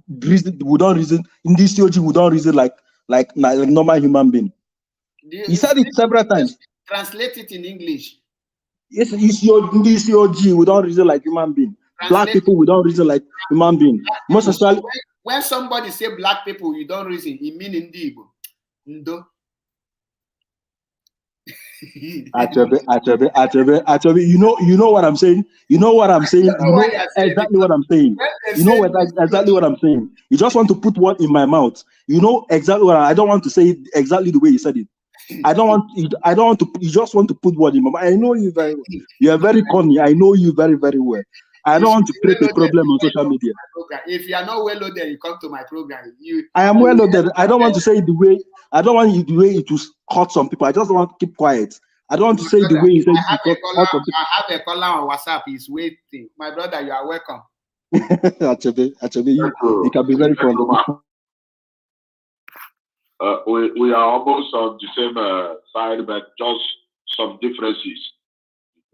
we don't reason in this COG. We don't reason like normal human being. He said it several times. Translate it in English. Yes, it's your COG. We don't reason like human being. Black people, we don't reason like human being. Most especially when somebody say black people, you don't reason. It mean in Igbo. Ndo. Achebe, you know what I'm saying. You know what I'm saying. You know exactly what I'm saying. You know exactly what I'm saying. You just want to put word in my mouth. You know exactly what I don't want to say it exactly the way you said it. I don't want to. You just want to put word in my mouth. I know you very well. You are very corny. I know you very, very well. I don't want to create a problem on social media. If you are not well loaded, you come to my program. I am well loaded. I don't want to say it the way. I don't want the way it will hurt some people. I just want to keep quiet. I don't want to say the way you say it. I have a caller on WhatsApp. He's waiting. My brother, you are welcome. Achebe, you can be very funny. We are almost on the same side, but just some differences.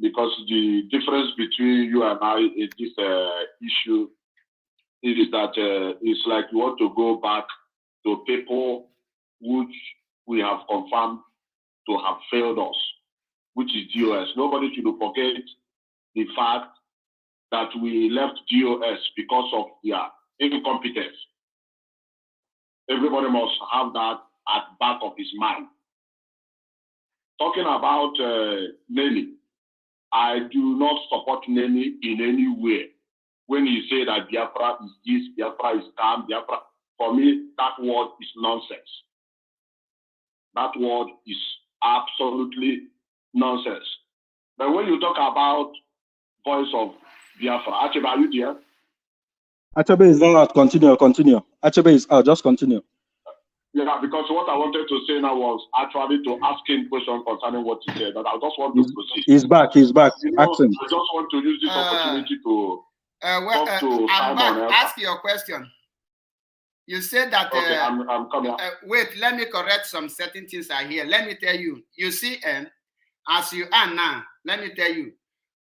Because the difference between you and I in this issue is that it's like you want to go back to people which we have confirmed to have failed us, which is US. Nobody should forget the fact that we left DOS because of their incompetence. Everybody must have that at the back of his mind. Talking about Nelly, I do not support Nelly in any way. When you say that Biafra is this, Biafra is calm, Biafra, for me, that word is nonsense. That word is absolutely nonsense. But when you talk about voice of Biafra, Achebe, are you there? Achebe is not out. Continue. Achebe is out. Just continue. Yeah, because what I wanted to say now was actually to ask him question concerning what he said, but I just want to proceed. He's back. You know, Ask him. I just want to use this opportunity to talk to I'm Simon. back. Ask your question. You said that. Okay, I'm coming. Wait, let me correct some certain things I hear. Let me tell you. You see, as you are now, let me tell you,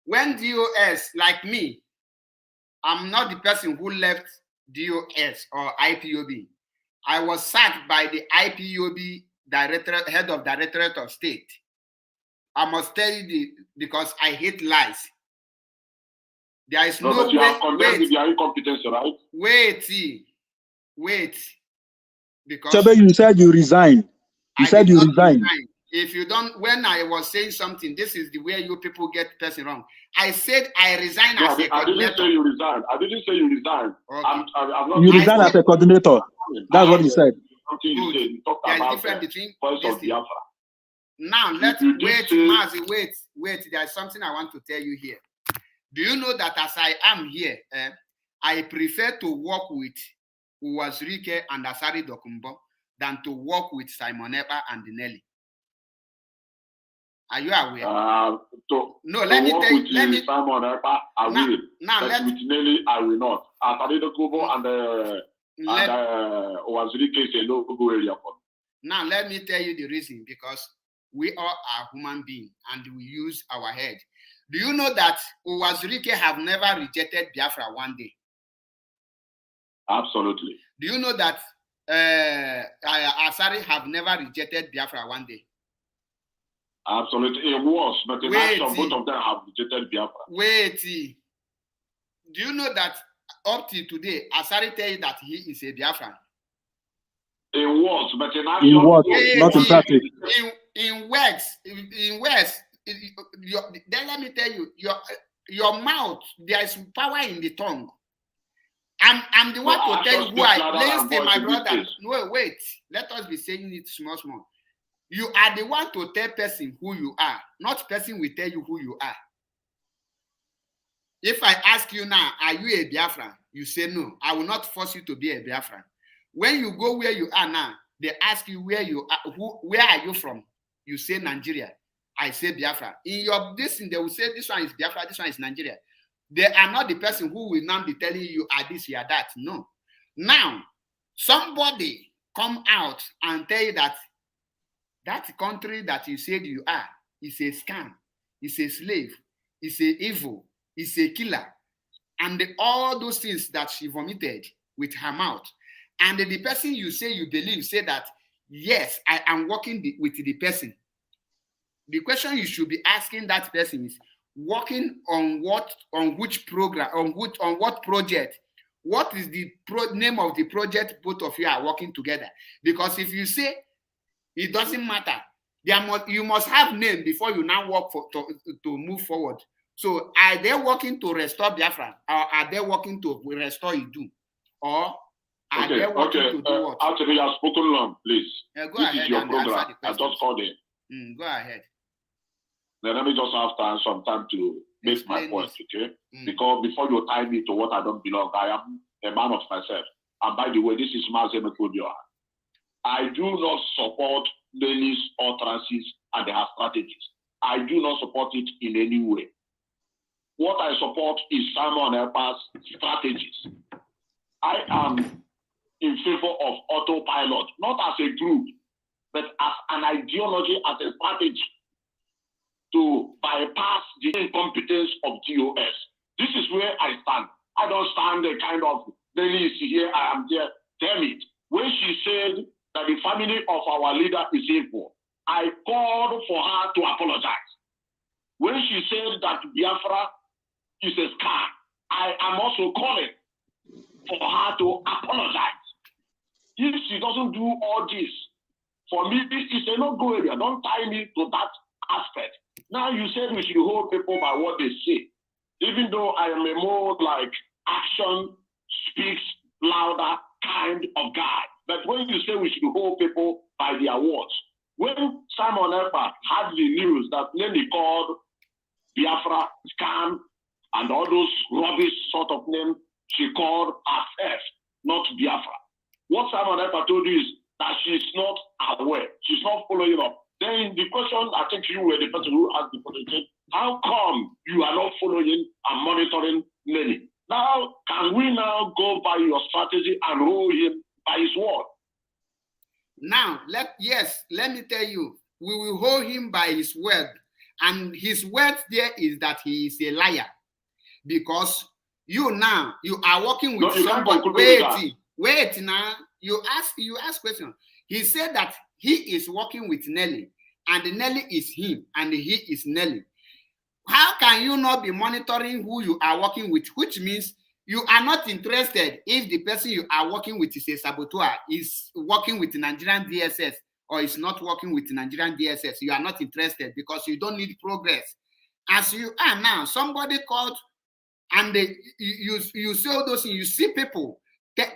when DOS, like me, I'm not the person who left DOS or IPOB. I was sacked by the IPOB head of Directorate of State. I must tell you because I hate lies. There is no but you way. have condemned with your incompetence, right? Wait. Because Achebe, you said you resigned. You said you resigned. If you don't, when I was saying something, this is the way you people get person wrong. I said I resigned as a coordinator. I didn't say you resigned. I didn't say you resigned. Okay. I'm not You resigned as a coordinator. That's what he said. You said. You talked There's about difference between voice this of thing. Biafra. Now let's wait, Mazi, wait. There's something I want to tell you here. Do you know that as I am here, I prefer to work with Uwazurike and Asari Dokumbo than to work with Simon Ekpa and Nelly. Are you aware? No, let me tell you. Simon Ekpa, I will. But with Nelly, I will not. Asari Dokumbo and Uwazurike is a local area for me. Now let me tell you the reason, because we all are human beings and we use our head. Do you know that Uwazurike have never rejected Biafra one day? Absolutely. Do you know that Asari have never rejected Biafra one day? Absolutely. It was, but in action, both of them have rejected Biafra. Wait. Do you know that up till today, Asari tell you that he is a Biafran? It was, but in action, not in practice. In words, then let me tell you, your mouth, there is power in the tongue. I'm the one to tell you who listen, my brother. No, wait. Let us be saying it small. You are the one to tell person who you are, not person will tell you who you are. If I ask you now, are you a Biafran? You say no. I will not force you to be a Biafran. When you go where you are now, they ask you where you are, where are you from? You say Nigeria. I say Biafra. In your this, they will say this one is Biafra, this one is Nigeria. They are not the person who will now be telling you are this, you are that. No. Now, somebody come out and tell you that that country that you said you are is a scam, is a slave, is a evil, is a killer, and all those things that she vomited with her mouth. And the person you say you believe say that, yes, I am working with the person. The question you should be asking that person is, working on what, on which program, on what project? What is the name of the project both of you are working together? Because if you say it doesn't matter, you must have name before you now work to move forward. So are they working to restore Biafra, or are they working to restore Idu? Or are they working to do what? After you have spoken long, please. Go this ahead is your and program. answer the I just called in. Go ahead. Then let me just have some time to make my point, okay? Because before you tie me to what I don't belong, I am a man of myself. And by the way, this is Mazi Nnamdi Kanu. I do not support Nelly's utterances and their strategies. I do not support it in any way. What I support is Simon Ekpa's strategies. I am in favor of autopilot, not as a group, but as an ideology, as a strategy to bypass the incompetence of DOS. This is where I stand. I don't stand the kind of Nelly is here, I am there. Damn it. When she said that the family of our leader is evil, I called for her to apologize. When she said that Biafra is a scam. I am also calling for her to apologize. If she doesn't do all this, for me, it's a no-go area. Don't tie me to that aspect. Now you said we should hold people by what they say. Even though I am a more like action speaks louder kind of guy. But when you say we should hold people by their words, when Simon Ekpa had the news that Nelly called Biafra scam and all those rubbish sort of names, she called herself, not Biafra. What Simon Ekpa told you is that she's not aware, she's not following up. Then the question, I think you were the person who asked the question, how come you are not following and monitoring Nelly? Now, can we now go by your strategy and roll him by his word? Now, let me tell you, we will hold him by his word. And his word there is that he is a liar. Because you are working with somebody. Wait now. You ask question. He said that he is working with Nelly, and Nelly is him, and he is Nelly. How can you not be monitoring who you are working with? Which means you are not interested if the person you are working with is a saboteur, is working with Nigerian DSS, or is not working with Nigerian DSS. You are not interested because you don't need progress. As you are now, somebody called, and you see all those things. You see people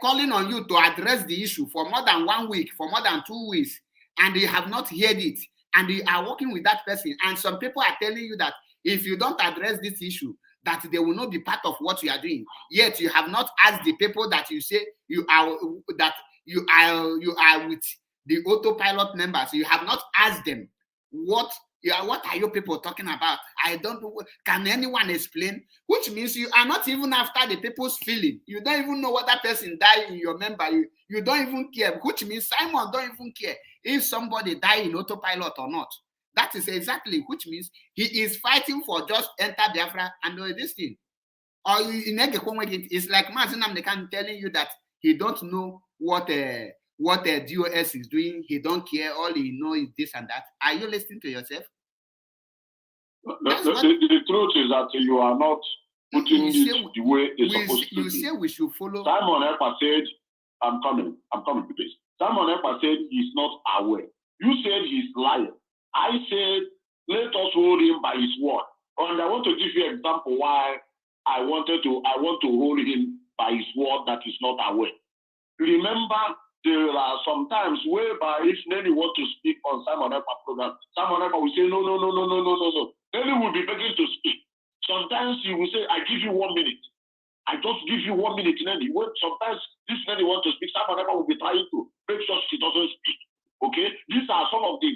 calling on you to address the issue for more than 1 week, for more than 2 weeks, and you have not heard it, and you are working with that person. And some people are telling you that if you don't address this issue, that they will not be part of what you are doing. Yet you have not asked the people that you say you are with the autopilot members. You have not asked them what are you people talking about? I don't know. Can anyone explain? Which means you are not even after the people's feeling. You don't even know what that person died in your member. You don't even care. Which means Simon don't even care if somebody died in autopilot or not. That is exactly, which means he is fighting for just enter Biafra and do this thing. Or it's like Mazi Nnamdi Kanu telling you that he don't know what DOS is doing. He don't care. All he knows is this and that. Are you listening to yourself? The truth is that you are not putting it the way it's supposed to be. You say we should follow. Simon Ekpa said, I'm coming to this. Simon Ekpa said he's not aware. You said he's lying. I said, let us hold him by his word. And I want to give you an example why I want to hold him by his word that he's not aware. Remember, there are some times whereby if Nelly wants to speak on Simon Ekpa program, Simon Ekpa will say, no. Nelly will be begging to speak. Sometimes he will say, I give you 1 minute. I just give you 1 minute, Nelly. Sometimes this Nelly wants to speak, Simon Ekpa will be trying to make sure she doesn't speak. Okay? These are some of the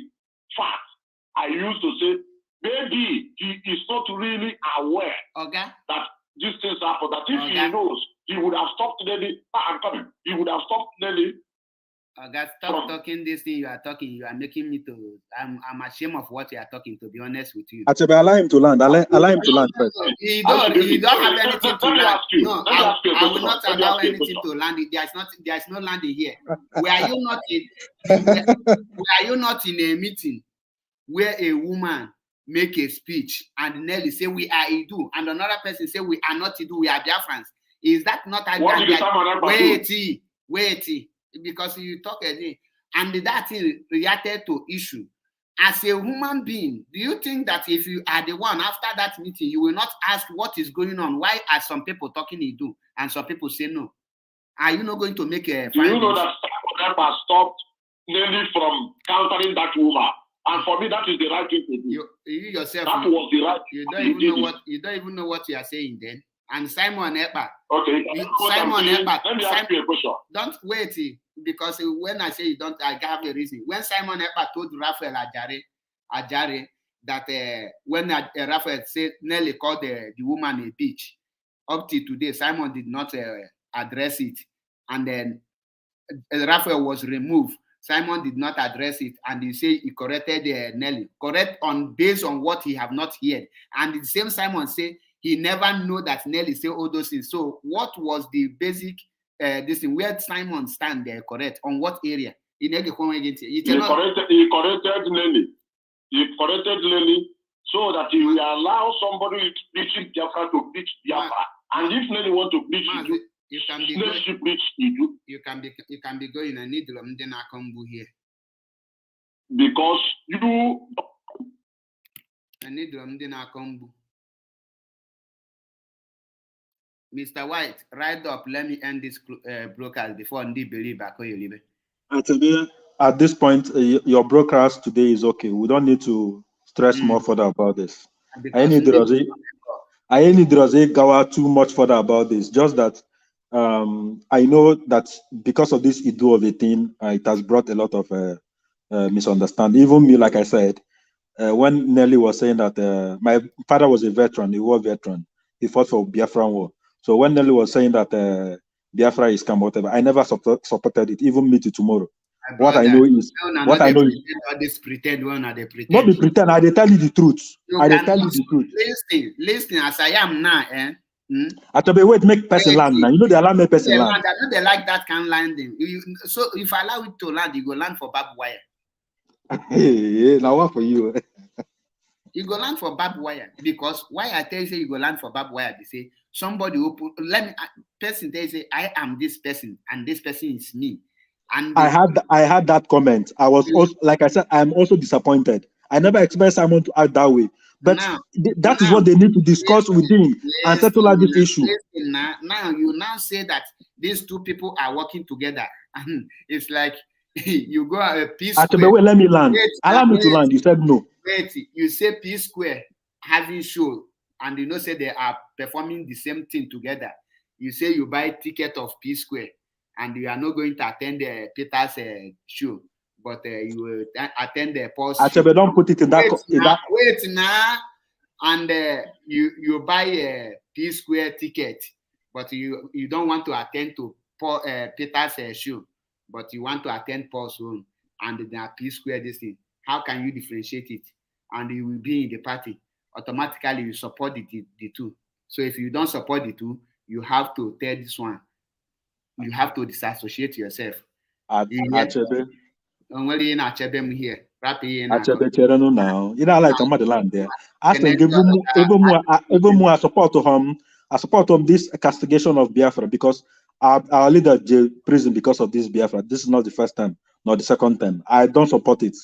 facts I used to say, maybe he is not really aware that these things happen. That if he knows, he would have stopped Nelly. I'm coming. He would have stopped Nelly. Stop talking this thing you are talking. You are making me to. I'm ashamed of what you are talking. To be honest with you. Achebe, allow him to land. Allow him to land first. He don't have anything to land. No, I will not allow anything to land. There is no landing here. Were you not in a meeting where a woman make a speech and Nelly say we are Idu and another person say we are not Idu, we are Biafrans? Is that not a wait? Because you talk again, and that thing reacted to issue. As a human being, do you think that if you are the one after that meeting, you will not ask what is going on? Why are some people talking Idu and some people say no? Are you not going to make a? Do you know that Ekpa stopped Nelly from countering that woman? And for me, that is the right thing to do. You yourself, that was the right. You don't even know what you are saying then. And Simon Ekpa. Okay. Simon Ekpa. Let me ask you a question. Don't wait, because when I say you don't, I have a reason. When Simon Ekpa told Raphael Ajare that when Raphael said Nelly called the woman a bitch, up to today, Simon did not address it. And then Raphael was removed. Simon did not address it, and he said he corrected Nelly. Correct based on what he have not heard. And the same Simon said he never know that Nelly say all those things. So what was the basic this thing? Where Simon stand there? Correct on what area? He corrected Nelly. He corrected Nelly so that he will allow somebody who is preaching Biafra to preach Biafra. And if Nelly want to preach, you can be you can be going and need them then I come here. Because you I need them then I come. Mr. White, right up. Let me end this broadcast before Ndi believe back where you live. At this point, your broadcast today is okay. We don't need to stress more further about this. I need Gawa too much further about this. Just that I know that because of this Idu of a thing, it has brought a lot of misunderstanding. Even me, like I said, when Nelly was saying that my father was a veteran, he was a veteran. He fought for Biafran War. So when Nelly was saying that Biafra is come, whatever, I never supported it, even me to tomorrow. What I know is all this pretend one they pretend. Not be pretend, I tell you the truth. I tell you the truth. Listen as I am now, wait, make person land now. You know they allow me person land. I know they like that kind of landing. So if I allow it to land, you go land for barbed wire. Hey, now what for you? You go land for barbed wire because why I tell you go land for barbed wire? They say somebody open. Let me person they say I am this person and this person is me. And I had that comment. I was also, like I said, I'm also disappointed. I never expect someone to act that way. But that is what they need to discuss within and settle out this issue. Now you now say that these two people are working together. It's like you go a P Square. Wait, let me land. Allow me to land. You said no. Wait, you say P Square having show, and you know say they are performing the same thing together. You say you buy ticket of P Square, and you are not going to attend Peter's show, but you will attend the Paul's show. Don't put it in that. Wait now, and you buy a P Square ticket, but you don't want to attend to Peter's show, but you want to attend Paul's own, and the P Square this thing. How can you differentiate it? And you will be in the party. Automatically, you support the two. So if you don't support the two, you have to tell this one. You have to disassociate yourself. Achebe. Only in Achebe here. Achebe Cherano now. You know, like a motherland there. I think even more support to him. I support on this castigation of Biafra because our leader jail prison because of this Biafra. This is not the first time, not the second time. I don't support it.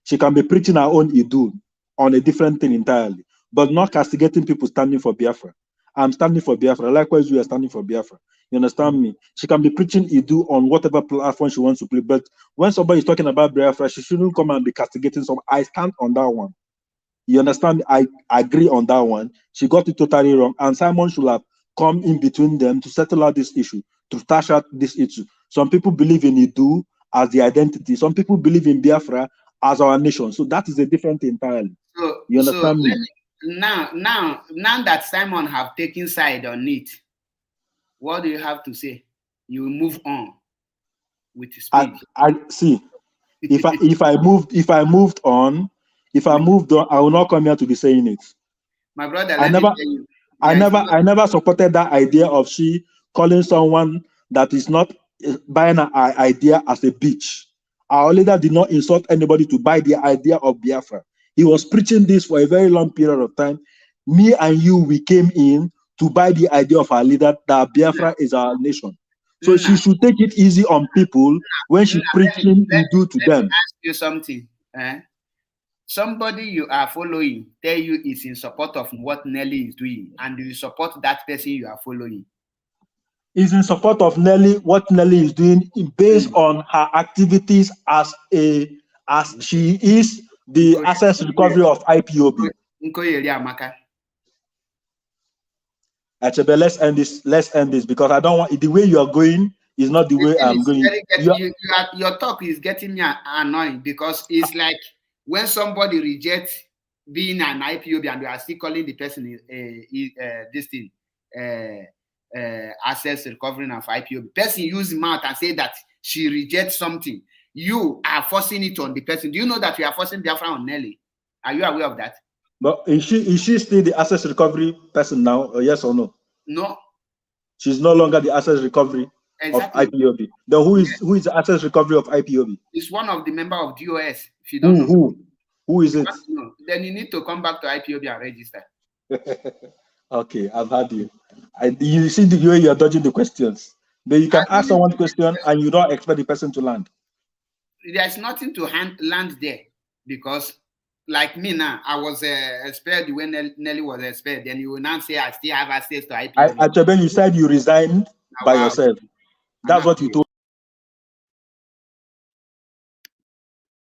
She can be preaching her own Idu on a different thing entirely, but not castigating people standing for Biafra. I'm standing for Biafra. Likewise, you are standing for Biafra. You understand me? She can be preaching Idu on whatever platform she wants to play, but when somebody is talking about Biafra, she shouldn't come and be castigating some. I stand on that one. You understand? I agree on that one. She got it totally wrong, and Simon should have come in between them to settle out this issue, to stash out this issue. Some people believe in Idu as the identity. Some people believe in Biafra as our nation. So that is a different thing entirely. So, you understand me? Now that Simon have taken side on it, what do you have to say? You will move on with speed. I see. If I moved on, I will not come here to be saying it. My brother, I never supported that idea of she calling someone that is not buying an idea as a bitch. Our leader did not insult anybody to buy the idea of Biafra. He was preaching this for a very long period of time. Me and you, we came in to buy the idea of our leader that Biafra is our nation. So she should take it easy on people when she's preaching Idu to them. Let me ask you something. Somebody you are following tell you is in support of what Nelly is doing, and you support that person you are following. Is in support of Nelly, what Nelly is doing based on her activities as she is the access recovery of IPOB. Achebe, let's end this because I don't want the way you are going is not the way I'm going. Your talk is getting me annoying because it's like when somebody rejects being an IPOB and you are still calling the person this thing access recovering of IPOB. Person use mouth and say that she rejects something. You are forcing it on the person. Do you know that you are forcing Biafra on Nelly? Are you aware of that? But is she still the access recovery person now? Yes or no? No. She's no longer the access recovery of IPOB. Then who is the access recovery of IPOB? It's one of the member of DOS. If you don't know. Who? Who is it? No, then you need to come back to IPOB and register. Okay, I've had you. You see the way you're dodging the questions. Then you can ask someone question and you don't expect the person to land. There's nothing to land there because, like me now, I was expelled when Nelly was expelled. Then you will now say I still have access to IPOB. Achebe, you said you resigned by yourself. That's what you told.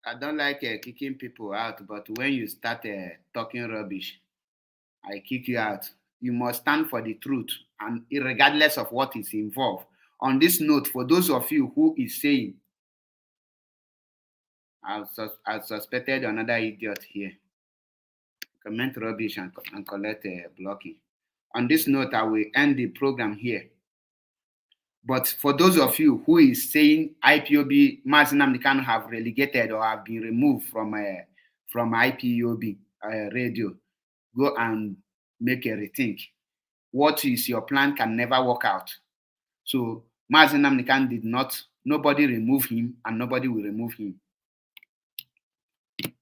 I don't like kicking people out, but when you start talking rubbish, I kick you out. You must stand for the truth, and regardless of what is involved. On this note, for those of you who is saying, I've suspected another idiot here. Comment rubbish and collect blocking. On this note, I will end the program here. But for those of you who is saying IPOB, Mazi Nnamdi Kanu have relegated or have been removed from IPOB radio, go and make a rethink. What is your plan can never work out. So Mazi Nnamdi Kanu did not, nobody remove him and nobody will remove him.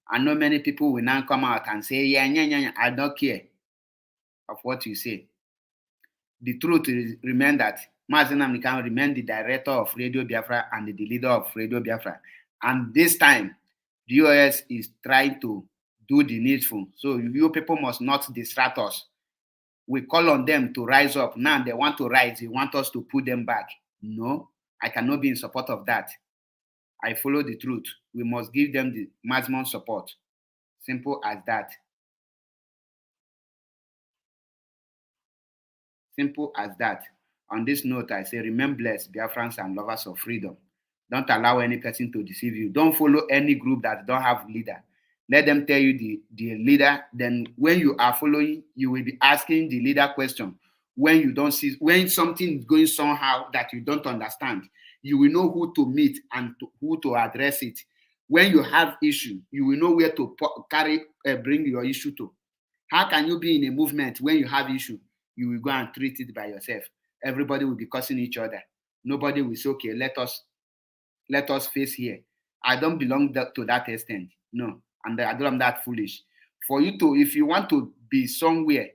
I know many people will now come out and say, yeah, I don't care of what you say. The truth is, remain that Mazi Nnamdi Kanu remain the director of Radio Biafra and the leader of Radio Biafra. And this time, the US is trying to do the needful. So you people must not distract us. We call on them to rise up. Now they want to rise. They want us to put them back. No, I cannot be in support of that. I follow the truth. We must give them the maximum support. Simple as that. Simple as that. On this note, I say, remain blessed, Biafrans and lovers of freedom. Don't allow any person to deceive you. Don't follow any group that don't have leader. Let them tell you the leader. Then when you are following, you will be asking the leader question. When you don't see, when something is going somehow that you don't understand, you will know who to meet and who to address it. When you have issue, you will know where to bring your issue to. How can you be in a movement when you have issue? You will go and treat it by yourself. Everybody will be cursing each other. Nobody will say, okay, let us face here. I don't belong to that extent. No, and I don't am that foolish. For you to, if you want to be somewhere,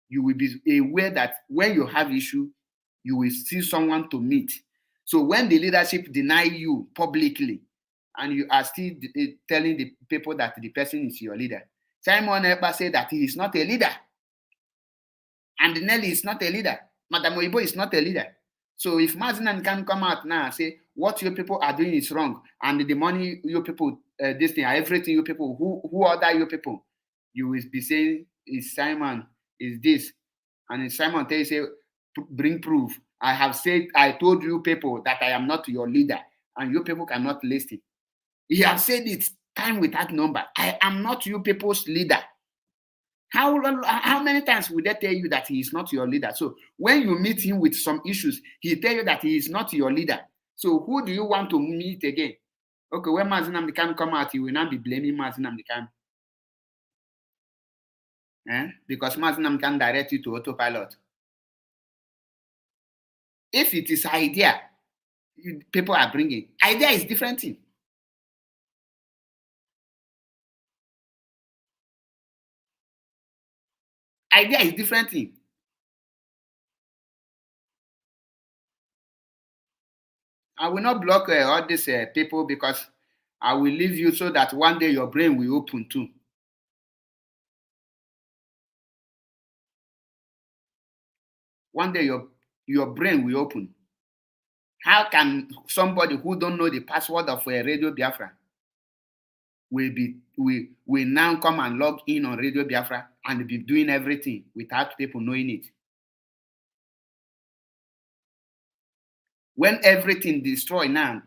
you will be aware that when you have issue, you will see someone to meet. So when the leadership deny you publicly, and you are still telling the people that the person is your leader, Simon Ekpa said that he is not a leader. And Nelly is not a leader. Madam Oyibo is not a leader. So if Mazi Nnamdi Kanu come out now and say, what your people are doing is wrong, and the money your people, this thing, everything you people, who order your people, you will be saying, is Simon, is this. And if Simon tell you, say, bring proof. I have said, I told you people that I am not your leader, and you people cannot listen. He has said it time without number. I am not you people's leader. How many times will they tell you that he is not your leader? So when you meet him with some issues, he tell you that he is not your leader. So who do you want to meet again? Okay, when Mazi Nnamdi Kanu come out, you will not be blaming Mazi Nnamdi Kanu. Because Mazi Nnamdi Kanu direct you to autopilot. If it is idea, people are bringing. Idea is different thing. Idea is different thing. I will not block all these people because I will leave you so that one day your brain will open too. One day your brain will open. How can somebody who don't know the password of Radio Biafra will now come and log in on Radio Biafra and be doing everything without people knowing it? When everything destroyed now,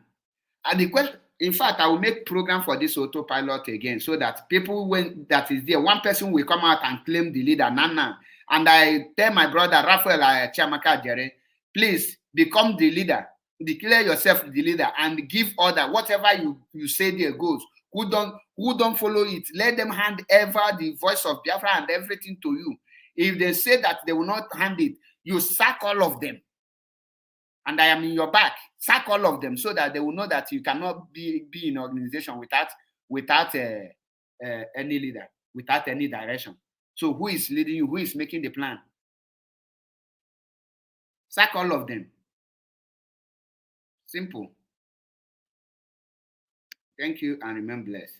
and the question, in fact, I will make program for this autopilot again so that people, when that is there, one person will come out and claim the leader, Nana. And I tell my brother, Raphael Chiamaka Jere, please become the leader. Declare yourself the leader and give order. Whatever you say there goes. Who don't follow it, let them hand over the voice of Biafra and everything to you. If they say that they will not hand it, you sack all of them. And I am in your back. Sack all of them so that they will know that you cannot be in an organization without any leader without any direction. So who is leading you? Who is making the plan? Sack all of them. Simple. Thank you and remain blessed.